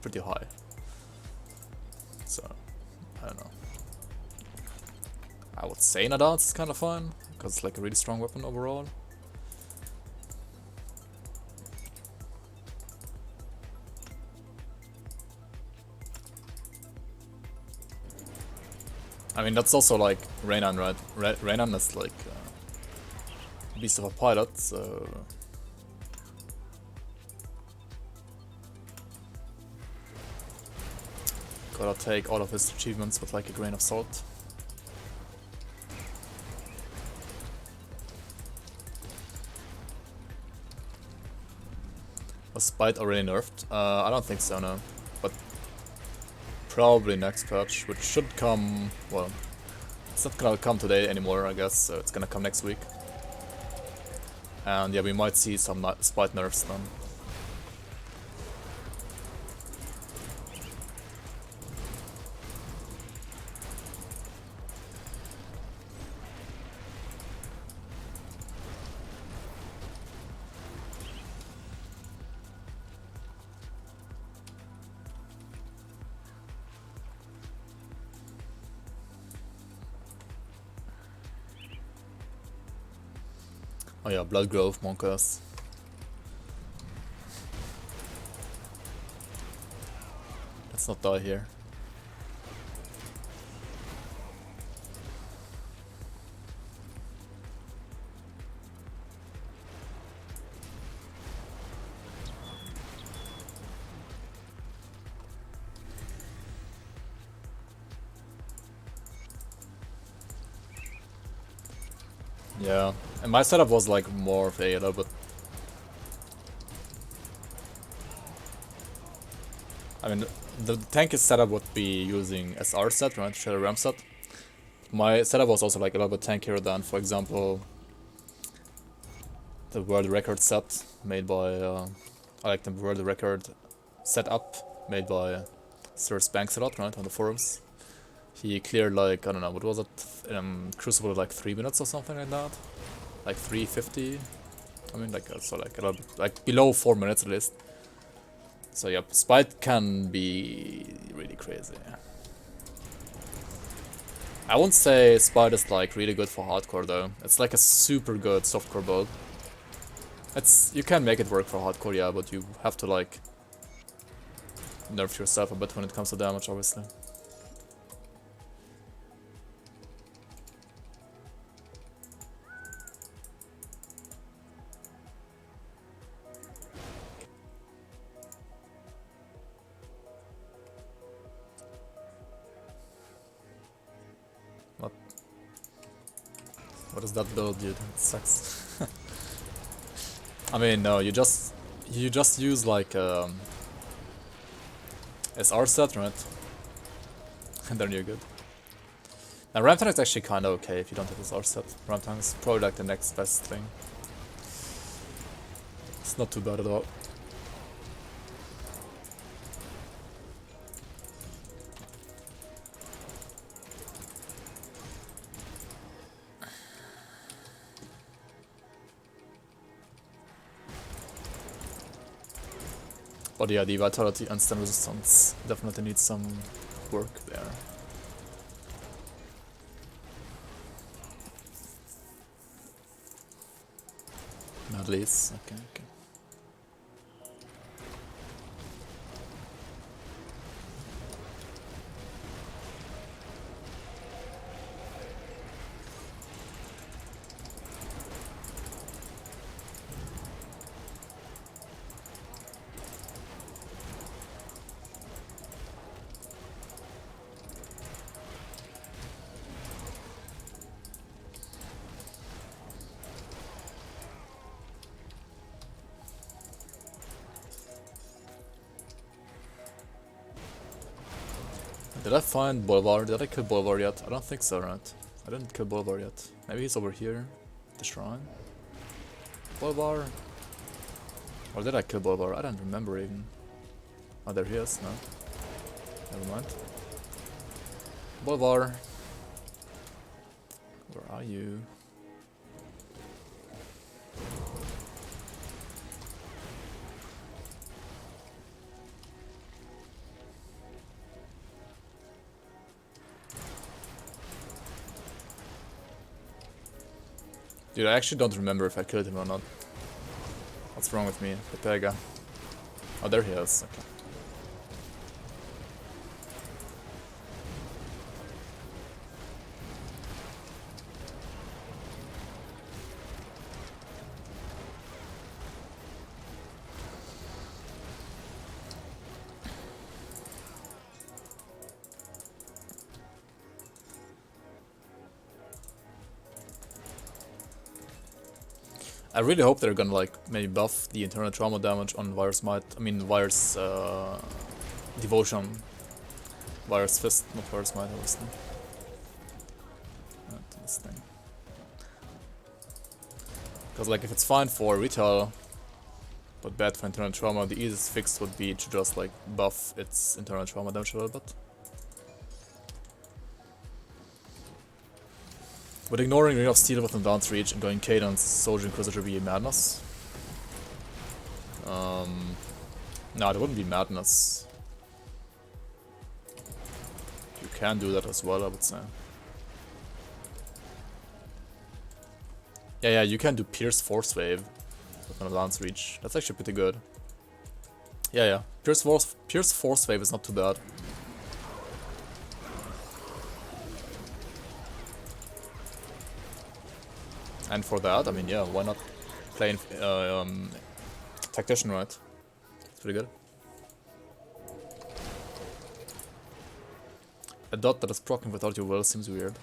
pretty high. So, I don't know. I would say Nadan's is kind of fun, because it's like a really strong weapon overall. I mean, that's also like Reynan, right? Reynan is like beast of a pilot, so gotta take all of his achievements with like a grain of salt. Was Spite already nerfed? I don't think so, no. But probably next patch, which should come, well, it's not gonna come today anymore, I guess, so it's gonna come next week. And yeah, we might see some Spite nerfs then. Oh yeah, Blood Grove, Monkas. Let's not die here. Yeah, and my setup was like more of a little bit. I mean, the tank is setup would be using SR set, right? Shadow Ram set. My setup was also like a little bit tankier than, for example, the world record set made by, I like the world record setup made by Sir Spanks-a-lot, right, on the forums. He cleared like, I don't know, what was it, Crucible like 3 minutes or something like that? Like 350? I mean, like, so like a little bit, like below 4 minutes at least. So yeah, Spite can be really crazy. I won't say Spite is like really good for hardcore though. It's like a super good softcore build. You can make it work for hardcore, yeah, but you have to like nerf yourself a bit when it comes to damage, obviously. What is that build, dude? It sucks. I mean, no, you just use like SR set, right? And then you're good. Now Ramtang is actually kind of okay if you don't have SR set. Ramtang is probably like the next best thing. It's not too bad at all. But yeah, the vitality and stun resistance definitely needs some work there. At least, okay. Did I find Bolvar? Did I kill Bolvar yet? I don't think so, right? I didn't kill Bolvar yet. Maybe he's over here, at the shrine. Bolvar? Or did I kill Bolvar? I don't remember even. Oh, there he is, no. Never mind. Bolvar. Where are you? Dude, I actually don't remember if I killed him or not. What's wrong with me? Pepega. Oh, there he is. Okay. I really hope they're gonna like maybe buff the internal trauma damage on Virus Might. I mean Virus Devotion. Virus Fist, not Virus Might, obviously. Not this thing. Because like if it's fine for retail, but bad for internal trauma, the easiest fix would be to just like buff its internal trauma damage a little bit. But ignoring Ring of Steel with Dawn's Reach and going Cadence, Soldier Inquisitor would be madness. No, it wouldn't be madness. You can do that as well, I would say. Yeah, you can do Pierce Forcewave with an Dawn's Reach. That's actually pretty good. Yeah. Pierce Forcewave is not too bad. And for that, I mean, yeah, why not play Tactician, right? It's pretty good. A dot that is proccing without your will seems weird.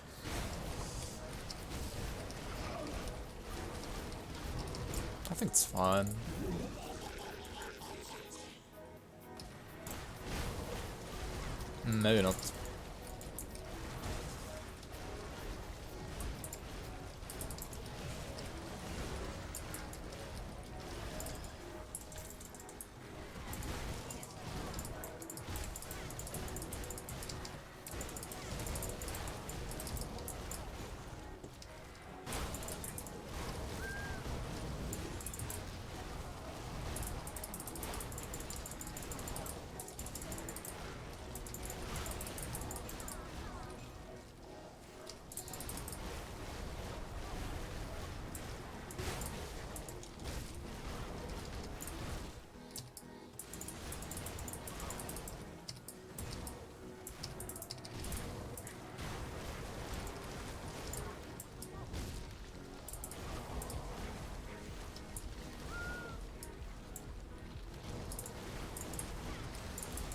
think it's fine. Maybe not.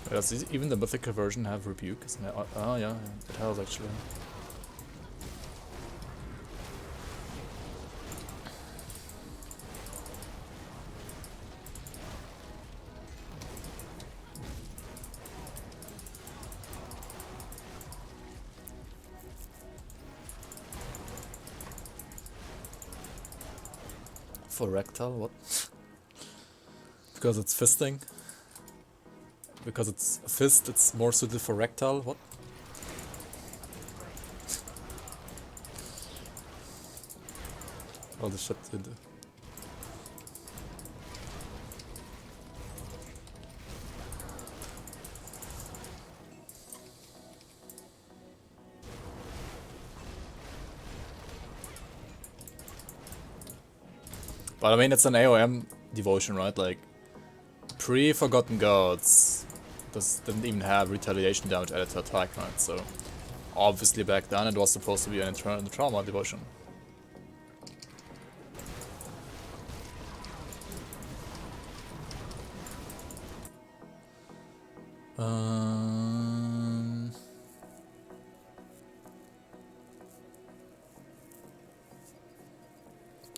Does even the mythical version have rebuke? Isn't it? Oh yeah, it has actually. For rectal, what? Because it's fisting? Because it's a fist, it's more suited for rectal, what? All the shit you do. But I mean, it's an AOM devotion, right? Like, pre-Forgotten Gods didn't even have retaliation damage added to attack, right? So, obviously back then it was supposed to be an internal trauma devotion.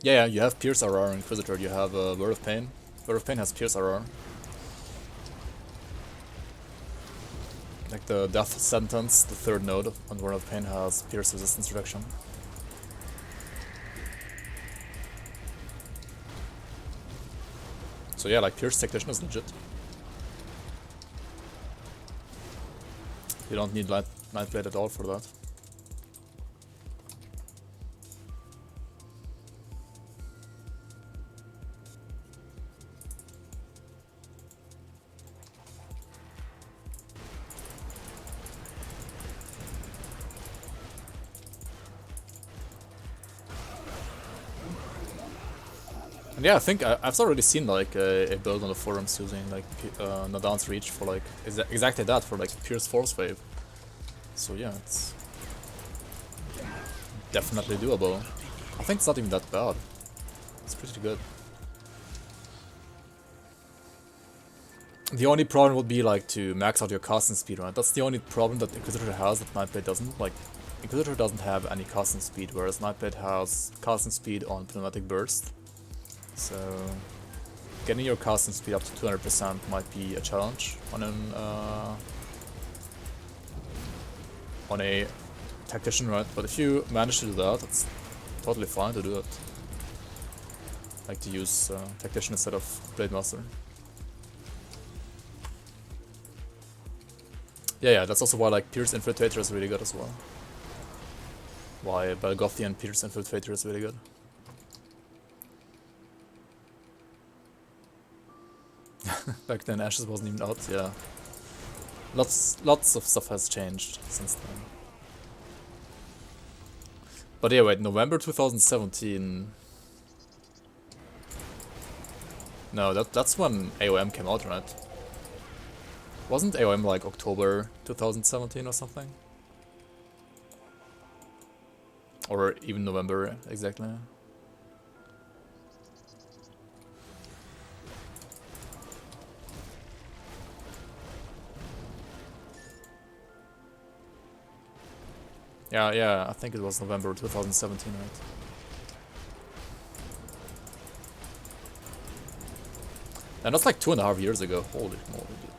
Yeah, you have Pierce RR Inquisitor, you have Word of Pain. Word of Pain has Pierce RR. Like the Death Sentence, the third node on Word of Pain has Pierce Resistance Reduction. So yeah, like Pierce Tactician is legit. You don't need Nightblade at all for that. And yeah, I think I've already seen like a build on the forums using like Nadan's Reach for like exactly that, for like Pierce Forcewave. So yeah, it's definitely doable. I think it's not even that bad. It's pretty good. The only problem would be like to max out your casting speed, right? That's the only problem that Inquisitor has that Nightblade doesn't. Like, Inquisitor doesn't have any casting speed, whereas Nightblade has casting speed on Pneumatic Burst. So, getting your casting speed up to 200% might be a challenge on a Tactician, right? But if you manage to do that, it's totally fine to do it. Like to use Tactician instead of Blade Master. Yeah, that's also why like Pierce Infiltrator is really good as well. Why Belgothian Pierce Infiltrator is really good. Back then Ashes wasn't even out, yeah. Lots of stuff has changed since then. But yeah, wait, November 2017. No, that's when AOM came out, right? Wasn't AOM like October 2017 or something? Or even November, exactly. Yeah, I think it was November 2017, right? And that's like 2.5 years ago. Holy moly, dude.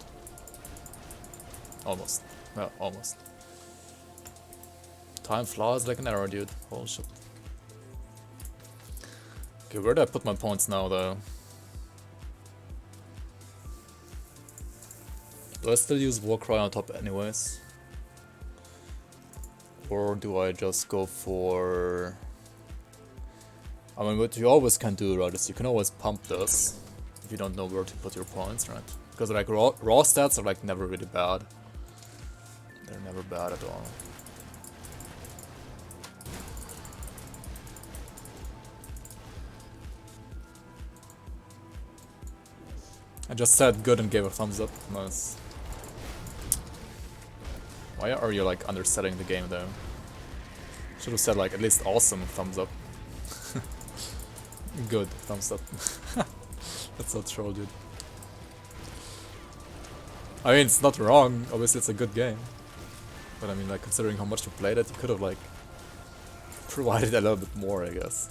Almost. Yeah, almost. Time flies like an arrow, dude. Holy shit. Okay, where do I put my points now, though? Do I still use Warcry on top anyways? Or do I just go for... I mean, what you always can do, right, is you can always pump this if you don't know where to put your points, right? Because like raw stats are like never really bad. They're never bad at all. I just said good and gave a thumbs up. Nice. Why are you like underselling the game though? Should have said like at least awesome thumbs up. Good thumbs up. That's not troll, dude. I mean, it's not wrong. Obviously, it's a good game. But I mean, like considering how much you played it, you could have like provided a little bit more, I guess.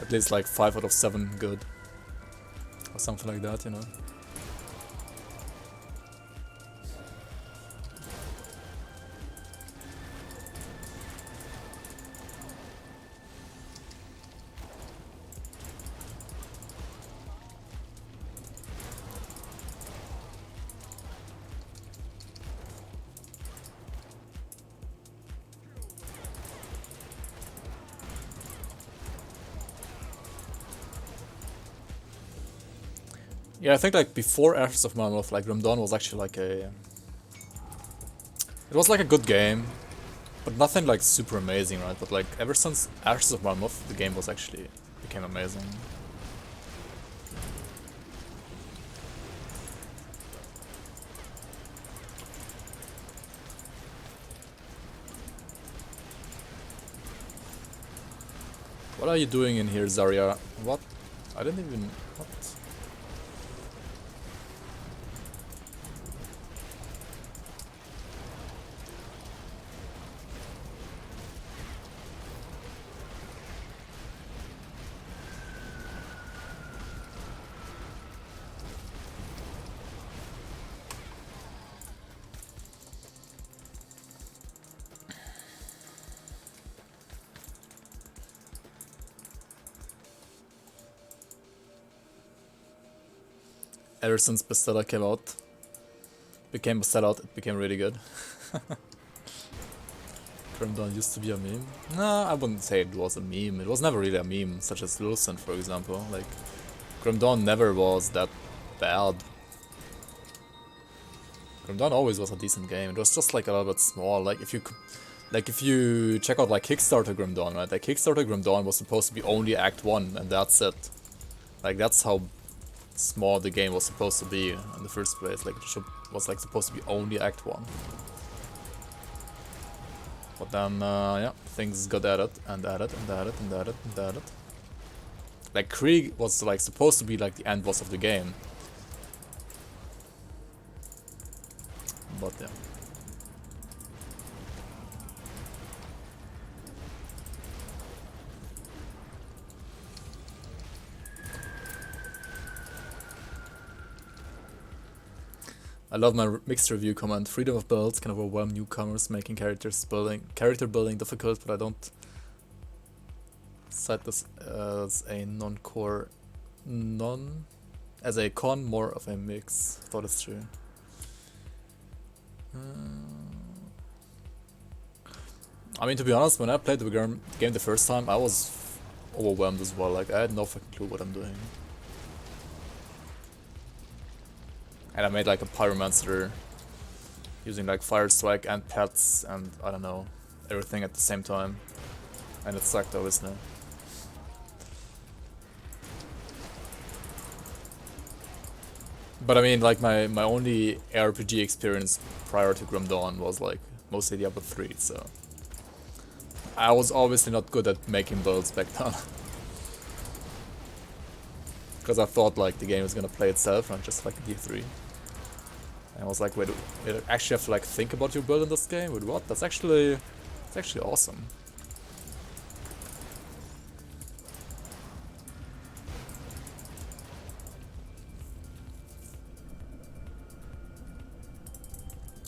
At least like 5 out of 7 good. Or something like that, you know. Yeah, I think like before Ashes of Mammoth, like Grim Dawn was actually like a... It was like a good game, but nothing like super amazing, right? But like ever since Ashes of Mammoth, the game was actually became amazing. What are you doing in here, Zarya? What? I didn't even... What? Ever since Bastilla came out, became a sellout, it became really good. Grim Dawn used to be a meme. No, I wouldn't say it was a meme. It was never really a meme, such as Lucent, for example. Like, Grim Dawn never was that bad. Grim Dawn always was a decent game. It was just like a little bit small. Like if you check out like Kickstarter Grim Dawn, right? Like Kickstarter Grim Dawn was supposed to be only Act 1, and that's it. Like that's how small the game was supposed to be in the first place. Like it was like supposed to be only Act 1. But then yeah, things got added and added and added and added and added. Like Krieg was like supposed to be like the end boss of the game. But yeah. I love my mixed review comment. Freedom of builds can overwhelm newcomers, making character building difficult, but I don't cite this as a as a con, more of a mix. I thought it's true. I mean, to be honest, when I played the game the first time, I was overwhelmed as well. Like, I had no fucking clue what I'm doing. And I made like a pyromancer using like fire strike and pets and I don't know, everything at the same time. And it sucked, obviously. But I mean, like my only RPG experience prior to Grim Dawn was like mostly Diablo 3, so I was obviously not good at making builds back then. Because I thought like the game was gonna play itself and just like D3. And I was like, wait, you actually have to like think about your build in this game? Wait, what? It's actually awesome.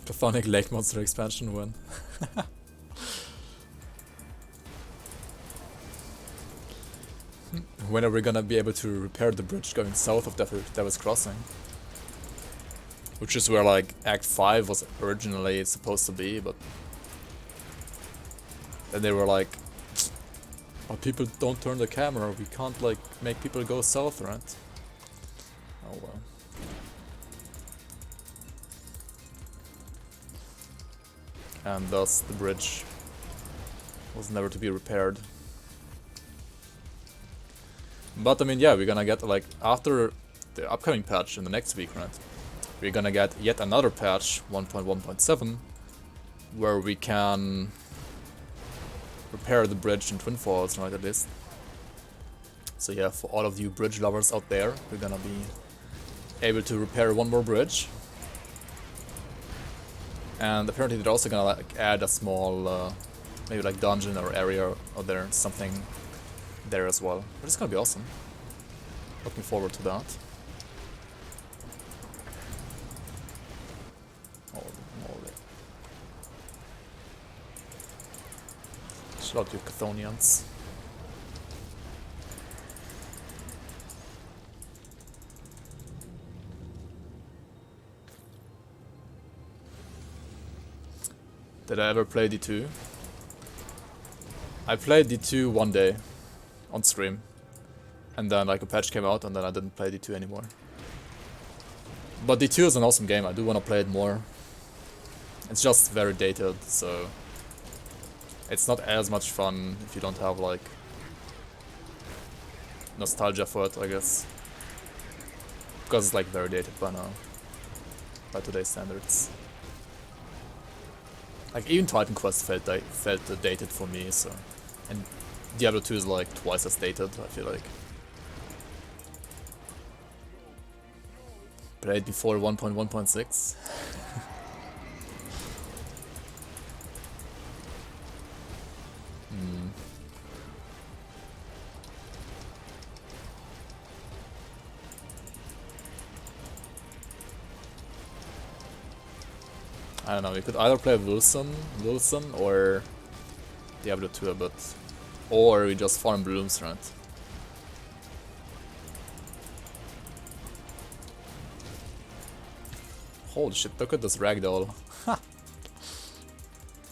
Chthonic Lake Monster expansion win. When are we gonna be able to repair the bridge going south of Devil's Crossing? Which is where like Act 5 was originally supposed to be, but then they were like, oh, people don't turn the camera, we can't like make people go south, right? Oh well. And thus the bridge was never to be repaired. But I mean, yeah, we're gonna get like after the upcoming patch in the next week, right? We're gonna get yet another patch, 1.1.7, where we can repair the bridge in Twin Falls, right, at least. So yeah, for all of you bridge lovers out there, we're gonna be able to repair one more bridge. And apparently they're also gonna like add a small, maybe like dungeon or area out there, something there as well. But it's gonna be awesome. Looking forward to that. Holy. Shout out to you Chthonians. Did I ever play D2? I played D2 one day on stream, and then like a patch came out and then I didn't play D2 anymore. But D2 is an awesome game, I do want to play it more. It's just very dated, so it's not as much fun if you don't have like nostalgia for it, I guess. Because it's like very dated by now, by today's standards. Like even Titan Quest felt dated for me, so, and Diablo 2 is like twice as dated, I feel like. Played before 1.1.6. I don't know, we could either play Wilson or Diablo 2 a bit. Or we just farm blooms, right? Holy shit, look at this ragdoll.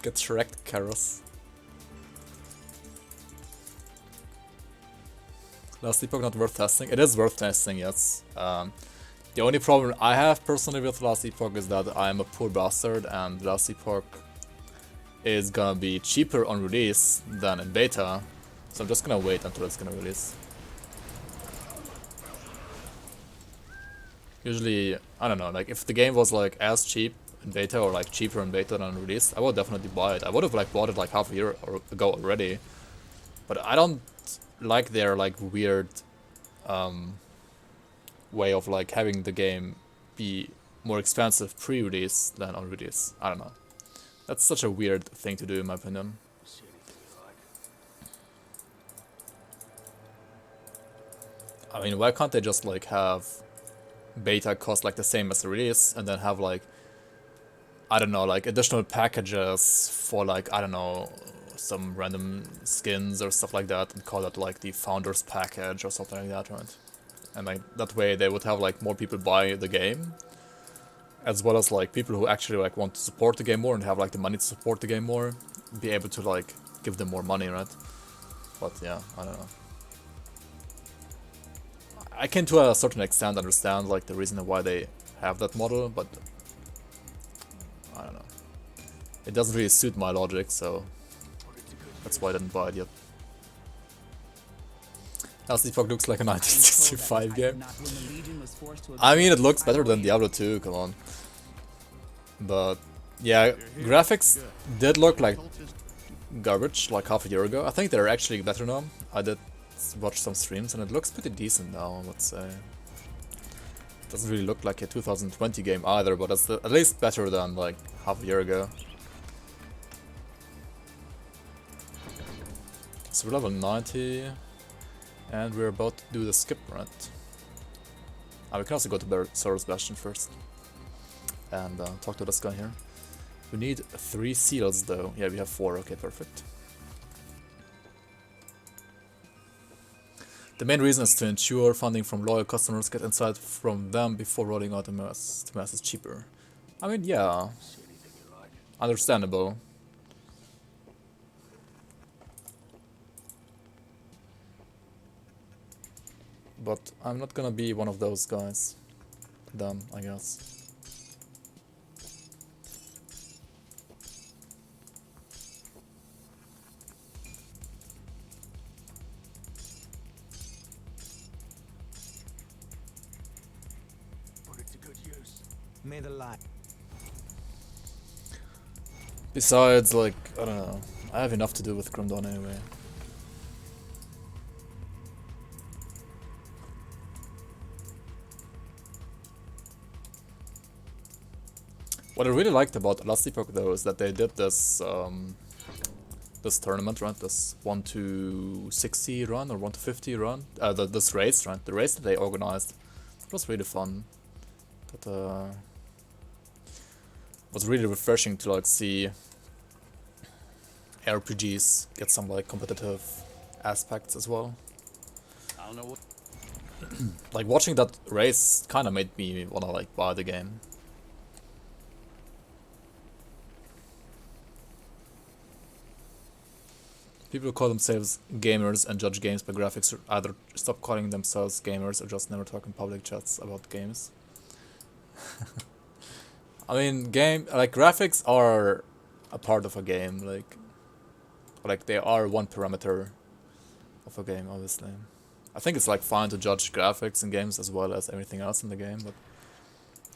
Get wrecked, Karos. Last Epoch not worth testing? It is worth testing, yes. The only problem I have personally with Last Epoch is that I am a poor bastard and Last Epoch is gonna be cheaper on release than in beta, so I'm just gonna wait until it's gonna release. Usually, I don't know, like if the game was like as cheap in beta or like cheaper in beta than release, I would definitely buy it. I would have like bought it like half a year ago already, but I don't like their like weird way of like having the game be more expensive pre-release than on release. I don't know. That's such a weird thing to do in my opinion. See anything you like? I mean, why can't they just like have beta cost like the same as the release and then have like, I don't know, like additional packages for like, I don't know, some random skins or stuff like that and call it like the founders package or something like that, right? And like that way they would have like more people buy the game, as well as like people who actually like want to support the game more and have like the money to support the game more, be able to like give them more money, right? But yeah, I don't know. I can to a certain extent understand like the reason why they have that model, but I don't know. It doesn't really suit my logic, so that's why I didn't buy it yet. Last Epoch looks like a 1965 game. I mean, it looks better than Diablo 2, come on. But yeah, graphics did look like garbage like half a year ago. I think they're actually better now. I did Let's watch some streams, and it looks pretty decent now, I would say. Doesn't really look like a 2020 game either, but it's at least better than like half a year ago. So we're level 90, and we're about to do the skip, right? We can also go to Soros Bastion first and talk to this guy here. We need 3 seals though. Yeah, we have 4. Okay, perfect. The main reason is to ensure funding from loyal customers, get insight from them before rolling out the mass. The mass is cheaper. I mean, yeah, See anything you like. understandable. But I'm not gonna be one of those guys. Then, I guess. Put it to good use. May the light. Besides, like, I don't know. I have enough to do with Grim Dawn anyway. What I really liked about Last Epoch though is that they did this this tournament, right? This 1 to 60 run or 1 to 50 run. This race, right? The race that they organized. It was really fun. That was really refreshing to like see RPGs get some like competitive aspects as well. I don't know what. Like watching that race kind of made me wanna like buy the game. People who call themselves gamers and judge games by graphics should either stop calling themselves gamers or just never talk in public chats about games. I mean, graphics are a part of a game, like they are one parameter of a game, obviously. I think it's like fine to judge graphics in games as well as everything else in the game, but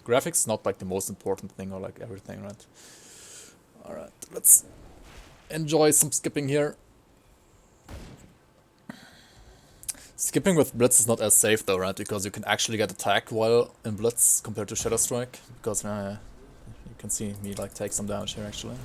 graphics not like the most important thing or like everything, right? Alright, let's enjoy some skipping here. Skipping with Blitz is not as safe though, right? Because you can actually get attacked while in Blitz compared to Shadow Strike. Because you can see me like take some damage here actually.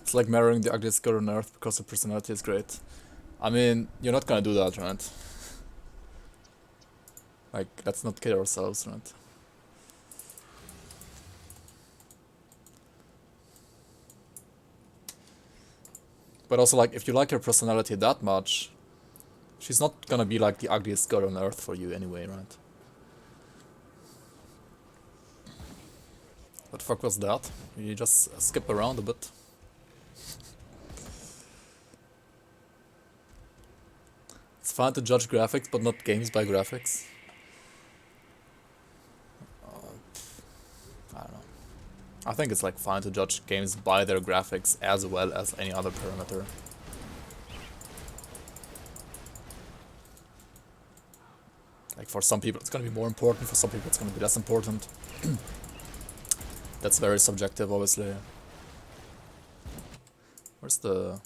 It's like marrying the ugliest girl on earth because her personality is great. I mean, you're not gonna do that, right? Like, let's not kid ourselves, right? But also, like, if you like her personality that much, she's not gonna be like the ugliest girl on earth for you anyway, right? What the fuck was that? You just skip around a bit. It's fine to judge graphics, but not games by graphics. I don't know. I think it's like fine to judge games by their graphics as well as any other parameter. Like for some people it's gonna be more important, for some people it's gonna be less important. That's very subjective, obviously. Where's the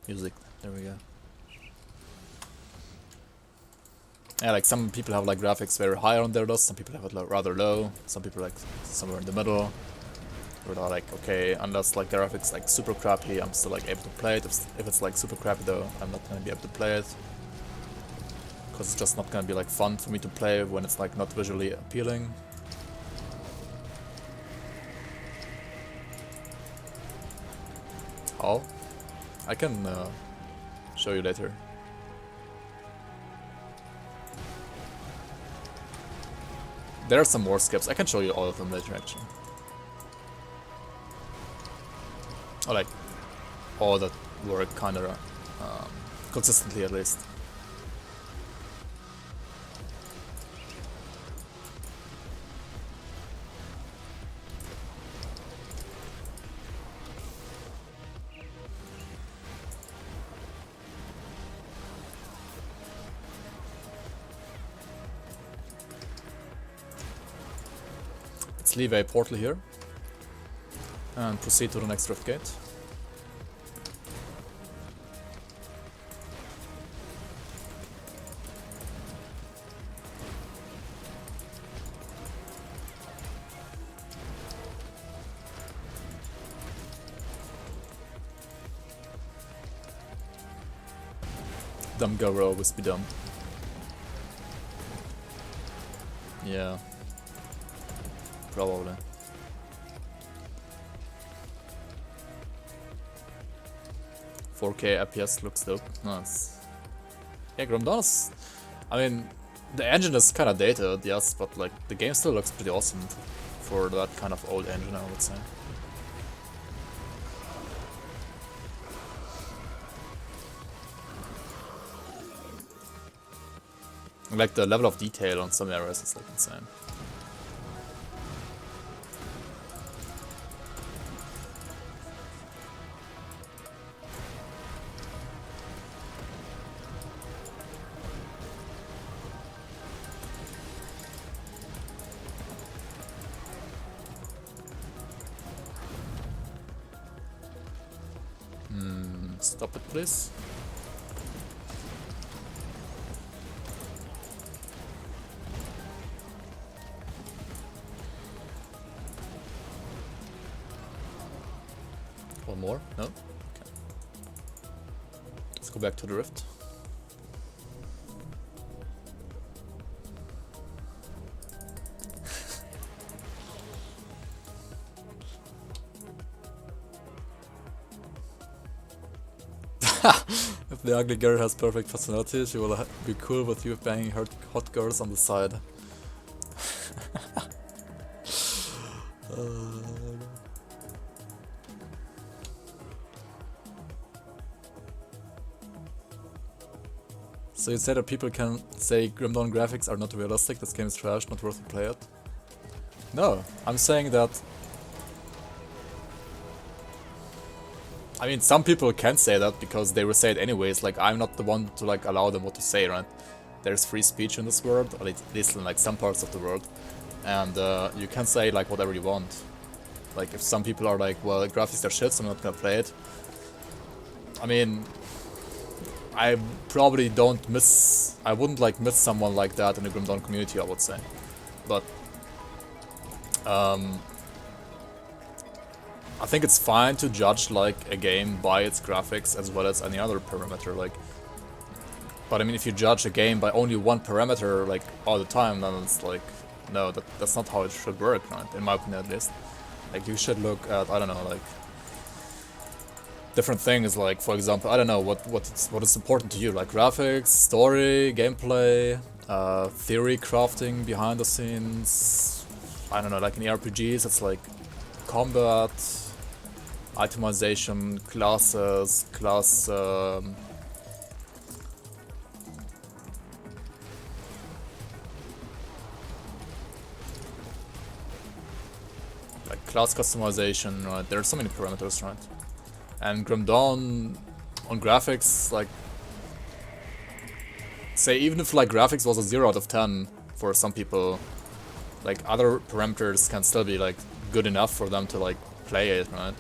music? There we go. Yeah, like some people have like graphics very high on their list, some people have it like rather low, some people like somewhere in the middle. Where they're like, okay, unless like the graphics like super crappy, I'm still like able to play it. If it's like super crappy though, I'm not gonna be able to play it. Because it's just not gonna be like fun for me to play when it's like not visually appealing. How? I can show you later. There are some more skips. I can show you all of them later, actually. Or like all that were kind of consistently at least. Let's leave a portal here and proceed to the next rift gate. Dumb girl will always be dumb. Yeah. Probably. $4K FPS looks dope. Nice. Yeah, Dawn. I mean, the engine is kind of dated, yes, but like the game still looks pretty awesome for that kind of old engine, I would say. Like the level of detail on some areas is like insane. Stop it, please. One more? No? Okay. Let's go back to the rift. If the ugly girl has perfect personality, she will be cool with you banging her hot girls on the side. So you say that people can say Grim Dawn graphics are not realistic, this game is trash, not worth to play it? No, I'm saying that... I mean, some people can say that because they will say it anyways, like I'm not the one to like allow them what to say, right? There's free speech in this world, or at least in like some parts of the world, and you can say like whatever you want. Like if some people are like, well, graphics are shit, so I'm not gonna play it. I mean, I probably don't miss... I wouldn't like miss someone like that in the Grim Dawn community, I would say. But I think it's fine to judge like a game by its graphics as well as any other parameter, like. But I mean, if you judge a game by only one parameter like all the time, then it's like, no, that's not how it should work, right? In my opinion, at least. Like you should look at, I don't know, like different things, like for example, I don't know what is important to you, like graphics, story, gameplay, theory crafting behind the scenes. I don't know, like in RPGs, it's like combat, itemization, classes, like class customization, right? There are so many parameters, right? And Grim Dawn on graphics, like, say even if like graphics was a 0 out of 10 for some people, like other parameters can still be like good enough for them to like play it, right?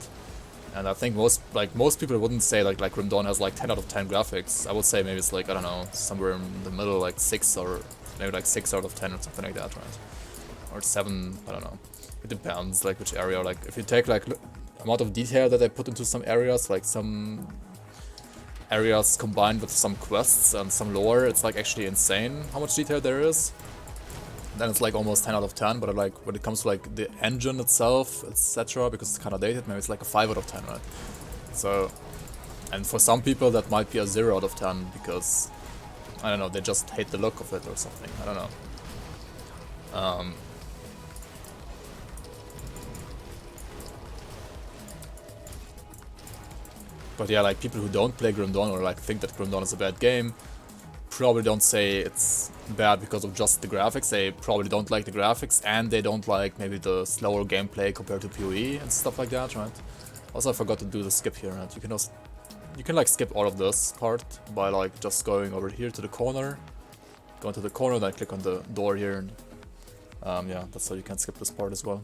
And I think most people wouldn't say like Grim Dawn has like 10 out of 10 graphics. I would say maybe it's like, I don't know, somewhere in the middle, like 6 or maybe like 6 out of 10 or something like that, right? Or 7, I don't know. It depends like which area. Like if you take like amount of detail that I put into some areas, like some areas combined with some quests and some lore, it's like actually insane how much detail there is. Then it's like almost 10 out of 10, but like when it comes to like the engine itself, etc., because it's kind of dated, maybe it's like a 5 out of 10, right? So, and for some people that might be a 0 out of 10 because, I don't know, they just hate the look of it or something, I don't know. But yeah, like people who don't play Grim Dawn or like think that Grim Dawn is a bad game probably don't say it's bad because of just the graphics. They probably don't like the graphics, and they don't like maybe the slower gameplay compared to PoE and stuff like that, right? Also, I forgot to do the skip here, right? You can like skip all of this part by like just going over here to the corner, go into the corner, then click on the door here, and yeah, that's how you can skip this part as well.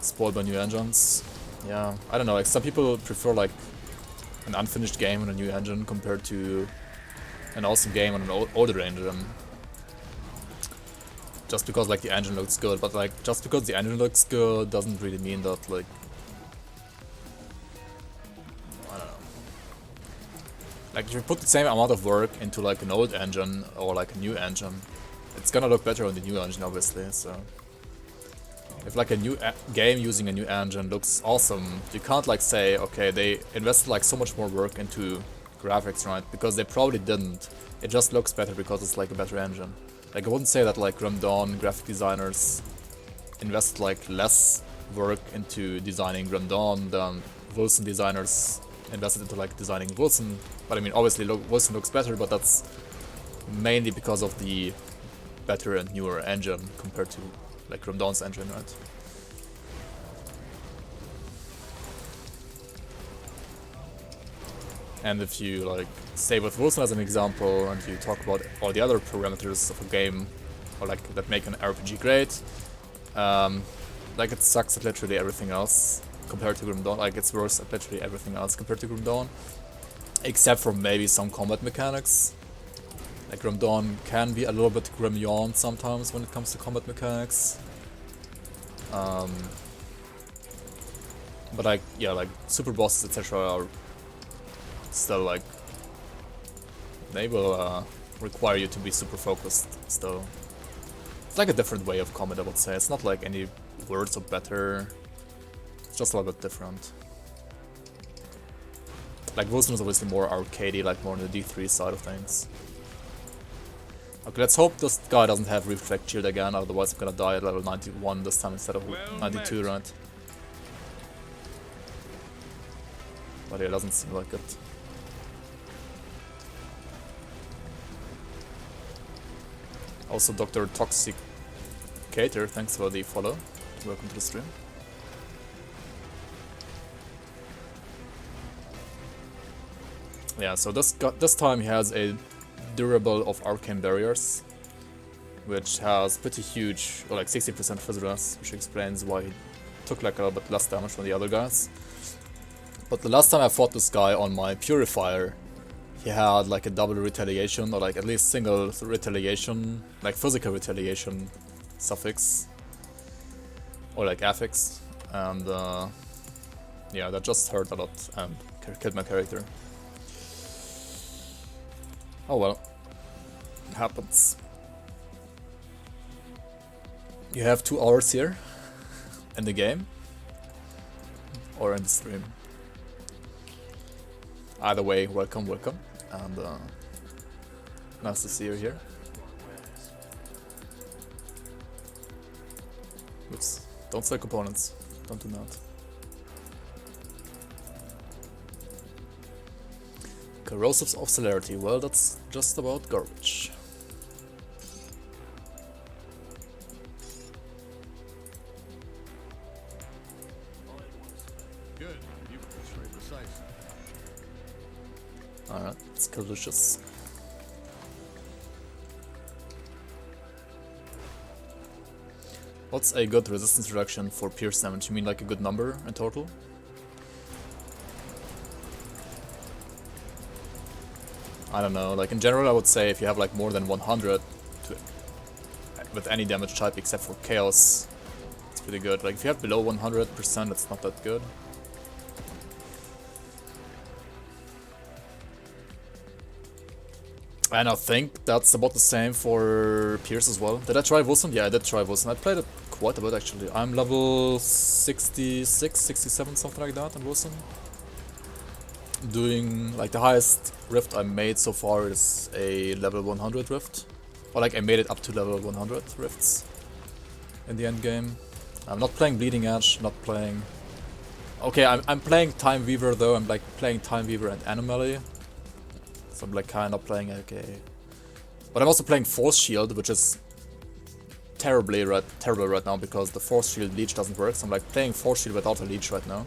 Spoiled by new engines. Yeah, I don't know, like some people prefer like an unfinished game on a new engine compared to an awesome game on an older engine. Just because like the engine looks good, but like just because the engine looks good doesn't really mean that like, I don't know. Like if you put the same amount of work into like an old engine or like a new engine, it's gonna look better on the new engine obviously, so. If like a new game using a new engine looks awesome, you can't like say, okay, they invested like so much more work into graphics, right? Because they probably didn't. It just looks better because it's like a better engine. Like I wouldn't say that like Grim Dawn graphic designers invest like less work into designing Grim Dawn than Wilson designers invested into like designing Wilson. But I mean, obviously Wilson looks better, but that's mainly because of the better and newer engine compared to like Grim Dawn's engine, right? And if you like stay with Wilson as an example and you talk about all the other parameters of a game or like that make an RPG great, like it sucks at literally everything else compared to Grim Dawn. Like it's worse at literally everything else compared to Grim Dawn, except for maybe some combat mechanics. Like Grim Dawn can be a little bit Grim Yawn sometimes when it comes to combat mechanics. But like, yeah, like super bosses etc. are still like, they will require you to be super focused still. It's like a different way of combat, I would say. It's not like any worse or better, it's just a little bit different. Like Wilson is obviously more arcadey, like more on the D3 side of things. Okay, let's hope this guy doesn't have Reflect Shield again, otherwise I'm gonna die at level 91 this time instead of 92, right? But yeah, it doesn't seem like it. Also, Dr. Toxic Cater, thanks for the follow. Welcome to the stream. Yeah, so this time he has a durable of arcane barriers, which has pretty huge, or like 60% Fizzless, which explains why he took like a little bit less damage from the other guys. But the last time I fought this guy on my Purifier, he had like a double retaliation, or like at least single retaliation, like physical retaliation suffix, or like affix, and yeah, that just hurt a lot and killed my character. Oh well, it happens. You have 2 hours here in the game or in the stream. Either way, welcome, welcome, and nice to see you here. Oops, don't sell components, don't do that. Corrosives of Celerity, well that's just about garbage. Good. You were very precise. Alright, it's delicious. What's a good resistance reduction for pierce damage? You mean like a good number in total? I don't know, like in general I would say if you have like more than 100 with any damage type except for chaos, it's pretty good. Like if you have below 100%, it's not that good. And I think that's about the same for Pierce as well. Did I try Wilson? Yeah, I did try Wilson. I played it quite a bit actually. I'm level 66, 67, something like that on Wilson. Doing, like the highest rift I made so far is a level 100 rift. Or like I made it up to level 100 rifts in the end game. I'm not playing Bleeding Edge, not playing Okay, I'm playing Time Weaver though. I'm like playing Time Weaver and Anomaly. So I'm like kind of playing okay. But I'm also playing Force Shield, which is terrible right now because the Force Shield leech doesn't work. So I'm like playing Force Shield without a leech right now.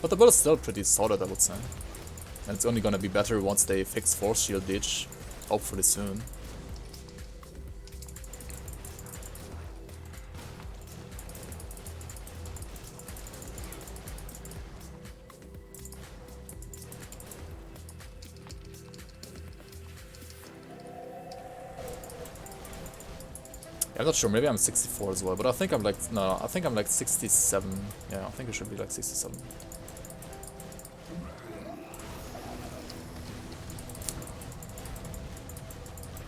But the build is still pretty solid, I would say. And it's only gonna be better once they fix Force Shield leech, hopefully soon. I'm not sure, maybe I'm 64 as well, but I think I'm like, no, I think I'm like 67. Yeah, I think it should be like 67.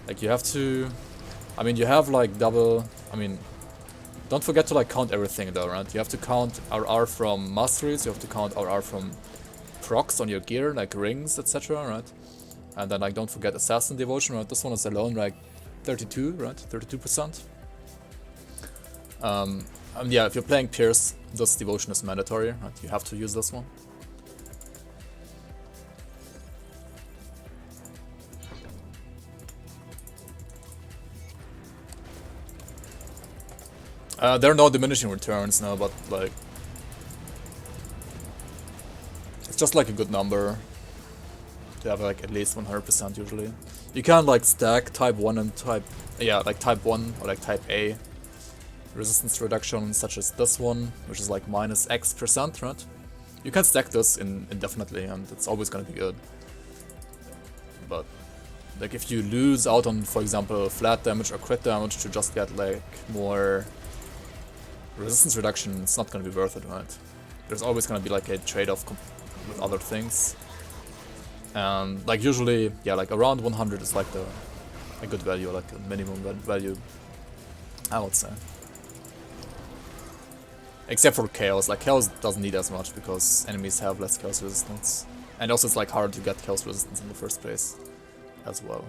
Like you have to, I mean you have like double, I mean, don't forget to like count everything though, right? You have to count RR from masteries, you have to count RR from procs on your gear, like rings, etc., right? And then like don't forget assassin devotion, right? This one is alone like 32, right? 32%. Yeah, if you're playing Pierce, this devotion is mandatory, right? You have to use this one. There are no diminishing returns now, but like it's just like a good number to have like at least 100% usually. You can like stack type 1 and type, yeah, like type 1 or like type A resistance reduction such as this one, which is like minus X%, right? You can stack this indefinitely and it's always gonna be good. But like if you lose out on, for example, flat damage or crit damage to just get like more resistance reduction, it's not gonna be worth it, right? There's always gonna be like a trade-off with other things. And like usually, yeah, like around 100 is like a good value, like a minimum value, I would say. Except for Chaos, like Chaos doesn't need as much because enemies have less Chaos resistance. And also it's like hard to get Chaos resistance in the first place as well.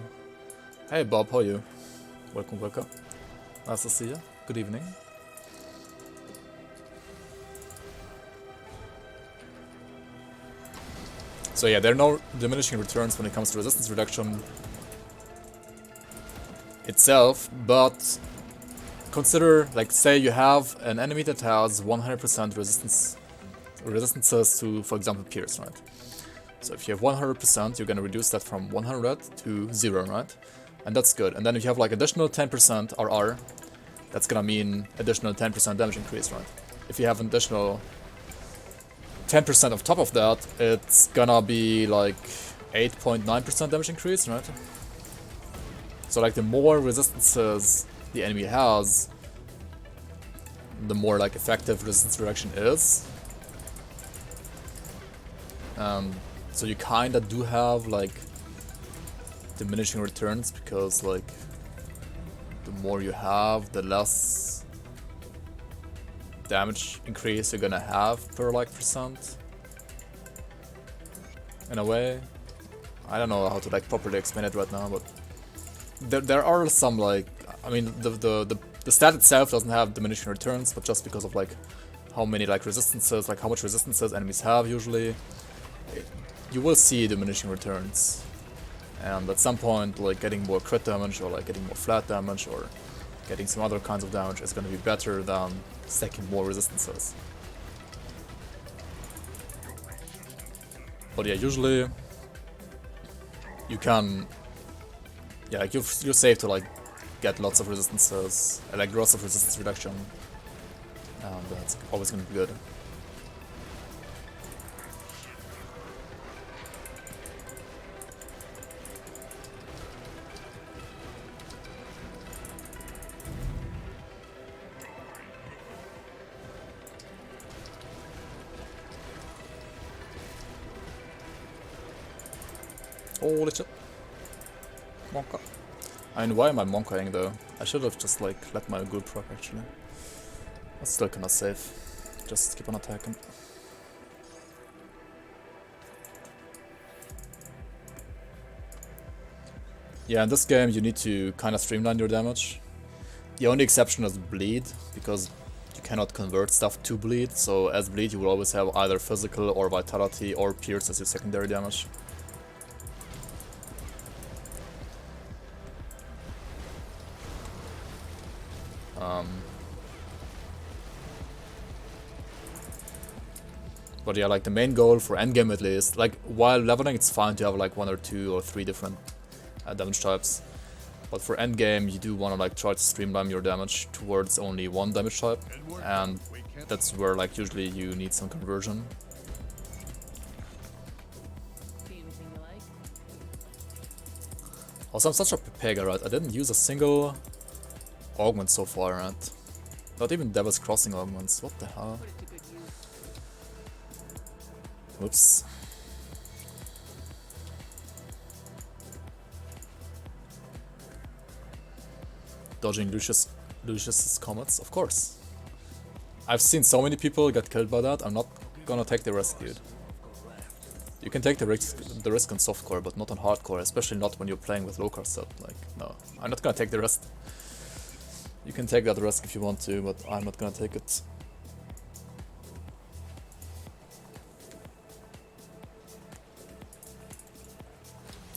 Hey Bob, how are you? Welcome, welcome. Nice to see you. Good evening. So yeah, there are no diminishing returns when it comes to resistance reduction itself, but consider, like, say you have an enemy that has 100% resistances to, for example, Pierce, right? So if you have 100%, you're gonna reduce that from 100 to 0, right? And that's good. And then if you have like additional 10% RR, that's gonna mean additional 10% damage increase, right? If you have an additional 10% on top of that, it's gonna be like 8.9% damage increase, right? So like the more resistances the enemy has, the more like effective resistance reduction is. So you kinda do have like diminishing returns because like the more you have, the less damage increase you're gonna have per like percent. In a way, I don't know how to like properly explain it right now, but there are some like, I mean the stat itself doesn't have diminishing returns, but just because of like how many like resistances, like how much resistances enemies have usually, you will see diminishing returns. And at some point, like getting more crit damage or like getting more flat damage or getting some other kinds of damage is going to be better than stacking more resistances. But yeah, usually you can, yeah, like you're safe to like get lots of resistances, like lots of resistance reduction, and that's always going to be good. Holy shit. Monka. I mean, why am I monkaing though? I should have just like let my ghoul proc actually. That's still kinda safe. Just keep on attacking. Yeah, in this game you need to kinda streamline your damage. The only exception is bleed, because you cannot convert stuff to bleed, so as bleed you will always have either physical or vitality or pierce as your secondary damage. But yeah, like the main goal for endgame at least, like while leveling it's fine to have like 1 or 2 or 3 different damage types. But for endgame you do want to like try to streamline your damage towards only 1 damage type, and that's where like usually you need some conversion. See anything you like? Also I'm such a pega, right? I didn't use a single augment so far, right? Not even Devil's Crossing augments, what the hell? Put it to good use. Whoops. Dodging Lucius's comets, of course. I've seen so many people get killed by that, I'm not gonna take the risk, dude. You can take the risk on softcore, but not on hardcore, especially not when you're playing with low card set. Like, no, I'm not gonna take the risk. You can take that risk if you want to, but I'm not gonna take it.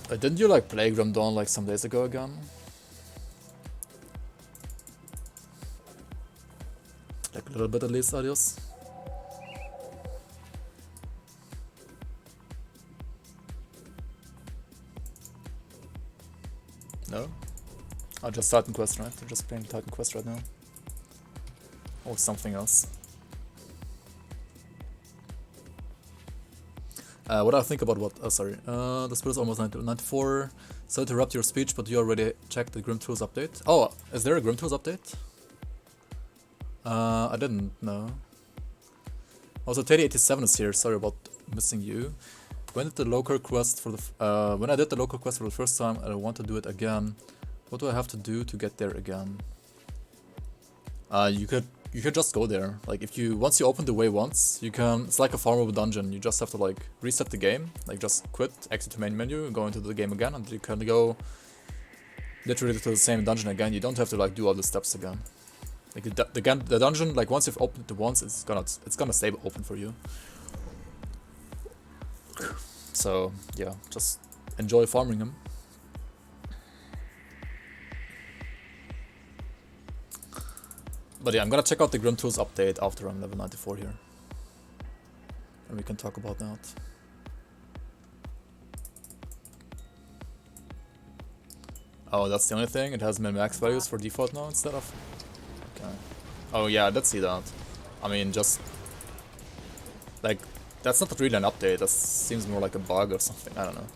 Didn't you like play Grim Dawn like some days ago again? Like a little bit at least, Adios. No? Oh, just Titan Quest, right? I'm just playing Titan Quest right now. Or something else. What I think about what? Oh, sorry. The split is almost 94. So to interrupt your speech, but you already checked the Grim Tools update. Oh, is there a Grim Tools update? I didn't know. Also, Teddy87 is here. Sorry about missing you. When did the local quest for the when I did the local quest for the first time, and I want to do it again. What do I have to do to get there again? You could just go there. Like if you once you open the way once, you can. It's like a farmable dungeon. You just have to like reset the game. Like just quit, exit to main menu, go into the game again, and you can go literally to the same dungeon again. You don't have to like do all the steps again. Like the dungeon, like once you've opened it once, it's gonna stay open for you. So yeah, just enjoy farming them. But yeah, I'm gonna check out the Grim Tools update after I'm level 94 here. And we can talk about that. Oh, that's the only thing? It has min-max values for default now instead of... Okay. Oh yeah, I did see that. I mean, just... Like, that's not really an update, that seems more like a bug or something, I don't know.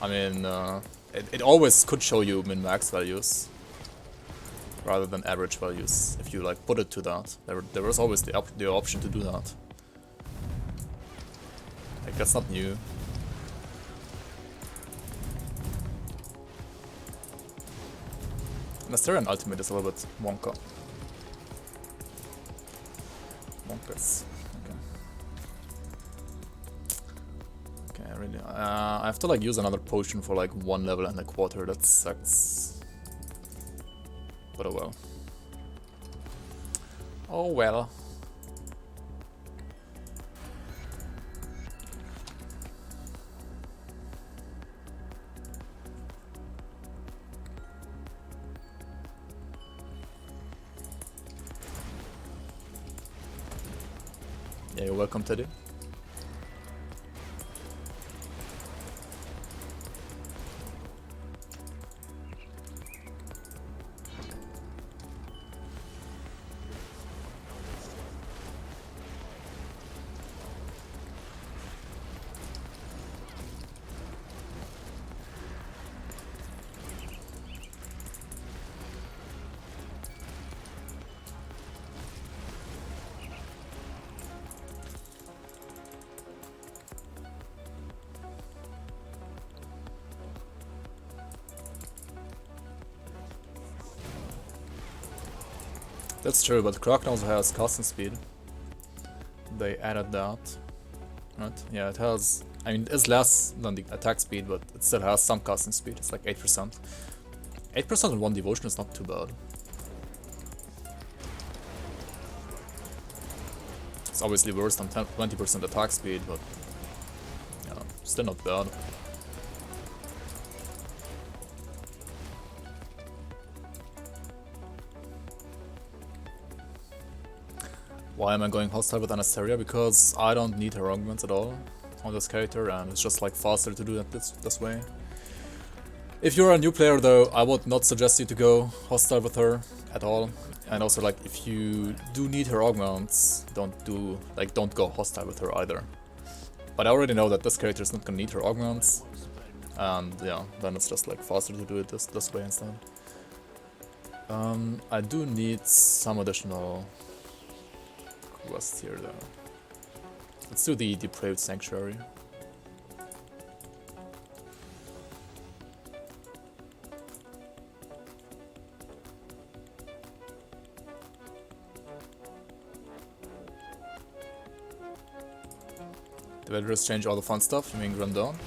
I mean, it always could show you min-max values. Rather than average values, if you like put it to that. There was always the option to do that. Like that's not new. And Asterion Ultimate is a little bit wonka. Wonkas. Okay. Okay, really. I have to like use another potion for like 1 level and a quarter. That sucks. But oh well. Oh well. Yeah, you're welcome, Teddy. That's true, but Kraken also has casting speed. They added that. Right? Yeah, it has... I mean, it's less than the attack speed, but it still has some casting speed. It's like 8%. 8% on 1 devotion is not too bad. It's obviously worse than 20% attack speed, but yeah, still not bad. Why am I going hostile with Anastasia? Because I don't need her augments at all on this character, and it's just like faster to do it this way. If you're a new player though, I would not suggest you to go hostile with her at all. And also, like, if you do need her augments, don't go hostile with her either. But I already know that this character is not gonna need her augments, and yeah, then it's just like faster to do it this way instead. I do need some additional quests here though. Let's do the Depraved Sanctuary. Did I just change all the fun stuff? You mean Grim Dawn?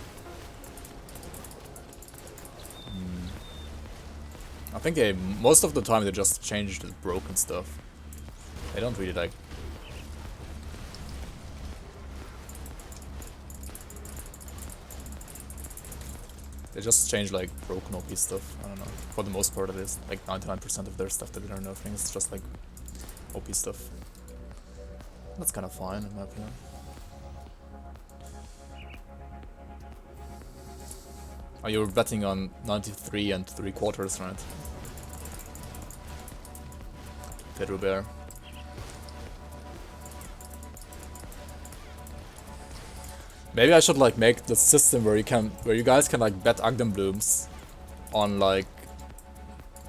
I think most of the time they just changed the broken stuff. They don't really like... They just change like broken OP stuff, I don't know. For the most part it is. Like 99% of their stuff that they're nerfing is just like OP stuff. That's kind of fine in my opinion. Oh, you're betting on 93 and 3/4, right? Pedro Bear. Maybe I should like make the system where you guys can like bet Agden Blooms on like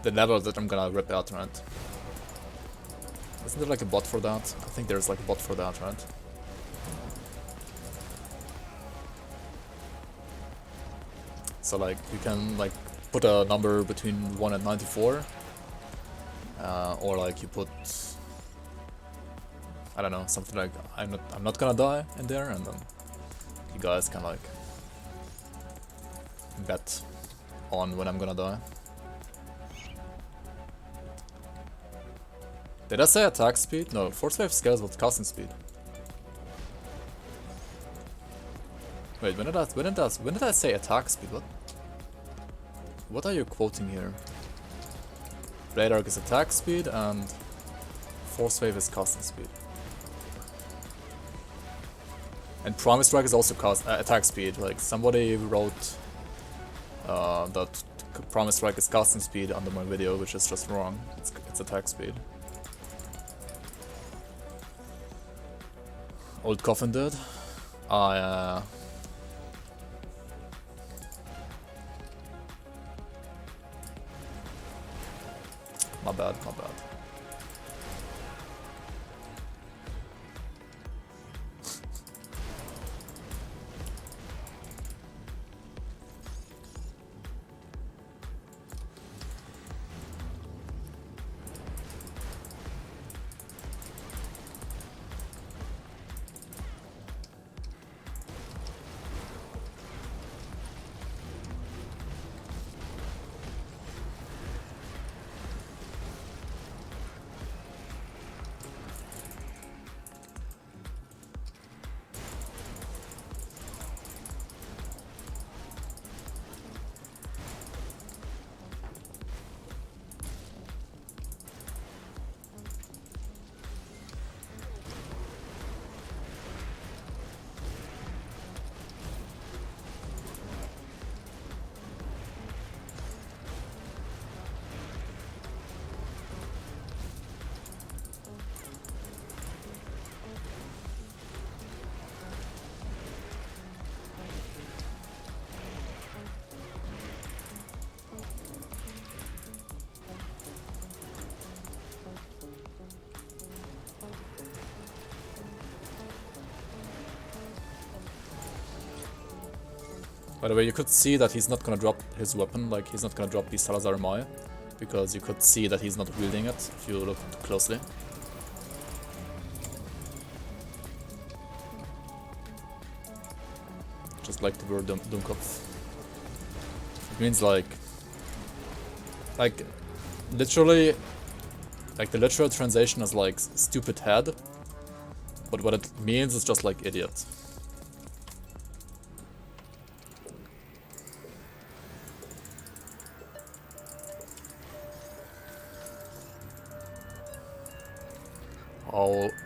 the level that I'm gonna rip out, right? Isn't there like a bot for that? I think there's like a bot for that, right? So like you can like put a number between 1 and 94, or like you put, I don't know, something like I'm not gonna die in there, and then you guys can like bet on when I'm gonna die. Did I say attack speed? No, Forcewave scales with casting speed. Wait, when did I say attack speed? What are you quoting here? Blade Arc is attack speed and Forcewave is casting speed. And Promise Strike is also attack speed. Like somebody wrote that Promise Strike is casting speed under my video, which is just wrong. It's attack speed. Old Coffin did. My bad, my bad. By the way, you could see that he's not gonna drop his weapon, like he's not gonna drop the Salazar Maya, because you could see that he's not wielding it if you look closely. Just like the word Dummkopf. It means like literally, like the literal translation is like stupid head, But what it means is just like idiot.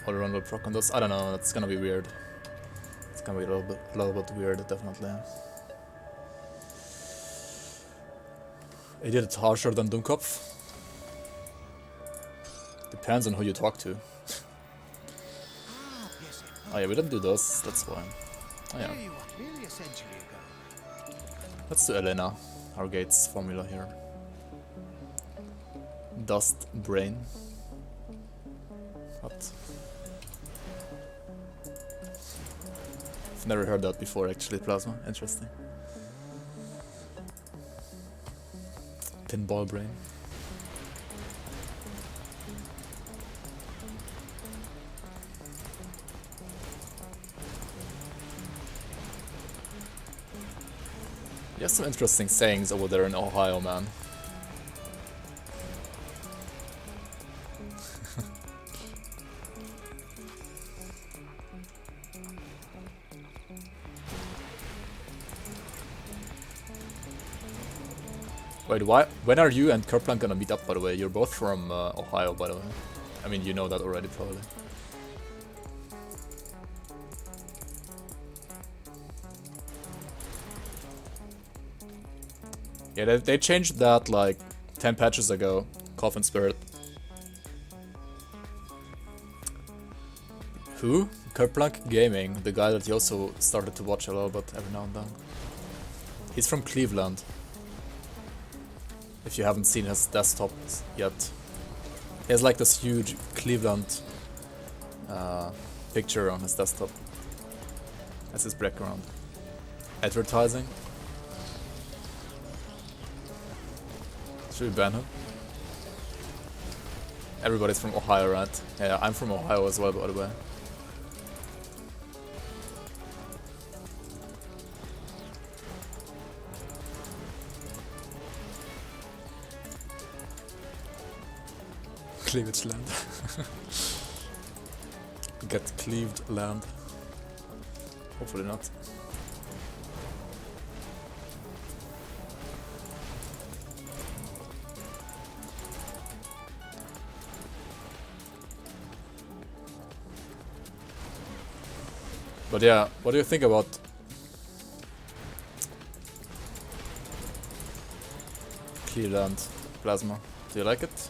How run will proc on this? I don't know, it's gonna be weird. It's gonna be a little bit weird, definitely. Idiot is harsher than Dummkopf. Depends on who you talk to. Oh yeah, we didn't do those, that's fine. Oh yeah. Let's do Elena, our gates formula here. Dust Brain. What? I've never heard that before actually, Plasma. Interesting. Pinball Brain. You have some interesting sayings over there in Ohio, man. Wait, why? When are you and Kerplunk gonna meet up, by the way? You're both from Ohio, by the way. I mean, you know that already, probably. Yeah, they changed that like 10 patches ago. Coffin Spirit. Who? Kerplunk Gaming, the guy that you also started to watch a little bit every now and then. He's from Cleveland. If you haven't seen his desktop yet. He has like this huge Cleveland picture on his desktop. That's his background. Advertising. Should we ban him? Everybody's from Ohio, right? Yeah, I'm from Ohio as well, by the way. Cleavage land. Get cleaved land. Hopefully not. But yeah, what do you think about Cleveland Plasma? Do you like it?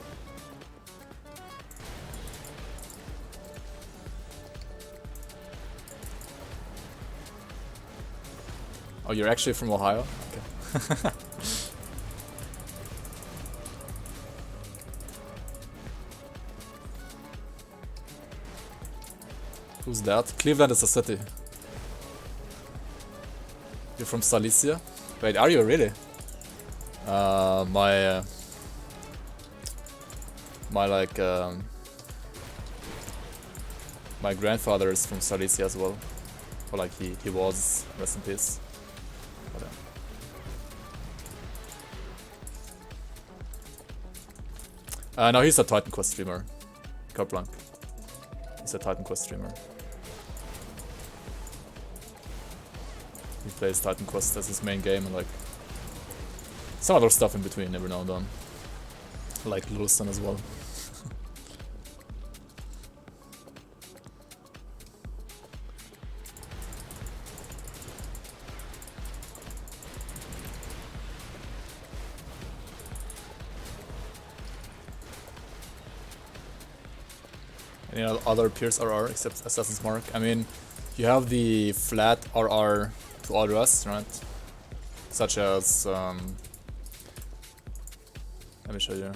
Oh, you're actually from Ohio? Okay. Who's that? Cleveland is a city. You're from Silesia? Wait, are you really? My grandfather is from Silesia as well. Or like he was, rest in peace. But, no, he's a Titan Quest streamer. Kerplunk. He's a Titan Quest streamer. He plays Titan Quest as his main game and like some other stuff in between every now and then. Like Lulston as well. Any other Pierce RR except Assassin's Mark? I mean, you have the flat RR to all the rest, right? Such as, let me show you.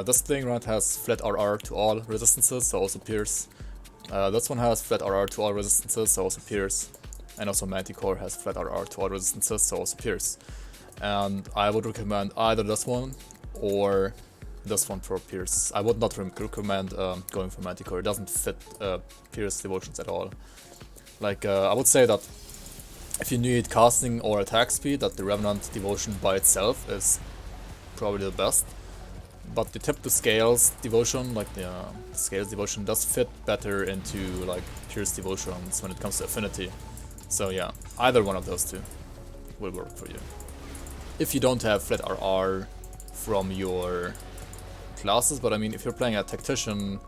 This thing, right, has flat RR to all resistances, so also Pierce. This one has flat RR to all resistances, so also Pierce. And also Manticore has flat RR to all resistances, so also Pierce. And I would recommend either this one or this one for Pierce. I would not recommend going for Manticore. It doesn't fit Pierce devotions at all. Like, I would say that if you need casting or attack speed, that the Revenant devotion by itself is probably the best. But the tip the scales devotion, like the scales devotion, does fit better into like Pierce devotions when it comes to affinity. So yeah, either one of those two will work for you. If you don't have flat RR from your classes, but I mean if you're playing a tactician,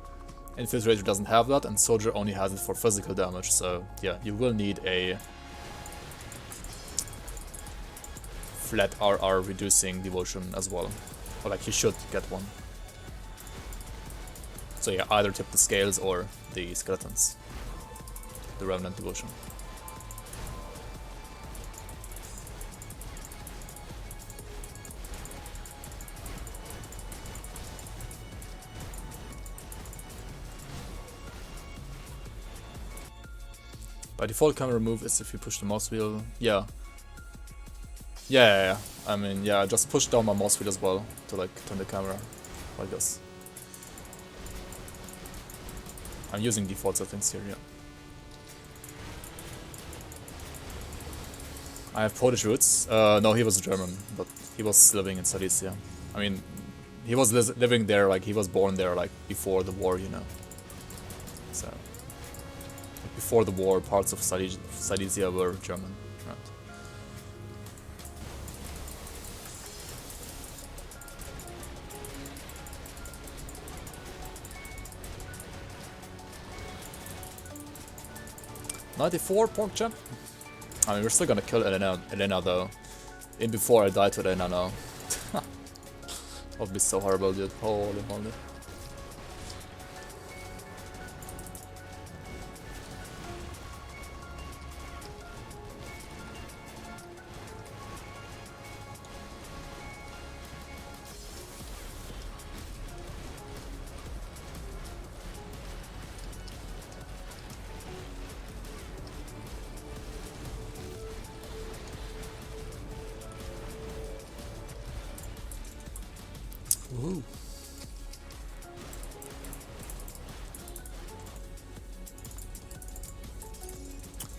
Infiltrator doesn't have that, and Soldier only has it for physical damage, so yeah, you will need a flat RR reducing devotion as well. Or like you should get one. So yeah, either tip the scales or the skeletons. The Revenant devotion. By default, camera move is if you push the mouse wheel. Yeah. Yeah. I mean, yeah, just push down my mouse wheel as well to like turn the camera like this. I'm using default settings here, yeah. I have Polish roots. No, he was German, but he was living in Silesia. I mean, he was living there, like he was born there, like before the war, you know. So. Before the war, parts of Silesia were German, right? '94 pork chop. I mean, we're still gonna kill Elena though. In before I die to Elena now. That would be so horrible, dude. Holy moly. Ooh.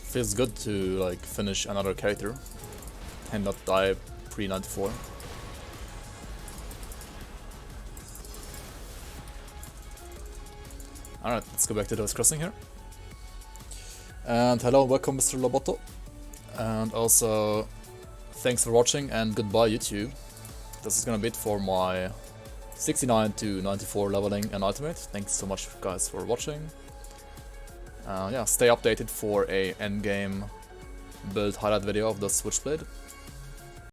Feels good to like finish another character and not die pre-94. Alright, let's go back to those crossing here. And hello, welcome Mr. Loboto. And also, thanks for watching and goodbye YouTube. This is gonna be it for my 69 to 94 leveling and ultimate. Thanks so much guys for watching. Yeah, stay updated for a endgame build highlight video of the Witchblade.